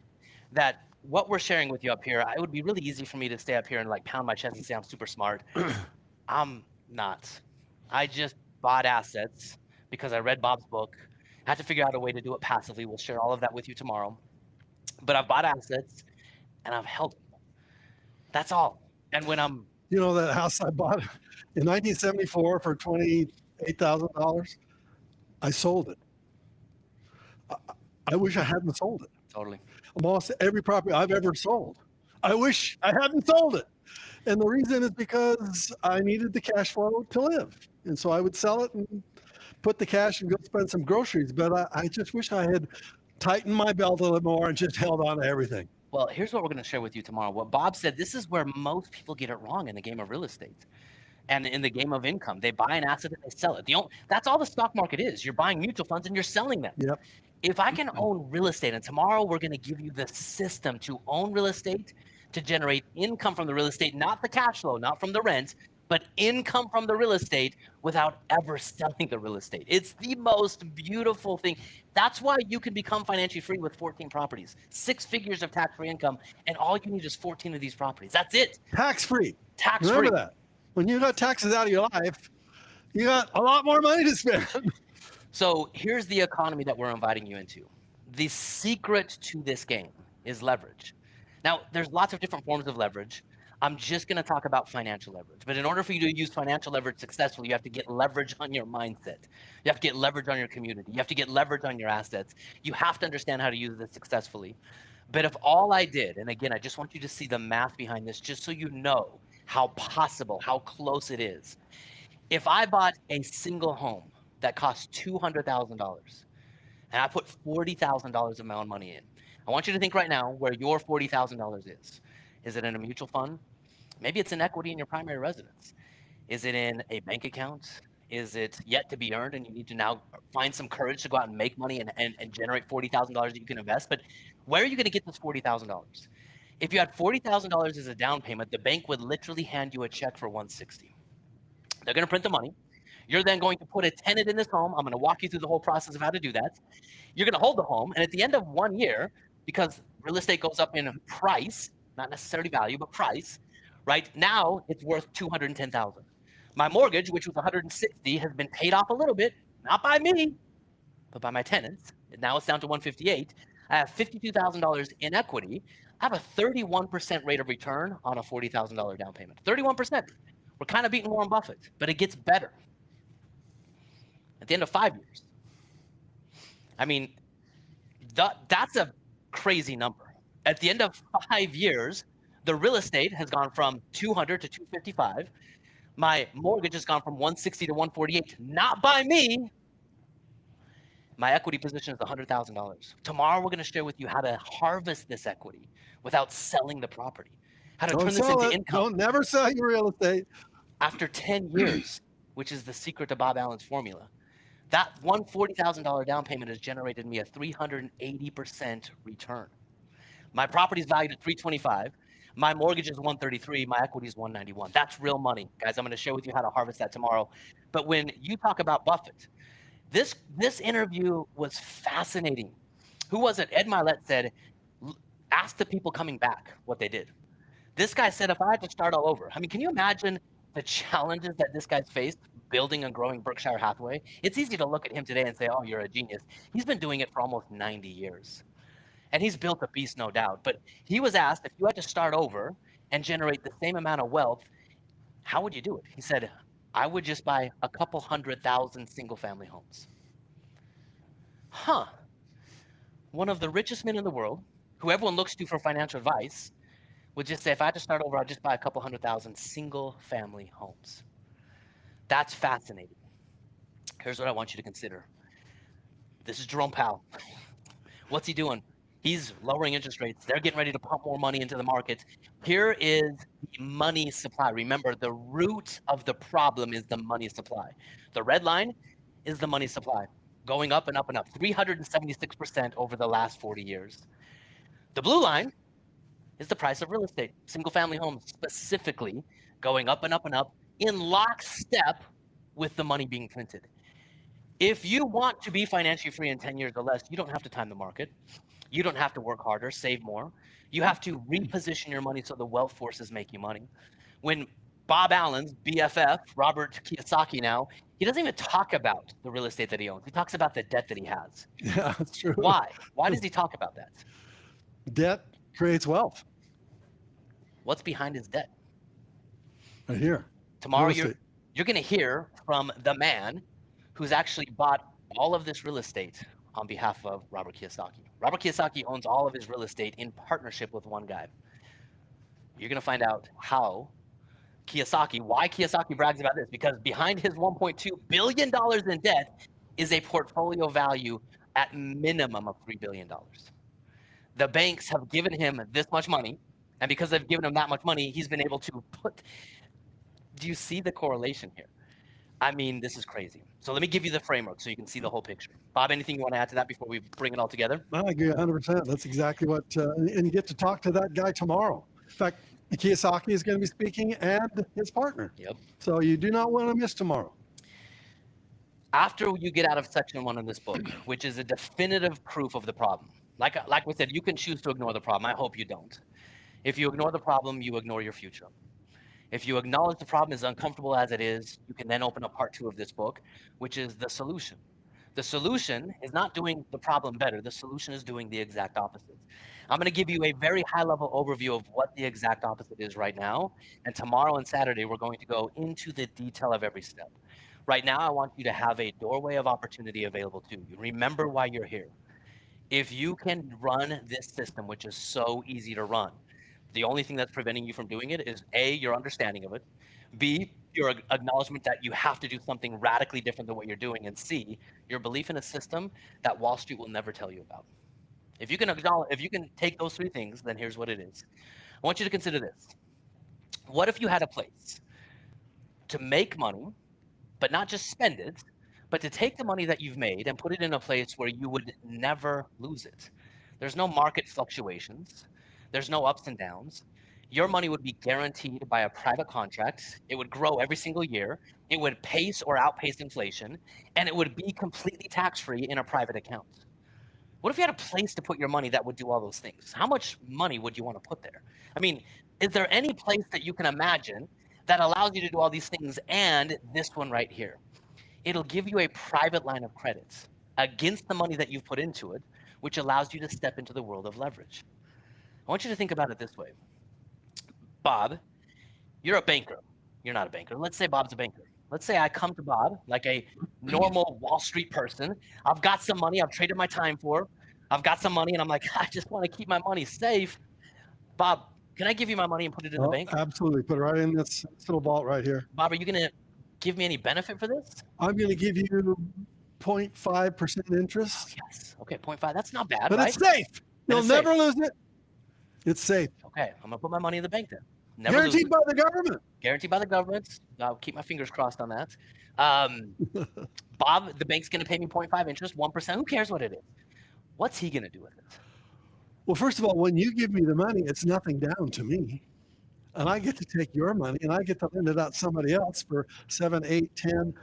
that what we're sharing with you up here, it would be really easy for me to stay up here and like pound my chest and say I'm super smart. I'm not. I just bought assets because I read Bob's book. I had to figure out a way to do it passively. We'll share all of that with you tomorrow. But I've bought assets and I've held them. That's all. And when I'm You know that house I bought in 1974 for $28,000? I sold it. I wish I hadn't sold it. totally. Almost every property I've ever sold, I wish I hadn't sold it. And the reason is because I needed the cash flow to live. And so I would sell it and put the cash and go spend some groceries. But I just wish I had tightened my belt a little more and just held on to everything. Well, here's what we're going to share with you tomorrow. What Bob said, this is where most people get it wrong in the game of real estate and in the game of income. They buy an asset and they sell it. That's all the stock market is. You're buying mutual funds and you're selling them. Yep. If I can own real estate, and tomorrow we're going to give you the system to own real estate, to generate income from the real estate, not the cash flow, not from the rent, but income from the real estate without ever selling the real estate. It's the most beautiful thing. That's why you can become financially free with 14 properties, 6 figures of tax-free income, and all you need is 14 of these properties. That's it. Tax-free. Tax-free. Remember that. When you got taxes out of your life, you got a lot more money to spend. So here's the economy that we're inviting you into. The secret to this game is leverage. Now, there's lots of different forms of leverage. I'm just going to talk about financial leverage. But in order for you to use financial leverage successfully, you have to get leverage on your mindset. You have to get leverage on your community. You have to get leverage on your assets. You have to understand how to use this successfully. But if all I did, and again, I just want you to see the math behind this, just so you know how possible, how close it is. If I bought a single home that cost $200,000 and I put $40,000 of my own money in, I want you to think right now where your $40,000 is. Is it in a mutual fund? Maybe it's in equity in your primary residence. Is it in a bank account? Is it yet to be earned and you need to now find some courage to go out and make money and generate $40,000 that you can invest? But where are you going to get this $40,000? If you had $40,000 as a down payment, the bank would literally hand you a check for $160. They're going to print the money. You're then going to put a tenant in this home. I'm going to walk you through the whole process of how to do that. You're going to hold the home. And at the end of 1 year, because real estate goes up in price, not necessarily value, but price, right? Now it's worth $210,000. My mortgage, which was $160, has been paid off a little bit, not by me, but by my tenants. And now it's down to $158. I have $52,000 in equity. I have a 31% rate of return on a $40,000 down payment. 31%. We're kind of beating Warren Buffett, but it gets better. At the end of 5 years. I mean, that's a crazy number. At the end of 5 years, the real estate has gone from 200 to 255. My mortgage has gone from 160 to 148, not by me. My equity position is $100,000. Tomorrow, we're going to share with you how to harvest this equity without selling the property. How to Don't turn this sell into it. income. Don't never sell your real estate. After 10 years, which is the secret to Bob Allen's formula. That $140,000 down payment has generated me a 380% return. My property is valued at $325. My mortgage is $133. My equity is $191. That's real money, guys. I'm going to share with you how to harvest that tomorrow. But when you talk about Buffett, this interview was fascinating. Who was it? Ed Mylett said, ask the people coming back what they did. This guy said, if I had to start all over, I mean, can you imagine the challenges that this guy's faced building and growing Berkshire Hathaway? It's easy to look at him today and say, oh, you're a genius. He's been doing it for almost 90 years. And he's built a beast, no doubt. But he was asked, if you had to start over and generate the same amount of wealth, how would you do it? He said, I would just buy a couple 100,000 single-family homes. One of the richest men in the world, who everyone looks to for financial advice, would just say, if I had to start over, I'd just buy a couple 100,000 single-family homes. That's fascinating. Here's what I want you to consider. This is Jerome Powell. What's he doing? He's lowering interest rates. They're getting ready to pump more money into the market. Here is the money supply. Remember, the root of the problem is the money supply. The red line is the money supply. going up and up and up, 376% over the last 40 years. The blue line is the price of real estate, single-family homes specifically, going up and up and up in lockstep with the money being printed. If you want to be financially free in 10 years or less, you don't have to time the market. You don't have to work harder, save more. You have to reposition your money so the wealth forces make you money. When Bob Allen's BFF, Robert Kiyosaki now, he doesn't even talk about the real estate that he owns. He talks about the debt that he has. Yeah, that's true. Why? Why does he talk about that? Debt creates wealth. What's behind his debt? Right here. Tomorrow Real estate. you're going to hear from the man who's actually bought all of this real estate on behalf of Robert Kiyosaki. Robert Kiyosaki owns all of his real estate in partnership with one guy. You're going to find out how Kiyosaki, why Kiyosaki brags about this, because behind his $1.2 billion in debt is a portfolio value at minimum of $3 billion. The banks have given him this much money, and because they've given him that much money, he's been able to put, do you see the correlation here? I mean, this is crazy. So let me give you the framework so you can see the whole picture. Bob, anything you want to add to that before we bring it all together? I agree 100%. That's exactly what, and you get to talk to that guy tomorrow. In fact, Kiyosaki is going to be speaking and his partner. Yep. So you do not want to miss tomorrow. After you get out of section 1 of this book, which is a definitive proof of the problem, like we said, you can choose to ignore the problem. I hope you don't. If you ignore the problem, you ignore your future. If you acknowledge the problem is uncomfortable as it is, you can then open up part 2 of this book, which is the solution. The solution is not doing the problem better. The solution is doing the exact opposite. I'm going to give you a very high-level overview of what the exact opposite is right now. And tomorrow and Saturday, we're going to go into the detail of every step. Right now, I want you to have a doorway of opportunity available to you. Remember why you're here. If you can run this system, which is so easy to run, the only thing that's preventing you from doing it is A, your understanding of it, B, your acknowledgement that you have to do something radically different than what you're doing, and C, your belief in a system that Wall Street will never tell you about. If you can acknowledge, if you can take those 3 things, then here's what it is. I want you to consider this. What if you had a place to make money, but not just spend it, but to take the money that you've made and put it in a place where you would never lose it? There's no market fluctuations. There's no ups and downs. Your money would be guaranteed by a private contract. It would grow every single year. It would pace or outpace inflation, and it would be completely tax-free in a private account. What if you had a place to put your money that would do all those things? How much money would you want to put there? I mean, is there any place that you can imagine that allows you to do all these things and this one right here? It'll give you a private line of credit against the money that you've put into it, which allows you to step into the world of leverage. I want you to think about it this way. Bob, you're a banker. You're not a banker. Let's say Bob's a banker. Let's say I come to Bob like a normal Wall Street person. I've got some money I've traded my time for. I've got some money and I'm like, I just want to keep my money safe. Bob, can I give you my money and put it in the bank? Absolutely. Put it right in this little vault right here. Bob, are you going to give me any benefit for this? I'm going to give you 0.5% interest. Oh, yes. Okay, 0.5. That's not bad, But right? it's safe. You'll it's never safe. It's safe. It's safe. Okay, I'm going to put my money in the bank then. Never lose Guaranteed it. by the government. Guaranteed by the government. I'll keep my fingers crossed on that. Bob, the bank's going to pay me 0.5 interest, 1%. Who cares what it is? What's he going to do with it? Well, first of all, when you give me the money, it's nothing down to me. And I get to take your money and I get to lend it out to somebody else for 7, 8, 10.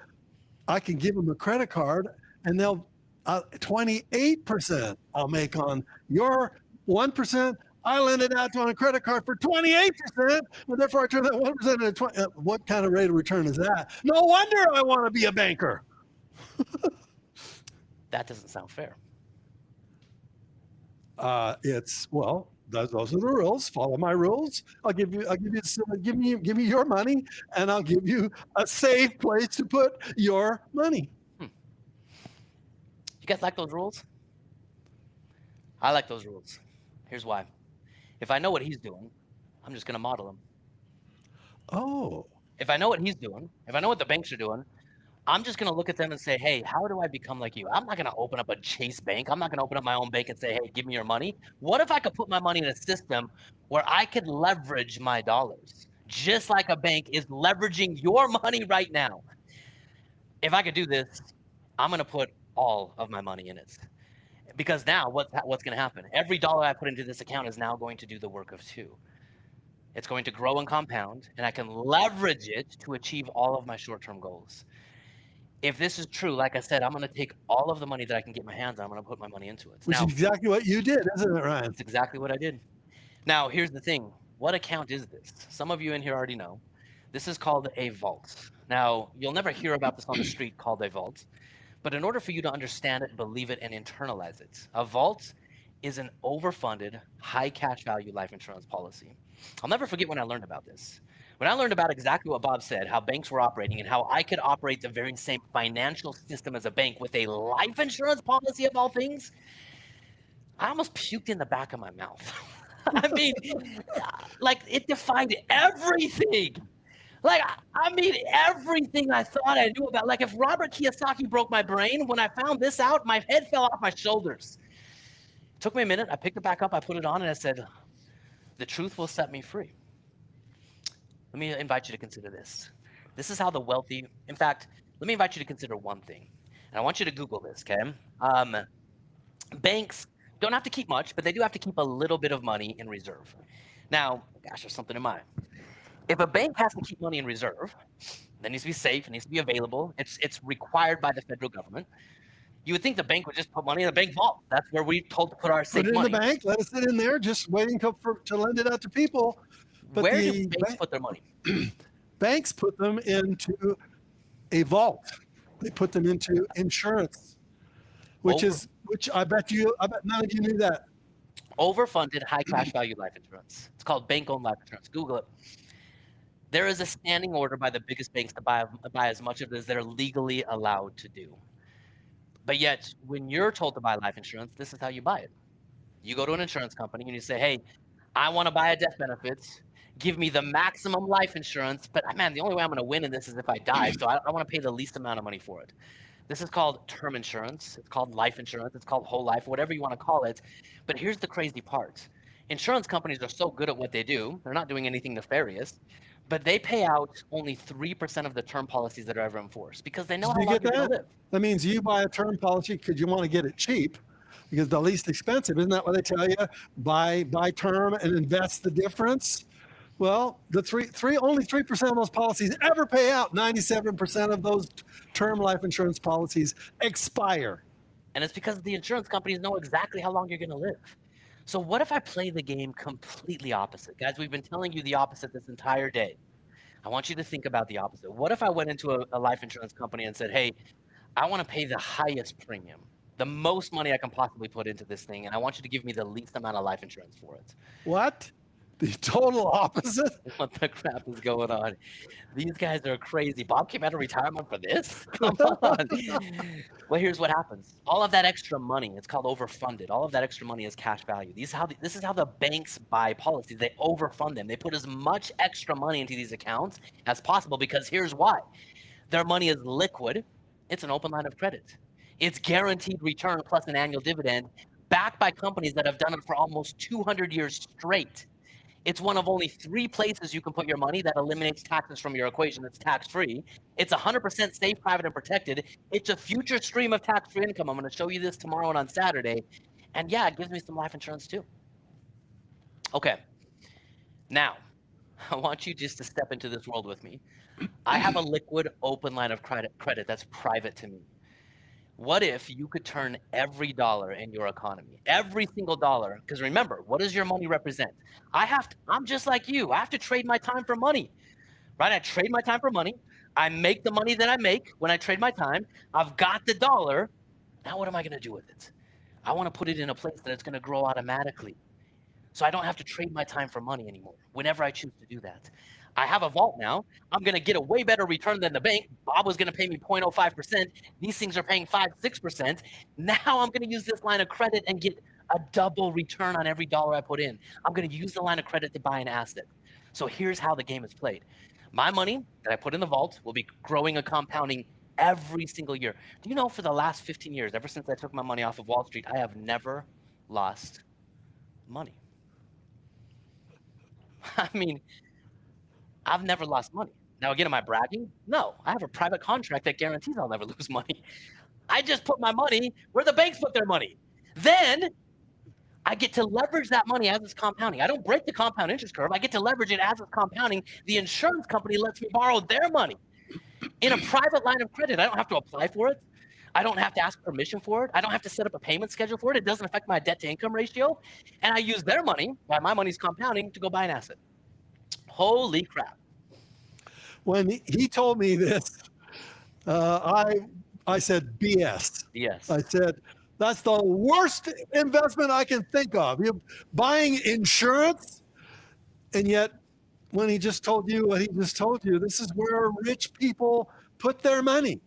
I can give them a credit card and they'll 28% I'll make on your 1%. I lend it out on a credit card for 28%, and therefore I turn that 1% into 20. What kind of rate of return is that? No wonder I want to be a banker. That doesn't sound fair. Those are the rules. Follow my rules. Give me your money, and I'll give you a safe place to put your money. You guys like those rules? I like those rules. Here's why. If I know what he's doing, I'm just going to model him. Oh. If I know what he's doing, if I know what the banks are doing, I'm just going to look at them and say, hey, how do I become like you? I'm not going to open up a Chase Bank. I'm not going to open up my own bank and say, hey, give me your money. What if I could put my money in a system where I could leverage my dollars, just like a bank is leveraging your money right now? If I could do this, I'm going to put all of my money in it. Because now what's going to happen? Every dollar I put into this account is now going to do the work of two. It's going to grow and compound, and I can leverage it to achieve all of my short-term goals. If this is true, like I said, I'm going to take all of the money that I can get my hands on. I'm going to put my money into it. Which Now, is exactly what you did, isn't it, Ryan? that's exactly what I did. Now, here's the thing. What account is this? Some of you in here already know. This is called a vault. Now, you'll never hear about this on the street called a vault. But in order for you to understand it, believe it, and internalize it, a vault is an overfunded, high cash value life insurance policy. I'll never forget when I learned about this. When I learned about exactly what Bob said, how banks were operating and how I could operate the very same financial system as a bank with a life insurance policy of all things, I almost puked in the back of my mouth. I mean, like it defined everything. Like, I mean, everything I thought I knew about. Like, if Robert Kiyosaki broke my brain, when I found this out, my head fell off my shoulders. It took me a minute. I picked it back up. I put it on, and I said, the truth will set me free. Let me invite you to consider this. This is how the wealthy, in fact, let me invite you to consider one thing. And I want you to Google this, okay? Banks don't have to keep much, but they do have to keep a little bit of money in reserve. Now, gosh, there's something in mind. If a bank has to keep money in reserve, that needs to be safe, it needs to be available, it's required by the federal government. You would think the bank would just put money in the bank vault. That's where we're told to put our safe money. Put it in the bank, let it sit in there, just waiting to lend it out to people. But where do banks put their money? Banks put them into a vault. They put them into insurance, which I bet none of you knew that. Overfunded high cash value life insurance. It's called bank-owned life insurance. Google it. There is a standing order by the biggest banks to buy as much of it as they're legally allowed to do. But yet, when you're told to buy life insurance, this is how you buy it. You go to an insurance company and you say, hey, I want to buy a death benefits. Give me the maximum life insurance. But man, the only way I'm going to win in this is if I die. So I want to pay the least amount of money for it. This is called term insurance. It's called life insurance. It's called whole life, whatever you want to call it. But here's the crazy part. Insurance companies are so good at what they do. They're not doing anything nefarious. But they pay out only 3% of the term policies that are ever enforced because they know how long you're going to live. That means you buy a term policy because you want to get it cheap, because the least expensive. Isn't that what they tell you? Buy term and invest the difference. Well, the only 3% of those policies ever pay out. 97% of those term life insurance policies expire. And it's because the insurance companies know exactly how long you're going to live. So what if I play the game completely opposite? Guys, we've been telling you the opposite this entire day. I want you to think about the opposite. What if I went into a life insurance company and said, hey, I want to pay the highest premium, the most money I can possibly put into this thing, and I want you to give me the least amount of life insurance for it? What? The total opposite? What the crap is going on? These guys are crazy. Bob came out of retirement for this? Come on. Well, here's what happens. All of that extra money, it's called overfunded. All of that extra money is cash value. This is how the banks buy policies. They overfund them. They put as much extra money into these accounts as possible because here's why. Their money is liquid. It's an open line of credit. It's guaranteed return plus an annual dividend backed by companies that have done it for almost 200 years straight. It's one of only 3 places you can put your money that eliminates taxes from your equation. It's tax-free. It's 100% safe, private, and protected. It's a future stream of tax-free income. I'm going to show you this tomorrow and on Saturday. And yeah, it gives me some life insurance too. Okay. Now, I want you just to step into this world with me. I have a liquid open line of credit that's private to me. What if you could turn every dollar in your economy, every single dollar? Because remember, what does your money represent? I'm just like you. I have to trade my time for money, right? I trade my time for money. I make the money that I make when I trade my time. I've got the dollar. Now what am I going to do with it? I want to put it in a place that it's going to grow automatically. So I don't have to trade my time for money anymore whenever I choose to do that. I have a vault now. I'm going to get a way better return than the bank. Bob was going to pay me 0.05%. These things are paying 5-6%. Now I'm going to use this line of credit and get a double return on every dollar I put in. I'm going to use the line of credit to buy an asset. So here's how the game is played. My money that I put in the vault will be growing and compounding every single year. Do you know for the last 15 years, ever since I took my money off of Wall Street, I have never lost money. I mean, I've never lost money. Now, again, am I bragging? No, I have a private contract that guarantees I'll never lose money. I just put my money where the banks put their money. Then I get to leverage that money as it's compounding. I don't break the compound interest curve. I get to leverage it as it's compounding. The insurance company lets me borrow their money in a private line of credit. I don't have to apply for it. I don't have to ask permission for it. I don't have to set up a payment schedule for it. It doesn't affect my debt to income ratio. And I use their money, while my money's compounding, to go buy an asset. Holy crap. When he told me this, I said, BS. Yes. I said, that's the worst investment I can think of. You're buying insurance, and yet when he just told you what he just told you, this is where rich people put their money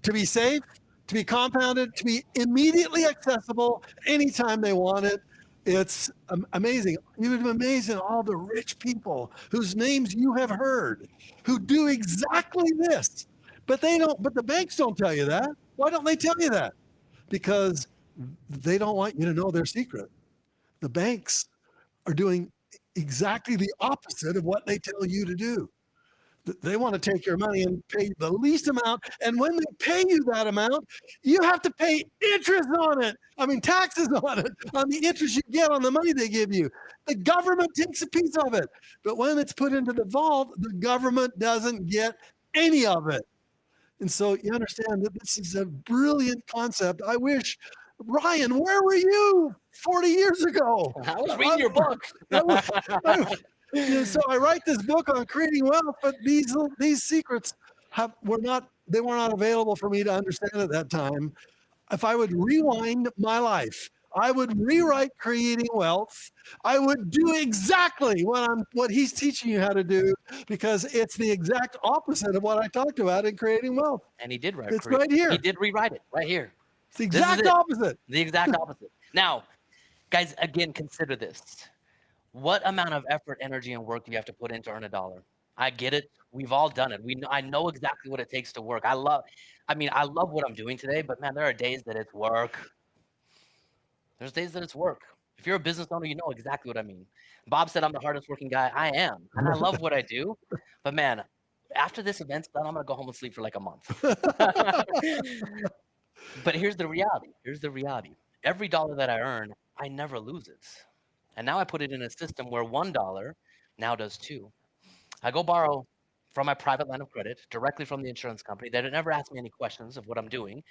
to be safe, to be compounded, to be immediately accessible anytime they want it. It's amazing. You would be amazed at all the rich people whose names you have heard who do exactly this, but they don't. But the banks don't tell you that. Why don't they tell you that? Because they don't want you to know their secret. The banks are doing exactly the opposite of what they tell you to do. They want to take your money and pay you the least amount. And when they pay you that amount, you have to pay interest on it. I mean, taxes on it, on the interest you get on the money they give you. The government takes a piece of it. But when it's put into the vault, the government doesn't get any of it. And so you understand that this is a brilliant concept. I wish, Ryan, where were you 40 years ago? I was reading your book. So I write this book on creating wealth, but these secrets were not available for me to understand at that time. If I would rewind my life, I would rewrite Creating Wealth. I would do exactly what he's teaching you how to do, because it's the exact opposite of what I talked about in Creating Wealth. And he did write it. It's right here. He did rewrite it right here. It's the exact opposite. The exact opposite. Now, guys, again, consider this. What amount of effort, energy, and work do you have to put in to earn $1? I get it. We've all done it. I know exactly what it takes to work. I love what I'm doing today, but man, there are days that it's work. There's days that it's work. If you're a business owner, you know exactly what I mean. Bob said I'm the hardest working guy. I am. And I love what I do. But man, after this event's done, I'm going to go home and sleep for like a month. But here's the reality. Every dollar that I earn, I never lose it. And now I put it in a system where $1 now does 2. I go borrow from my private line of credit directly from the insurance company. They never ask me any questions of what I'm doing.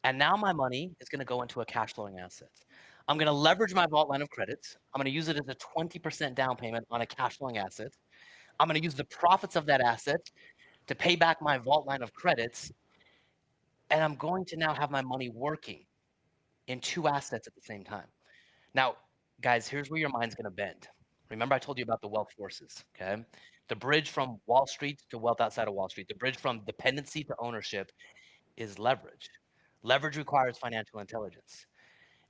And now my money is going to go into a cash flowing asset. I'm going to leverage my vault line of credit. I'm going to use it as a 20% down payment on a cash flowing asset. I'm going to use the profits of that asset to pay back my vault line of credits. And I'm going to now have my money working in 2 assets at the same time. Now, guys, here's where your mind's going to bend. Remember, I told you about the wealth forces, okay? The bridge from Wall Street to wealth outside of Wall Street, the bridge from dependency to ownership is leverage. Leverage requires financial intelligence.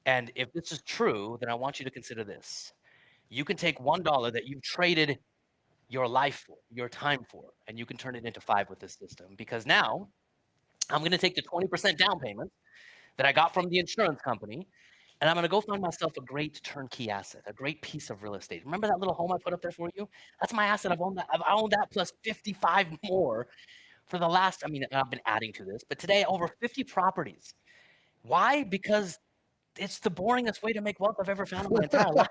And if this is true, then I want you to consider this. You can take $1 that you've traded your life for, your time for, and you can turn it into 5 with this system. Because now I'm going to take the 20% down payment that I got from the insurance company, and I'm going to go find myself a great turnkey asset, a great piece of real estate. Remember that little home I put up there for you? That's my asset. I've owned that plus 55 more for the last, I've been adding to this, but today over 50 properties. Why? Because it's the boringest way to make wealth I've ever found in my entire life.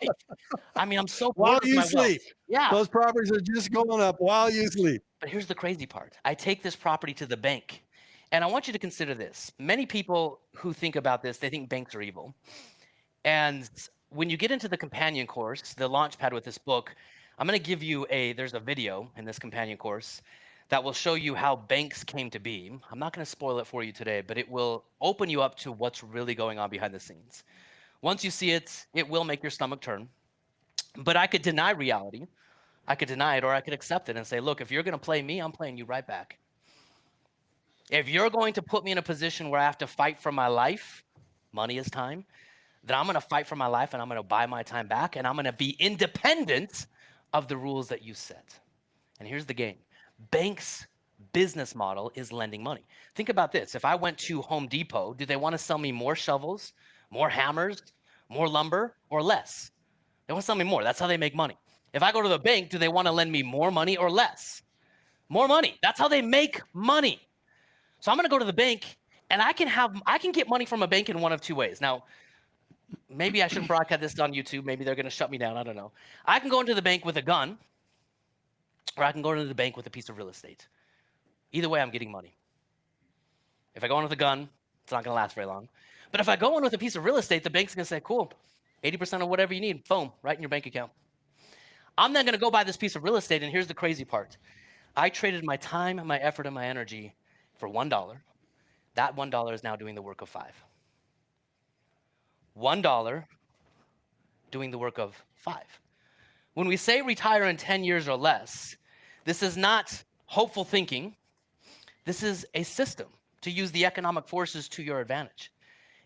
I'm so bored while with you my sleep. wealth. Yeah. Those properties are just going up while you sleep. But here's the crazy part. I take this property to the bank, and I want you to consider this. Many people who think about this, they think banks are evil. And when you get into the companion course, the Launchpad with this book, I'm going to give you there's a video in this companion course that will show you how banks came to be. I'm not going to spoil it for you today, but it will open you up to what's really going on behind the scenes. Once you see it, it will make your stomach turn. But I could deny reality. I could deny it, or I could accept it and say, look, if you're going to play me, I'm playing you right back. If you're going to put me in a position where I have to fight for my life, money is time, then I'm going to fight for my life, and I'm going to buy my time back, and I'm going to be independent of the rules that you set. And here's the game. Banks' business model is lending money. Think about this. If I went to Home Depot, do they want to sell me more shovels, more hammers, more lumber, or less? They want to sell me more. That's how they make money. If I go to the bank, do they want to lend me more money or less? More money. That's how they make money. So I'm going to go to the bank, And I can get money from a bank in one of two ways. Now, maybe I shouldn't broadcast this on YouTube. Maybe they're going to shut me down. I don't know. I can go into the bank with a gun, or I can go into the bank with a piece of real estate. Either way, I'm getting money. If I go in with a gun, it's not going to last very long. But if I go in with a piece of real estate, the bank's going to say, cool, 80% of whatever you need, boom, right in your bank account. I'm then going to go buy this piece of real estate, and here's the crazy part. I traded my time, my effort, and my energy for $1. That $1 is now doing the work of 5. $1 doing the work of 5. When we say retire in 10 years or less, this is not hopeful thinking. This is a system to use the economic forces to your advantage.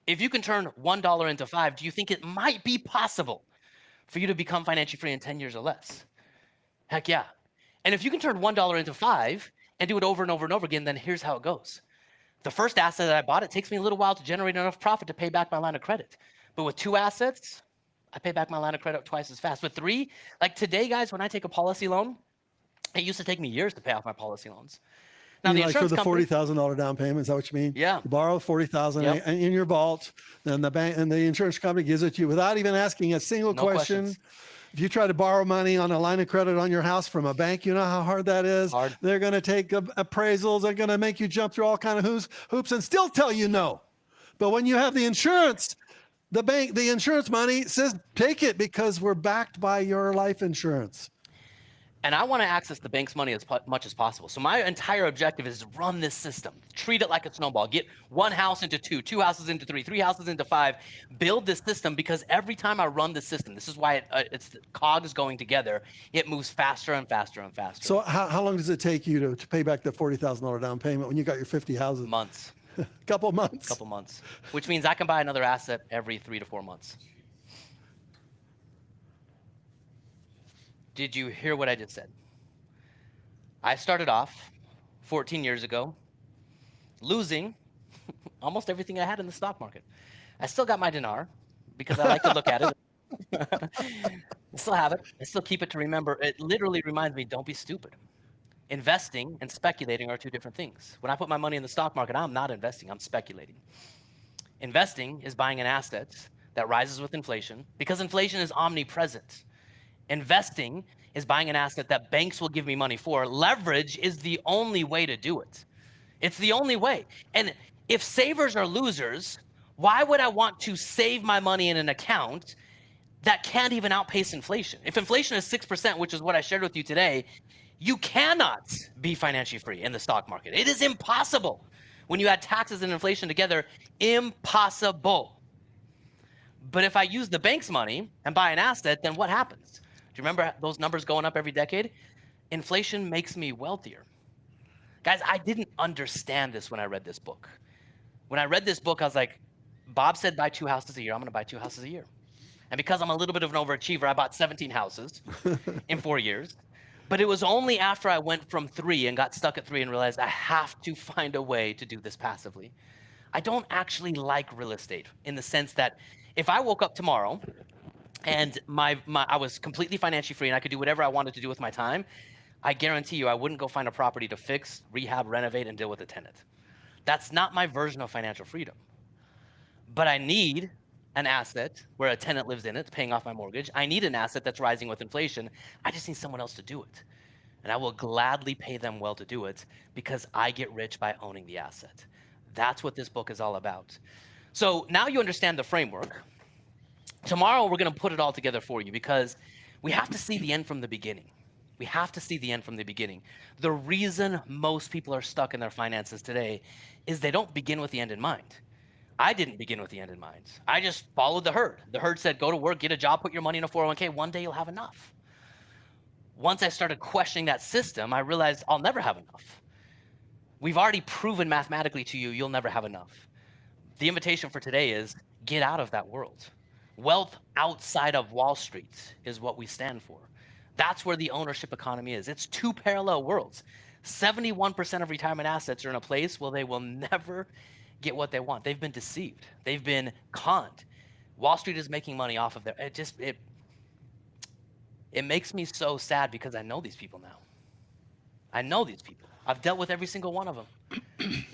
If you can turn $1 into 5, do you think it might be possible for you to become financially free in 10 years or less? Heck yeah. And if you can turn $1 into 5 and do it over and over and over again, then here's how it goes. The first asset that I bought, it takes me a little while to generate enough profit to pay back my line of credit. But with 2 assets, I pay back my line of credit twice as fast. With 3, like today, guys, when I take a policy loan, it used to take me years to pay off my policy loans. Now, the insurance for the company, $40,000 down payment, is that what you mean? Yeah. You borrow $40,000 Yep. in your vault, then the bank and the insurance company gives it to you without even asking a single No question. questions. If you try to borrow money on a line of credit on your house from a bank, you know how hard that is. Hard. They're going to take appraisals. They're going to make you jump through all kind of hoops and still tell you no. But when you have the insurance, the insurance money says take it because we're backed by your life insurance. and I want to access the bank's money as much as possible. So my entire objective is to run this system, treat it like a snowball, get 1 house into 2, 2 houses into 3, 3 houses into 5, build this system, because every time I run the system, this is why it's the cogs going together, it moves faster and faster and faster. So how long does it take you to pay back the $40,000 down payment when you got your 50 houses? Months. Couple months. Couple months, which means I can buy another asset every 3 to 4 months. Did you hear what I just said? I started off 14 years ago losing almost everything I had in the stock market. I still got my dinar because I like to look at it. I still have it. I still keep it to remember. It literally reminds me, don't be stupid. Investing and speculating are 2 different things. When I put my money in the stock market, I'm not investing, I'm speculating. Investing is buying an asset that rises with inflation because inflation is omnipresent. Investing is buying an asset that banks will give me money for. Leverage is the only way to do it. It's the only way. And if savers are losers, why would I want to save my money in an account that can't even outpace inflation? If inflation is 6%, which is what I shared with you today, you cannot be financially free in the stock market. It is impossible. When you add taxes and inflation together, impossible. But if I use the bank's money and buy an asset, then what happens? Do you remember those numbers going up every decade? Inflation makes me wealthier. Guys, I didn't understand this when I read this book. When I read this book, I was like, Bob said buy 2 houses a year. I'm going to buy 2 houses a year. And because I'm a little bit of an overachiever, I bought 17 houses in 4 years. But it was only after I went from 3 and got stuck at 3 and realized I have to find a way to do this passively. I don't actually like real estate in the sense that if I woke up tomorrow and I was completely financially free and I could do whatever I wanted to do with my time, I guarantee you I wouldn't go find a property to fix, rehab, renovate, and deal with a tenant. That's not my version of financial freedom. But I need an asset where a tenant lives in it, paying off my mortgage. I need an asset that's rising with inflation. I just need someone else to do it. And I will gladly pay them well to do it because I get rich by owning the asset. That's what this book is all about. So now you understand the framework. Tomorrow we're going to put it all together for you because we have to see the end from the beginning. We have to see the end from the beginning. The reason most people are stuck in their finances today is they don't begin with the end in mind. I didn't begin with the end in mind. I just followed the herd. The herd said, go to work, get a job, put your money in a 401k. One day you'll have enough. Once I started questioning that system, I realized I'll never have enough. We've already proven mathematically to you, you'll never have enough. The invitation for today is get out of that world. Wealth outside of Wall Street is what we stand for. That's where the ownership economy is. It's 2 parallel worlds. 71% of retirement assets are in a place where they will never get what they want. They've been deceived. They've been conned. Wall Street is making money off of it makes me so sad because I know these people now. I know these people. I've dealt with every single one of them.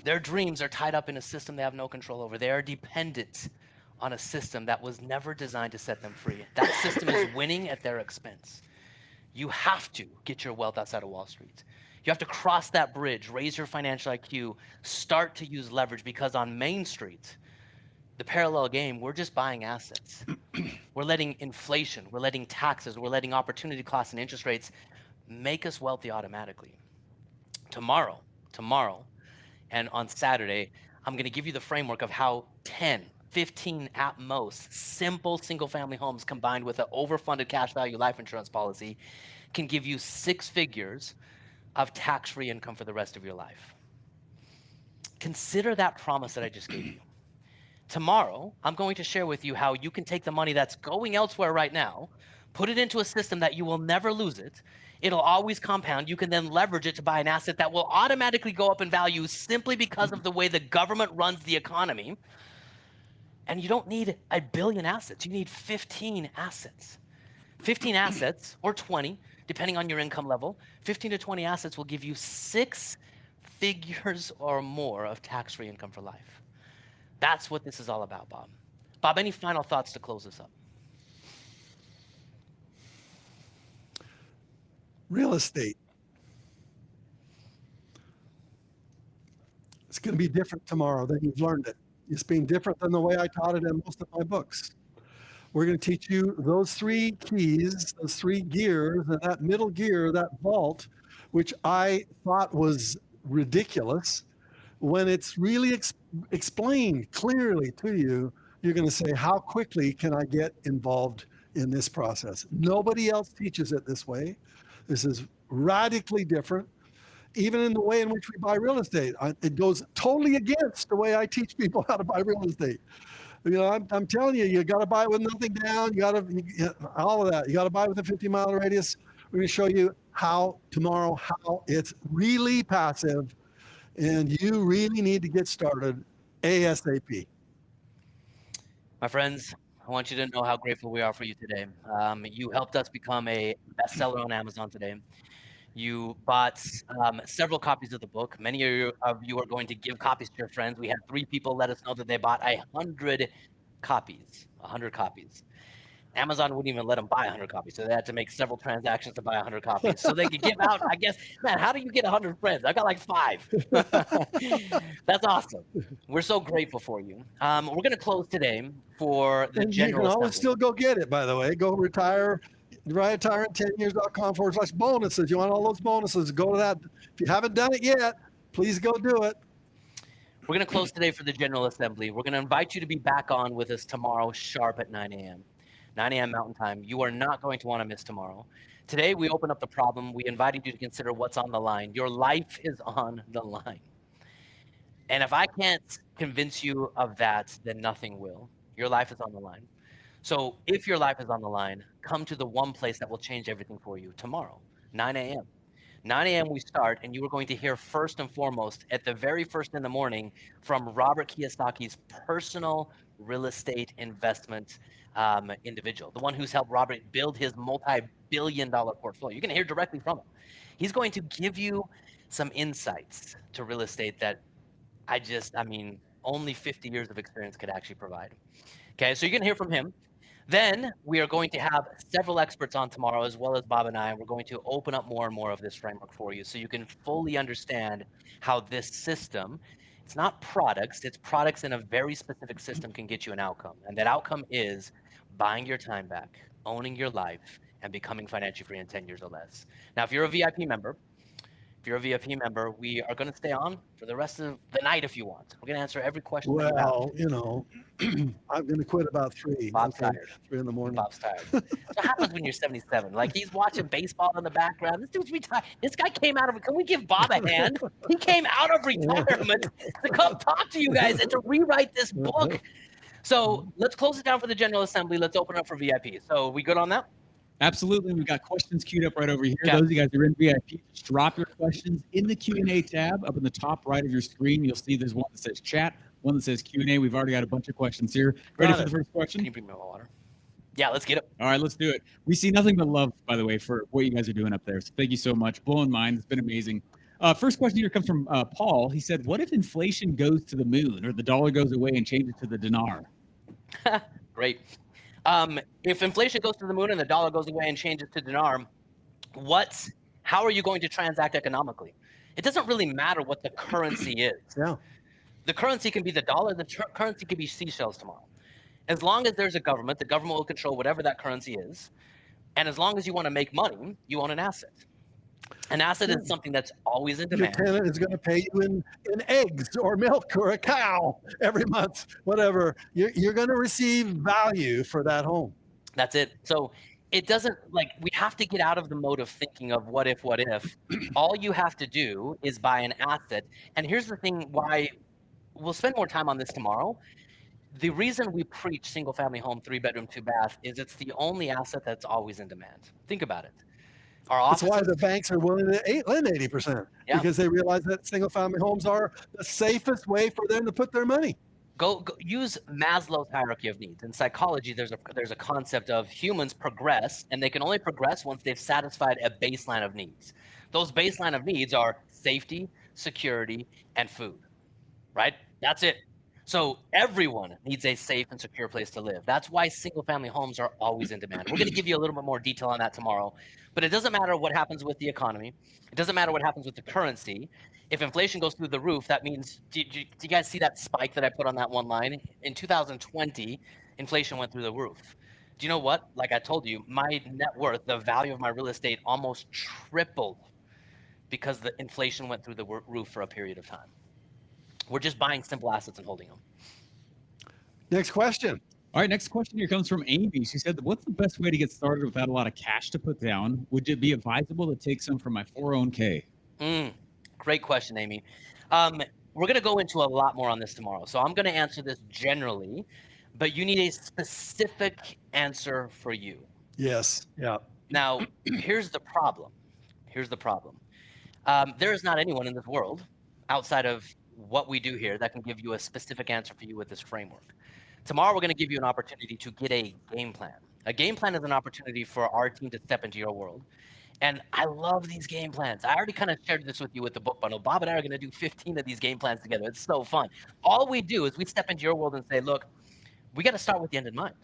Their dreams are tied up in a system they have no control over. They are dependent on a system that was never designed to set them free. That system is winning at their expense. You have to get your wealth outside of Wall Street. You have to cross that bridge, raise your financial IQ, start to use leverage, because on Main Street, the parallel game, we're just buying assets. We're letting inflation, we're letting taxes, we're letting opportunity costs and interest rates make us wealthy automatically. Tomorrow, and on Saturday, I'm going to give you the framework of how 10, 15 at most simple single-family homes combined with an overfunded cash value life insurance policy can give you 6 figures of tax-free income for the rest of your life. Consider that promise that I just gave you. Tomorrow, I'm going to share with you how you can take the money that's going elsewhere right now, put it into a system that you will never lose it. It'll always compound. You can then leverage it to buy an asset that will automatically go up in value simply because of the way the government runs the economy. And you don't need a billion assets. You need 15 assets. 15 assets, or 20, depending on your income level. 15 to 20 assets will give you 6 figures or more of tax-free income for life. That's what this is all about, Bob. Bob, any final thoughts to close this up? Real estate. It's going to be different tomorrow than you've learned it. It's being different than the way I taught it in most of my books. We're going to teach you those 3 keys, those 3 gears, and that middle gear, that vault, which I thought was ridiculous. When it's really explained clearly to you, you're going to say, how quickly can I get involved in this process? Nobody else teaches it this way. This is radically different. Even in the way in which we buy real estate, it goes totally against the way I teach people how to buy real estate. You know, I'm telling you, you got to buy it with nothing down. You got to all of that. You got to buy it with a 50-mile radius. We're going to show you how tomorrow, how it's really passive, and you really need to get started ASAP. My friends, I want you to know how grateful we are for you today. You helped us become a bestseller on Amazon today. You bought several copies of the book. Many of you are going to give copies to your friends. We had 3 people let us know that they bought 100 copies. 100 copies. Amazon wouldn't even let them buy 100 copies, so they had to make several transactions to buy 100 copies so they could give out. I guess, man, how do you get 100 friends? I got like 5. That's awesome. We're so grateful for you. We're going to close today for the And General you can always Assembly. still go get it, by the way. Go retire in 10years.com/bonuses. You want all those bonuses, go to that. If you haven't done it yet, please go do it. We're going to close today for the General Assembly. We're going to invite you to be back on with us tomorrow sharp at 9 a.m. 9 a.m. Mountain Time. You are not going to want to miss tomorrow. Today, we open up the problem. We invited you to consider what's on the line. Your life is on the line. And if I can't convince you of that, then nothing will. Your life is on the line. So if your life is on the line, come to the one place that will change everything for you tomorrow, 9 a.m. 9 a.m. we start, and you are going to hear first and foremost, at the very first in the morning, from Robert Kiyosaki's personal real estate investment individual, the one who's helped Robert build his multi-billion-dollar portfolio. You're going to hear directly from him. He's going to give you some insights to real estate that only 50 years of experience could actually provide. Okay, so you're going to hear from him. Then we are going to have several experts on tomorrow, as well as Bob and I. We're going to open up more and more of this framework for you so you can fully understand how this system, it's not products, it's products in a very specific system can get you an outcome. And that outcome is buying your time back, owning your life, and becoming financially free in 10 years or less. Now, if you're a VIP member, we are going to stay on for the rest of the night if you want. We're going to answer every question. Well, I'm going to quit about 3. Bob's tired. 3 in the morning. Bob's tired. What happens when you're 77? Like, he's watching baseball in the background. This dude's retired. This guy came out of, can we give Bob a hand? He came out of retirement to come talk to you guys and to rewrite this book. So let's close it down for the General Assembly. Let's open up for VIP. So we good on that? Absolutely. We've got questions queued up right over here. Okay. Those of you guys who are in VIP, just drop your questions in the Q&A tab up in the top right of your screen. You'll see there's one that says chat, one that says Q&A. We've already got a bunch of questions here. Ready for the first question? Can you bring me my water? Yeah, let's get it. All right, let's do it. We see nothing but love, by the way, for what you guys are doing up there. So thank you so much. Blowing minds. It's been amazing. First question here comes from Paul. He said, what if inflation goes to the moon or the dollar goes away and changes to the dinar? Great. If inflation goes to the moon and the dollar goes away and changes to dinar, how are you going to transact economically? It doesn't really matter what the currency is. Yeah. The currency can be the dollar, the currency can be seashells tomorrow. As long as there's a government, the government will control whatever that currency is. And as long as you want to make money, you own an asset. An asset is something that's always in Your demand. tenant is going to pay you in eggs or milk or a cow every month, whatever. You're going to receive value for that home. That's it. So it doesn't, like, we have to get out of the mode of thinking of what if. All you have to do is buy an asset. And here's the thing why we'll spend more time on this tomorrow. The reason we preach single family home, 3-bedroom, 2-bath is it's the only asset that's always in demand. Think about it. That's why the banks are willing to lend 80%, because they realize that single family homes are the safest way for them to put their money. Go use Maslow's hierarchy of needs. In psychology, there's a concept of humans progress, and they can only progress once they've satisfied a baseline of needs. Those baseline of needs are safety, security, and food, right? That's it. So everyone needs a safe and secure place to live. That's why single family homes are always in demand. We're going to give you a little bit more detail on that tomorrow, but it doesn't matter what happens with the economy. It doesn't matter what happens with the currency. If inflation goes through the roof, that means, do you guys see that spike that I put on that one line? In 2020, inflation went through the roof. Do you know what? Like I told you, my net worth, the value of my real estate almost tripled because the inflation went through the roof for a period of time. We're just buying simple assets and holding them. Next question. All right, next question here comes from Amy. She said, what's the best way to get started without a lot of cash to put down? Would it be advisable to take some from my 401k? Great question, Amy. We're going to go into a lot more on this tomorrow. So I'm going to answer this generally, but you need a specific answer for you. Yes. Yeah. Now, here's the problem. There is not anyone in this world outside of what we do here that can give you a specific answer for you with this framework. Tomorrow, we're going to give you an opportunity to get a game plan. A game plan is an opportunity for our team to step into your world. And I love these game plans. I already kind of shared this with you with the book bundle. Bob and I are going to do 15 of these game plans together. It's so fun. All we do is we step into your world and say, look, we got to start with the end in mind.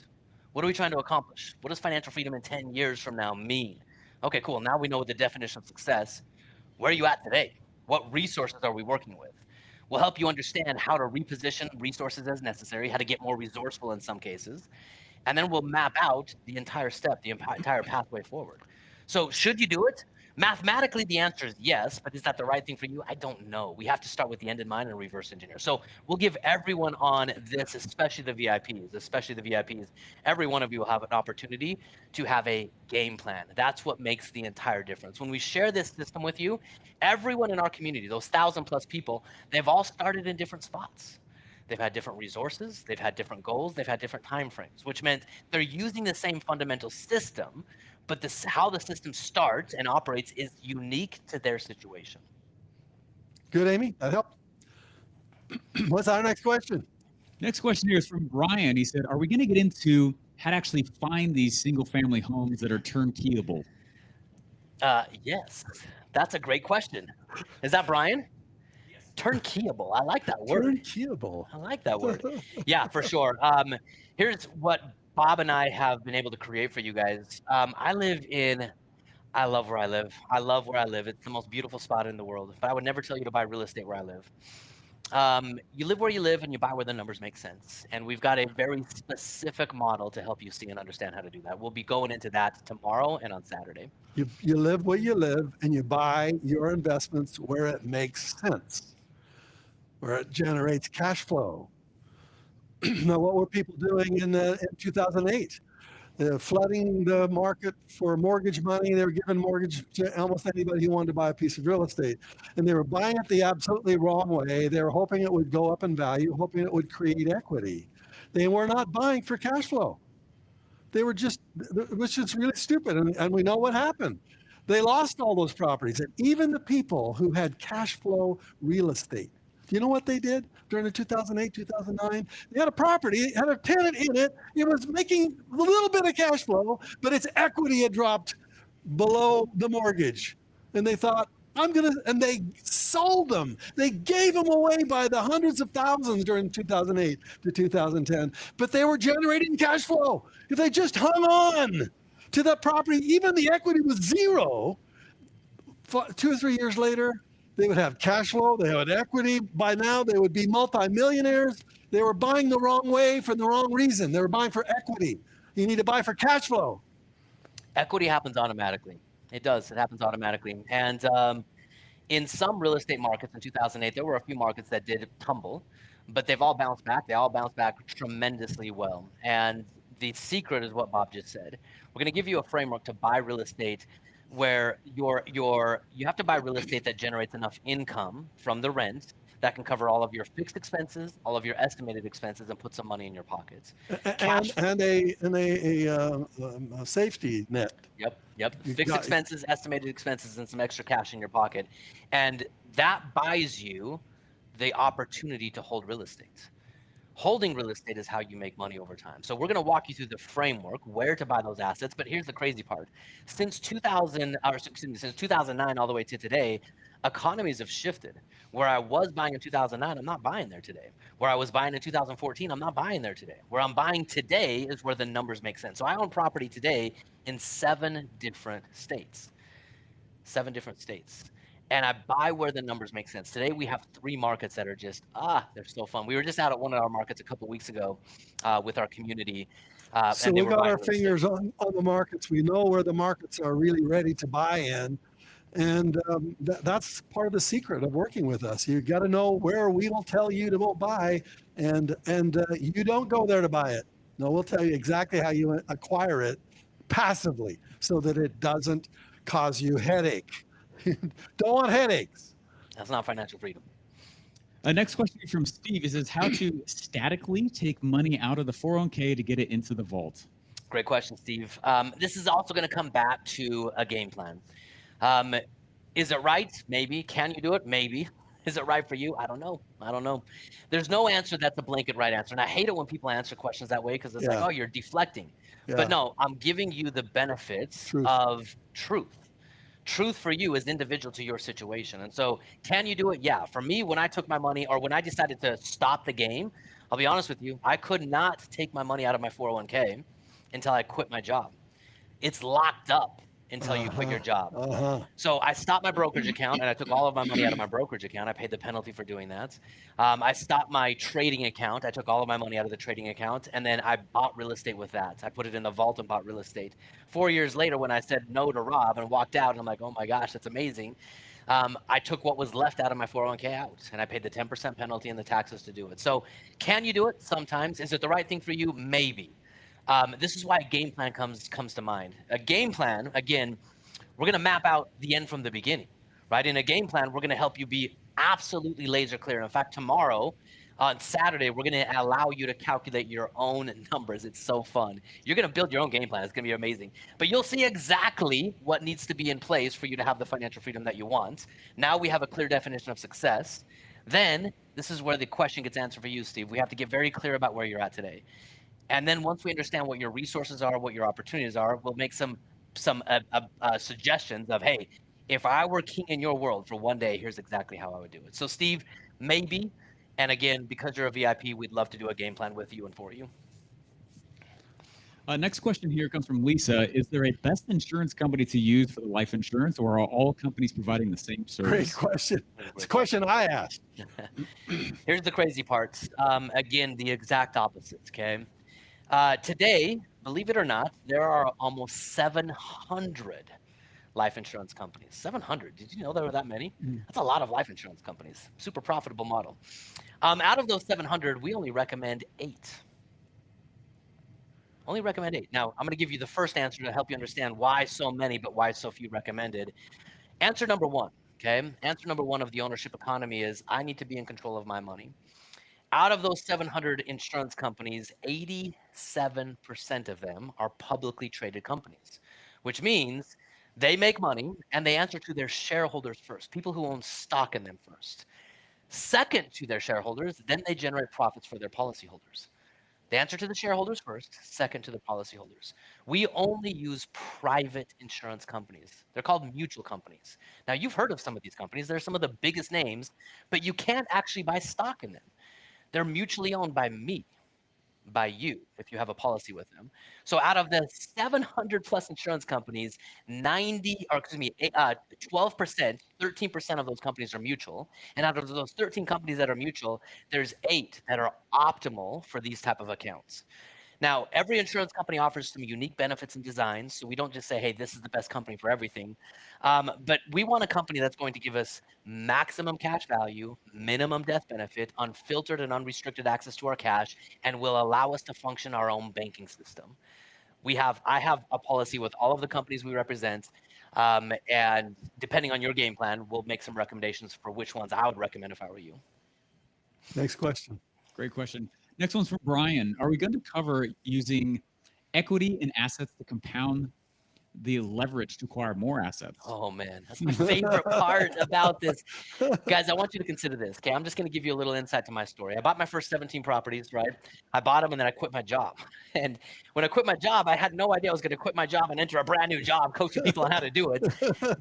What are we trying to accomplish? What does financial freedom in 10 years from now mean? Okay, cool. Now we know the definition of success. Where are you at today? What resources are we working with? We'll help you understand how to reposition resources as necessary, how to get more resourceful in some cases, and then we'll map out the entire step, the entire pathway forward. So should you do it? Mathematically, the answer is yes, but is that the right thing for you? I don't know. We have to start with the end in mind and reverse engineer. So we'll give everyone on this, especially the VIPs, every one of you will have an opportunity to have a game plan. That's what makes the entire difference. When we share this system with you, everyone in our community, those 1,000+ people, they've all started in different spots. They've had different resources, they've had different goals, they've had different timeframes, which meant they're using the same fundamental system, but how the system starts and operates is unique to their situation. Good, Amy. That helped. What's our next question? Next question here is from Brian. He said, are we going to get into how to actually find these single family homes that are turnkeyable? Yes, that's a great question. Is that Brian? Yes. Turnkeyable. I like that word. Turnkeyable. I like that word. Yeah, for sure. Here's what Bob and I have been able to create for you guys. I love where I live. It's the most beautiful spot in the world. But I would never tell you to buy real estate where I live. You live where you live and you buy where the numbers make sense. And we've got a very specific model to help you see and understand how to do that. We'll be going into that tomorrow and on Saturday. You live where you live and you buy your investments where it makes sense, where it generates cash flow. Now, what were people doing in 2008? Flooding the market for mortgage money. They were giving mortgage to almost anybody who wanted to buy a piece of real estate. And they were buying it the absolutely wrong way. They were hoping it would go up in value, hoping it would create equity. They were not buying for cash flow. They were just, it was just really stupid. And we know what happened. They lost all those properties. And even the people who had cash flow real estate, do you know what they did during the 2008, 2009? They had a property, it had a tenant in it. It was making a little bit of cash flow, but its equity had dropped below the mortgage. And they thought, And they sold them. They gave them away by the hundreds of thousands during 2008 to 2010. But they were generating cash flow. If they just hung on to that property, even the equity was zero, 2 or 3 years later, they would have cash flow. They had equity. By now, they would be multimillionaires. They were buying the wrong way for the wrong reason. They were buying for equity. You need to buy for cash flow. Equity happens automatically. It does. It happens automatically. And in some real estate markets in 2008, there were a few markets that did tumble, but they've all bounced back. They all bounced back tremendously well. And the secret is what Bob just said. We're going to give you a framework to buy real estate where you have to buy real estate that generates enough income from the rent that can cover all of your fixed expenses, all of your estimated expenses, and put some money in your pockets. And a safety net. Yep. Fixed expenses, estimated expenses, and some extra cash in your pocket. And that buys you the opportunity to hold real estate. Holding real estate is how you make money over time. So we're going to walk you through the framework, where to buy those assets. But here's the crazy part. Since 2009 all the way to today, economies have shifted. Where I was buying in 2009, I'm not buying there today. Where I was buying in 2014, I'm not buying there today. Where I'm buying today is where the numbers make sense. So I own property today in 7 different states. 7 different states. And I buy where the numbers make sense. Today, we have 3 markets that are just, they're so fun. We were just out at one of our markets a couple of weeks ago with our community. So we got our fingers on the markets. We know where the markets are really ready to buy in. And that's part of the secret of working with us. You got to know where we will tell you to go buy, and you don't go there to buy it. No, we'll tell you exactly how you acquire it passively so that it doesn't cause you headache. Don't want headaches. That's not financial freedom. Next question from Steve. He says, how to statically take money out of the 401k to get it into the vault? Great question, Steve. This is also going to come back to a game plan. Is it right? Maybe. Can you do it? Maybe. Is it right for you? I don't know. There's no answer that's a blanket right answer. And I hate it when people answer questions that way because it's like, oh, you're deflecting. Yeah. But no, I'm giving you the benefits of truth. Truth for you is individual to your situation. And so can you do it? Yeah. For me, when I took my money or when I decided to stop the game, I'll be honest with you, I could not take my money out of my 401k until I quit my job. It's locked up until you quit your job. So I stopped my brokerage account and I took all of my money out of my brokerage account. I paid the penalty for doing that. I stopped my trading account. I took all of my money out of the trading account and then I bought real estate with that. I put it in the vault and bought real estate. 4 years later, when I said no to Rob and walked out, and I'm like, oh my gosh, that's amazing. I took what was left out of my 401k out and I paid the 10% penalty and the taxes to do it. So can you do it? Sometimes. Is it the right thing for you? Maybe. This is why a game plan comes to mind. A game plan, again, we're going to map out the end from the beginning, right? In a game plan, we're going to help you be absolutely laser clear. In fact, tomorrow, on Saturday, we're going to allow you to calculate your own numbers. It's so fun. You're going to build your own game plan. It's going to be amazing. But you'll see exactly what needs to be in place for you to have the financial freedom that you want. Now we have a clear definition of success. Then this is where the question gets answered for you, Steve. We have to get very clear about where you're at today. And then once we understand what your resources are, what your opportunities are, we'll make some suggestions of, hey, if I were king in your world for one day, here's exactly how I would do it. So Steve, maybe, and again, because you're a VIP, we'd love to do a game plan with you and for you. Next question here comes from Lisa. Is there a best insurance company to use for the life insurance, or are all companies providing the same service? Great question. It's a question I asked. Here's the crazy part. Again, the exact opposites, okay? Today, believe it or not, there are almost 700 life insurance companies. 700. Did you know there were that many? That's a lot of life insurance companies. Super profitable model. Out of those 700, we only recommend 8. Only recommend 8. Now, I'm going to give you the first answer to help you understand why so many, but why so few recommended. Answer number 1, okay? Answer number 1 of the ownership economy is I need to be in control of my money. Out of those 700 insurance companies, 87% of them are publicly traded companies, which means they make money and they answer to their shareholders first, people who own stock in them first. Second to their shareholders, then they generate profits for their policyholders. The answer to the shareholders first, second to the policyholders. We only use private insurance companies. They're called mutual companies. Now, you've heard of some of these companies. They're some of the biggest names, but you can't actually buy stock in them. They're mutually owned by me, by you, if you have a policy with them. So out of the 700 plus insurance companies, 12%, 13% of those companies are mutual. And out of those 13 companies that are mutual, there's 8 that are optimal for these type of accounts. Now, every insurance company offers some unique benefits and designs, so we don't just say, hey, this is the best company for everything. But we want a company that's going to give us maximum cash value, minimum death benefit, unfiltered and unrestricted access to our cash, and will allow us to function our own banking system. I have a policy with all of the companies we represent, and depending on your game plan, we'll make some recommendations for which ones I would recommend if I were you. Next question. Great question. Next one's from Brian. Are we going to cover using equity and assets to compound the leverage to acquire more assets? Oh man, that's my favorite part about this. Guys, I want you to consider this. Okay, I'm just going to give you a little insight to my story. I bought my first 17 properties, right? I bought them and then I quit my job. And when I quit my job, I had no idea I was going to quit my job and enter a brand new job coaching people on how to do it.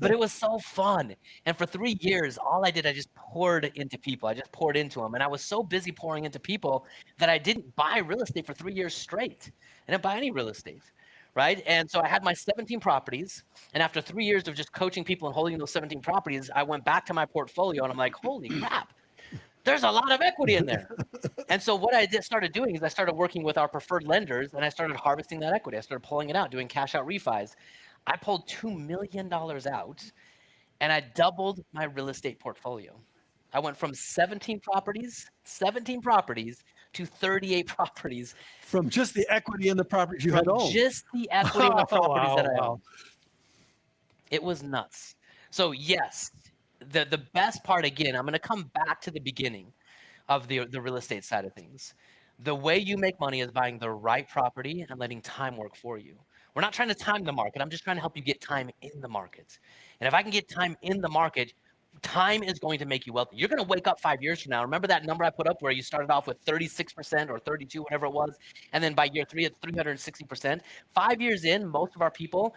But it was so fun. And for 3 years, all I did, I just poured into people. I just poured into them. And I was so busy pouring into people that I didn't buy real estate for 3 years straight. I didn't buy any real estate. Right. And so I had my 17 properties. And after 3 years of just coaching people and holding those 17 properties, I went back to my portfolio and I'm like, holy crap, there's a lot of equity in there. And so what I started doing is I started working with our preferred lenders and I started harvesting that equity. I started pulling it out, doing cash out refis. I pulled $2 million out and I doubled my real estate portfolio. I went from 17 properties to 38 properties. From just the equity in the properties you had owned. Just the equity in the properties that I owned. It was nuts. So yes, the best part, again, I'm going to come back to the beginning of the real estate side of things. The way you make money is buying the right property and letting time work for you. We're not trying to time the market. I'm just trying to help you get time in the market. And if I can get time in the market, time is going to make you wealthy. You're going to wake up 5 years from now. Remember that number I put up where you started off with 36% or 32, whatever it was, and then by year 3, it's 360%. 5 years in, most of our people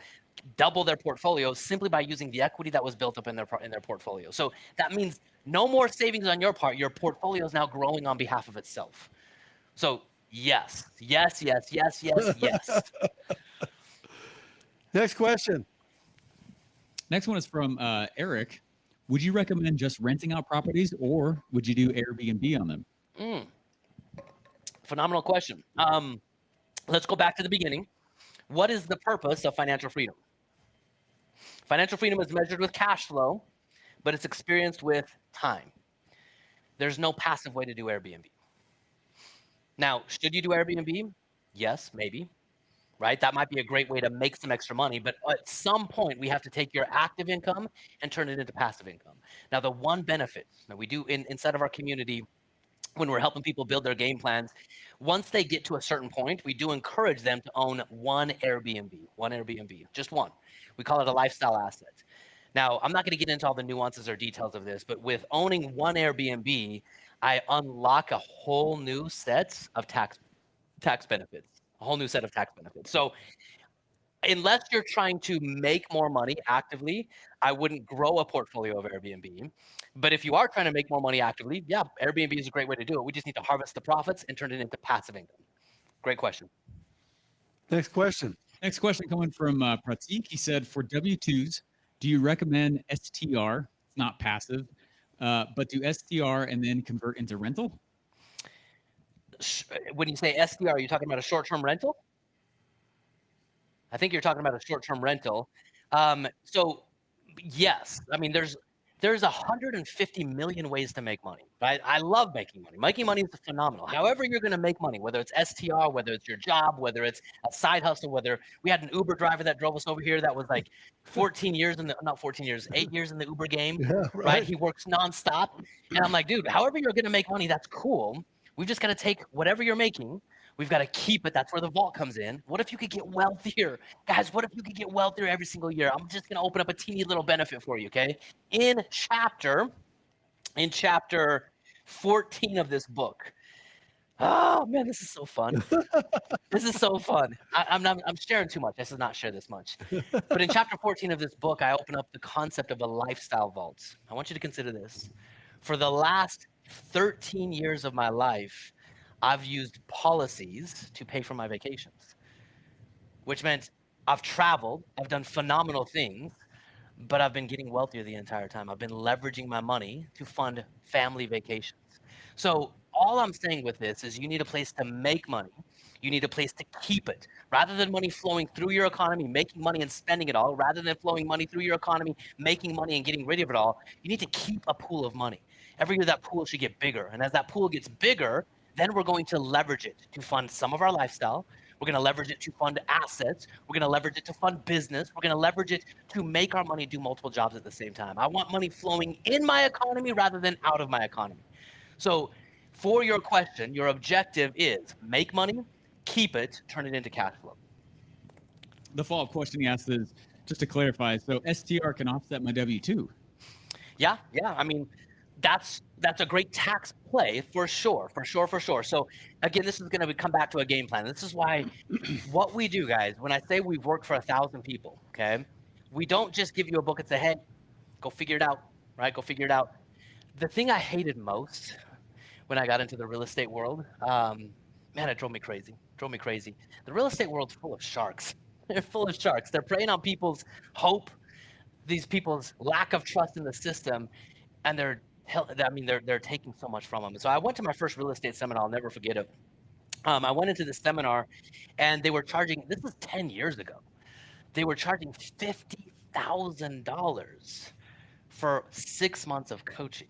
double their portfolio simply by using the equity that was built up in their portfolio. So that means no more savings on your part. Your portfolio is now growing on behalf of itself. So yes. Next question. Next one is from Eric. Would you recommend just renting out properties or would you do Airbnb on them? Phenomenal question. Let's go back to the beginning. What is the purpose of financial freedom? Financial freedom is measured with cash flow, but it's experienced with time. There's no passive way to do Airbnb. Now, should you do Airbnb? Yes, maybe. Right? That might be a great way to make some extra money, but at some point we have to take your active income and turn it into passive income. Now, the one benefit that we do inside of our community when we're helping people build their game plans, once they get to a certain point, we do encourage them to own one Airbnb, just one. We call it a lifestyle asset. Now, I'm not going to get into all the nuances or details of this, but with owning one Airbnb, I unlock a whole new set of tax benefits. A whole new set of tax benefits. So unless you're trying to make more money actively, I wouldn't grow a portfolio of Airbnb. But if you are trying to make more money actively, yeah, Airbnb is a great way to do it. We just need to harvest the profits and turn it into passive income. Great question. Next question. Next question coming from Pratik. He said, for W-2s, do you recommend STR? It's not passive, but do STR and then convert into rental? When you say STR, are you talking about a short-term rental? I think you're talking about a short-term rental. So yes, I mean, there's 150 million ways to make money. Right? I love making money. Making money is phenomenal. However you're going to make money, whether it's STR, whether it's your job, whether it's a side hustle, whether we had an Uber driver that drove us over here that was like 8 years in the Uber game, Yeah, right? He works nonstop. And I'm like, dude, however you're going to make money, that's cool. We've just got to take whatever you're making. We've got to keep it. That's where the vault comes in. What if you could get wealthier? Guys, what if you could get wealthier every single year? I'm just going to open up a teeny little benefit for you, okay? In chapter 14 of this book, Oh man, this is so fun. This is so fun. I'm sharing too much. I should not share this much. But in chapter 14 of this book, I open up the concept of a lifestyle vault. I want you to consider this. For the last 13 years of my life, I've used policies to pay for my vacations, which meant I've traveled, I've done phenomenal things, but I've been getting wealthier the entire time. I've been leveraging my money to fund family vacations. So all I'm saying with this is you need a place to make money. You need a place to keep it. Rather than money flowing through your economy, making money and spending it all, rather than flowing money through your economy, making money and getting rid of it all, you need to keep a pool of money. Every year that pool should get bigger. And as that pool gets bigger, then we're going to leverage it to fund some of our lifestyle. We're going to leverage it to fund assets. We're going to leverage it to fund business. We're going to leverage it to make our money do multiple jobs at the same time. I want money flowing in my economy rather than out of my economy. So for your question, your objective is make money, keep it, turn it into cash flow. The follow-up question he asked is, just to clarify, so STR can offset my W-2. Yeah. I mean, that's a great tax play for sure. So again, this is going to come back to a game plan. This is why what we do, guys, when I say we've worked for 1,000 people, okay, we don't just give you a book and say, hey, go figure it out, right? Go figure it out. The thing I hated most when I got into the real estate world, man, it drove me crazy. The real estate world's full of sharks. They're full of sharks. They're preying on people's hope, these people's lack of trust in the system, and they're taking so much from them. So I went to my first real estate seminar. I'll never forget it. I went into the seminar, and they were charging. This was 10 years ago. They were charging $50,000 for 6 months of coaching.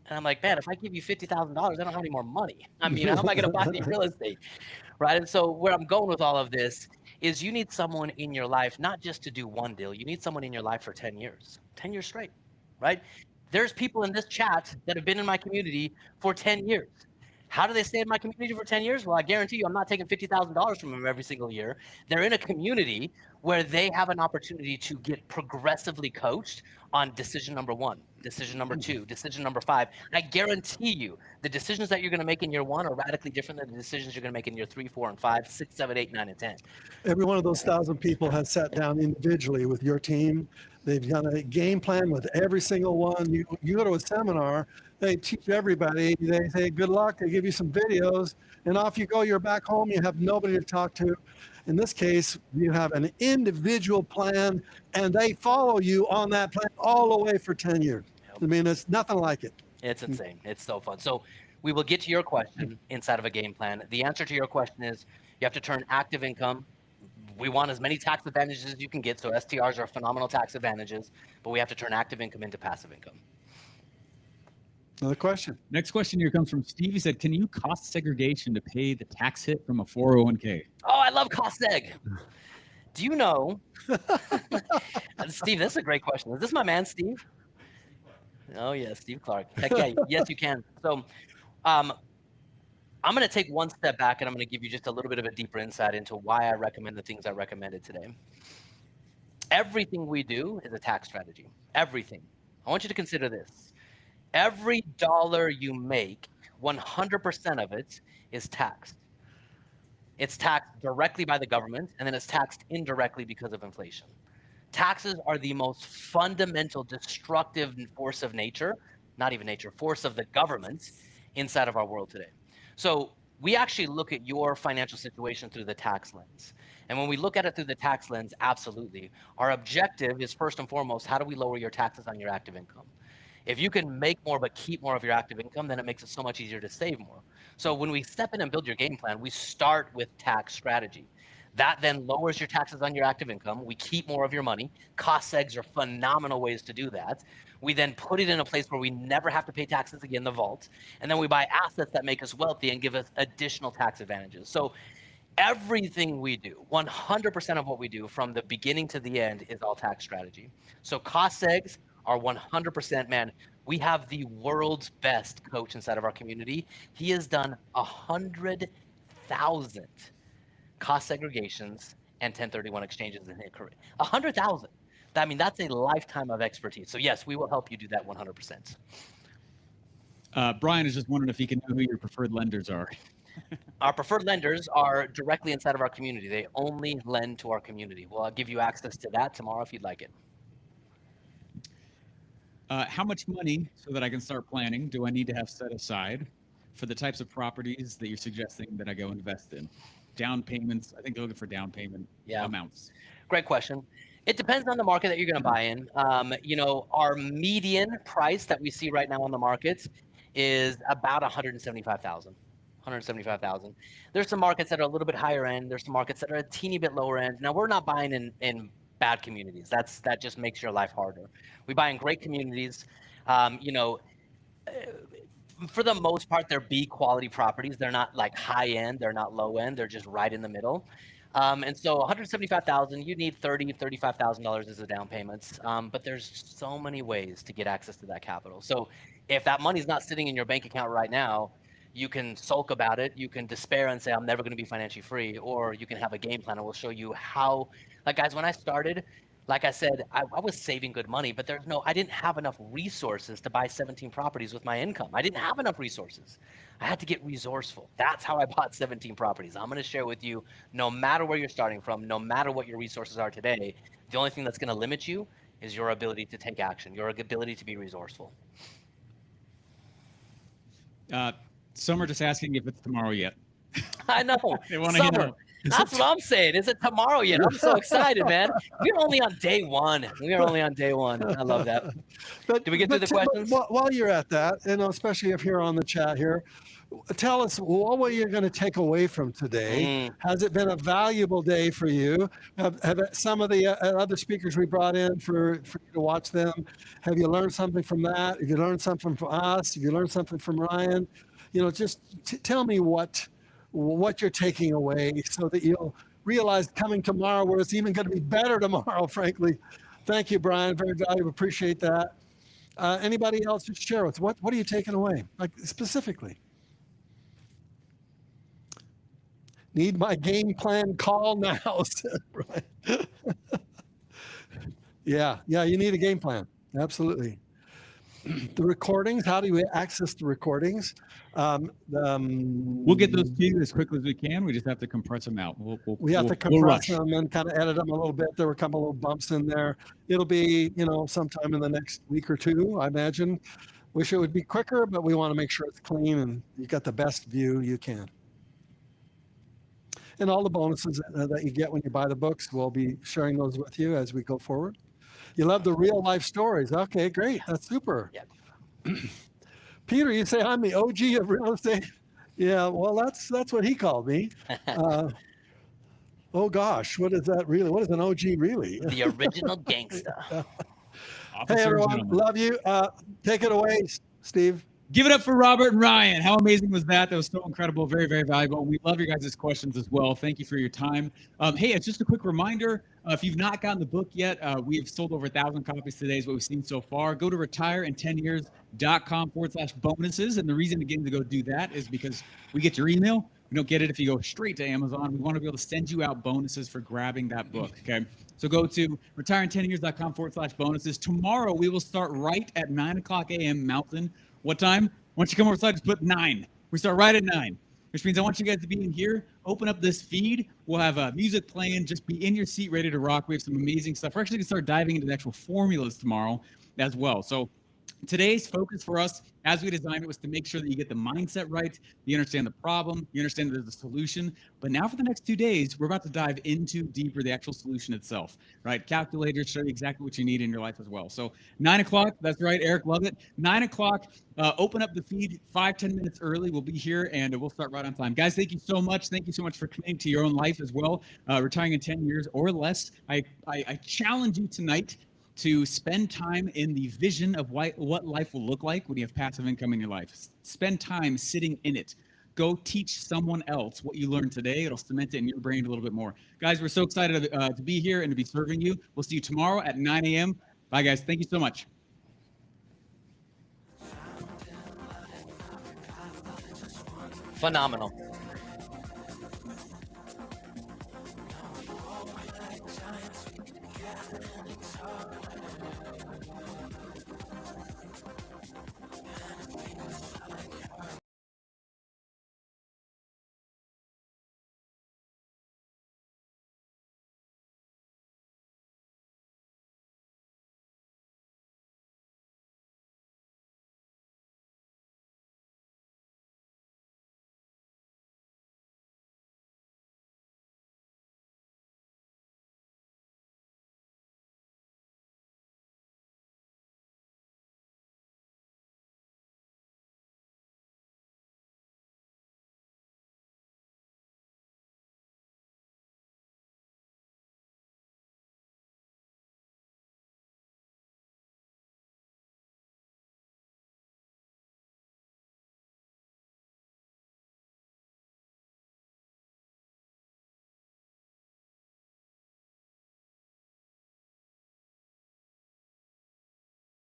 And I'm like, man, if I give you $50,000, I don't have any more money. I mean, how am I going to buy the real estate, right? And so where I'm going with all of this is you need someone in your life, not just to do one deal. You need someone in your life for 10 years straight, right? There's people in this chat that have been in my community for 10 years. How do they stay in my community for 10 years? Well, I guarantee you I'm not taking $50,000 from them every single year. They're in a community where they have an opportunity to get progressively coached on decision number 1, decision number 2, decision number 5. I guarantee you the decisions that you're going to make in year 1 are radically different than the decisions you're going to make in year 3, 4, and 5, 6, 7, 8, 9, and 10. Every one of those 1,000 people has sat down individually with your team. They've done a game plan with every single one. You go to a seminar, they teach everybody. They say, good luck. They give you some videos, and off you go. You're back home. You have nobody to talk to. In this case, you have an individual plan, and they follow you on that plan all the way for 10 years. I mean, it's nothing like it. It's insane. It's so fun. So we will get to your question inside of a game plan. The answer to your question is you have to turn active income. We want as many tax advantages as you can get. So STRs are phenomenal tax advantages, but we have to turn active income into passive income. Another question. Next question here comes from Steve. He said, can you cost segregation to pay the tax hit from a 401k? Oh, I love cost seg. Do you know, Steve, this is a great question. Is this my man, Steve? Oh, yeah, Steve Clark. Heck yeah, yes, you can. So I'm going to take one step back, and I'm going to give you just a little bit of a deeper insight into why I recommend the things I recommended today. Everything we do is a tax strategy. Everything. I want you to consider this. Every dollar you make, 100% of it is taxed. It's taxed directly by the government, and then it's taxed indirectly because of inflation. Taxes are the most fundamental destructive force of nature, not even nature, force of the government inside of our world today. So we actually look at your financial situation through the tax lens. And when we look at it through the tax lens, absolutely. Our objective is first and foremost, how do we lower your taxes on your active income? If you can make more but keep more of your active income, then it makes it so much easier to save more. So when we step in and build your game plan, we start with tax strategy. That then lowers your taxes on your active income. We keep more of your money. Cost segs are phenomenal ways to do that. We then put it in a place where we never have to pay taxes again, the vault. And then we buy assets that make us wealthy and give us additional tax advantages. So everything we do, 100% of what we do from the beginning to the end is all tax strategy. So cost segs are 100%, man. We have the world's best coach inside of our community. He has done 100,000 cost segregations and 1031 exchanges in his career. 100,000. I mean, that's a lifetime of expertise. So yes, we will help you do that 100%. Brian is just wondering if he can know who your preferred lenders are. Our preferred lenders are directly inside of our community. They only lend to our community. Well, I'll give you access to that tomorrow if you'd like it. How much money, so that I can start planning, do I need to have set aside for the types of properties that you're suggesting that I go invest in? Down payments, I think they're looking for down payment amounts. Great question. It depends on the market that you're going to buy in. Our median price that we see right now on the market is about 175,000. 175,000. There's some markets that are a little bit higher end. There's some markets that are a teeny bit lower end. Now, we're not buying in bad communities. That just makes your life harder. We buy in great communities. For the most part, they're B quality properties. They're not like high end. They're not low end. They're just right in the middle. And so 175,000, you need $35,000 as a down payments. But there's so many ways to get access to that capital. So if that money's not sitting in your bank account right now, you can sulk about it. You can despair and say, I'm never going to be financially free. Or you can have a game plan, and we'll show you how. Like, guys, when I started, like I said, I was saving good money, but I didn't have enough resources to buy 17 properties with my income. I didn't have enough resources. I had to get resourceful. That's how I bought 17 properties. I'm going to share with you, no matter where you're starting from, no matter what your resources are today, the only thing that's going to limit you is your ability to take action, your ability to be resourceful. Some are just asking if it's tomorrow yet. I know. They want to know. That's what I'm saying. Is it tomorrow yet? I'm so excited, man. We're only on day one. I love that. But, do we get through the questions? While you're at that, especially if you're on the chat here, tell us what were you going to take away from today? Has it been a valuable day for you? Have some of the other speakers we brought in for you to watch them? Have you learned something from that? Have you learned something from us? Have you learned something from Ryan? Just tell me what you're taking away so that you'll realize coming tomorrow where it's even going to be better tomorrow, frankly. Thank you, Brian. Very valuable. Appreciate that. Anybody else just share with us? What are you taking away, like specifically? Need my game plan, call now, said Brian. Yeah, you need a game plan. Absolutely. The recordings, how do we access the recordings? We'll get those to you as quickly as we can. We just have to compress them out. We have to compress them and kind of edit them a little bit. There were a couple little bumps in there. It'll be, sometime in the next week or two, I imagine. Wish it would be quicker, but we want to make sure it's clean and you got the best view you can. And all the bonuses that you get when you buy the books, we'll be sharing those with you as we go forward. You love the real life stories. Okay, great. That's super. Yep. Peter, you say I'm the OG of real estate. Yeah, well, that's what he called me. Oh gosh, what is that really? What is an OG really? The original gangster. Hey everyone, love you. Take it away, Steve. Give it up for Robert and Ryan. How amazing was that? That was so incredible. Very, very valuable. We love your guys' questions as well. Thank you for your time. Hey, it's just a quick reminder. If you've not gotten the book yet, we have sold over 1,000 copies today is what we've seen so far. Go to retireintenyears.com/bonuses. And the reason, again, to go do that is because we get your email. We don't get it if you go straight to Amazon. We want to be able to send you out bonuses for grabbing that book, okay? So go to retireintenyears.com/bonuses. Tomorrow, we will start right at 9 o'clock a.m. Mountain. What time? Once you come over, just put 9. We start right at 9, which means I want you guys to be in here. Open up this feed. We'll have music playing. Just be in your seat, ready to rock. We have some amazing stuff. We're actually going to start diving into the actual formulas tomorrow as well. So today's focus for us, as we designed it, was to make sure that you get the mindset right, you understand the problem, you understand that there's a solution. But now for the next 2 days, we're about to dive into deeper the actual solution itself, right? Calculators show you exactly what you need in your life as well. So 9 o'clock, that's right, Eric, love it. 9 o'clock, open up the feed 5-10 minutes early. We'll be here and we'll start right on time. Guys, thank you so much. Thank you so much for committing to your own life as well. Retiring in 10 years or less. I challenge you tonight to spend time in the vision of what life will look like when you have passive income in your life. Spend time sitting in it. Go teach someone else what you learned today. It'll cement it in your brain a little bit more. Guys, we're so excited to be here and to be serving you. We'll see you tomorrow at 9 a.m. Bye, guys. Thank you so much. Phenomenal.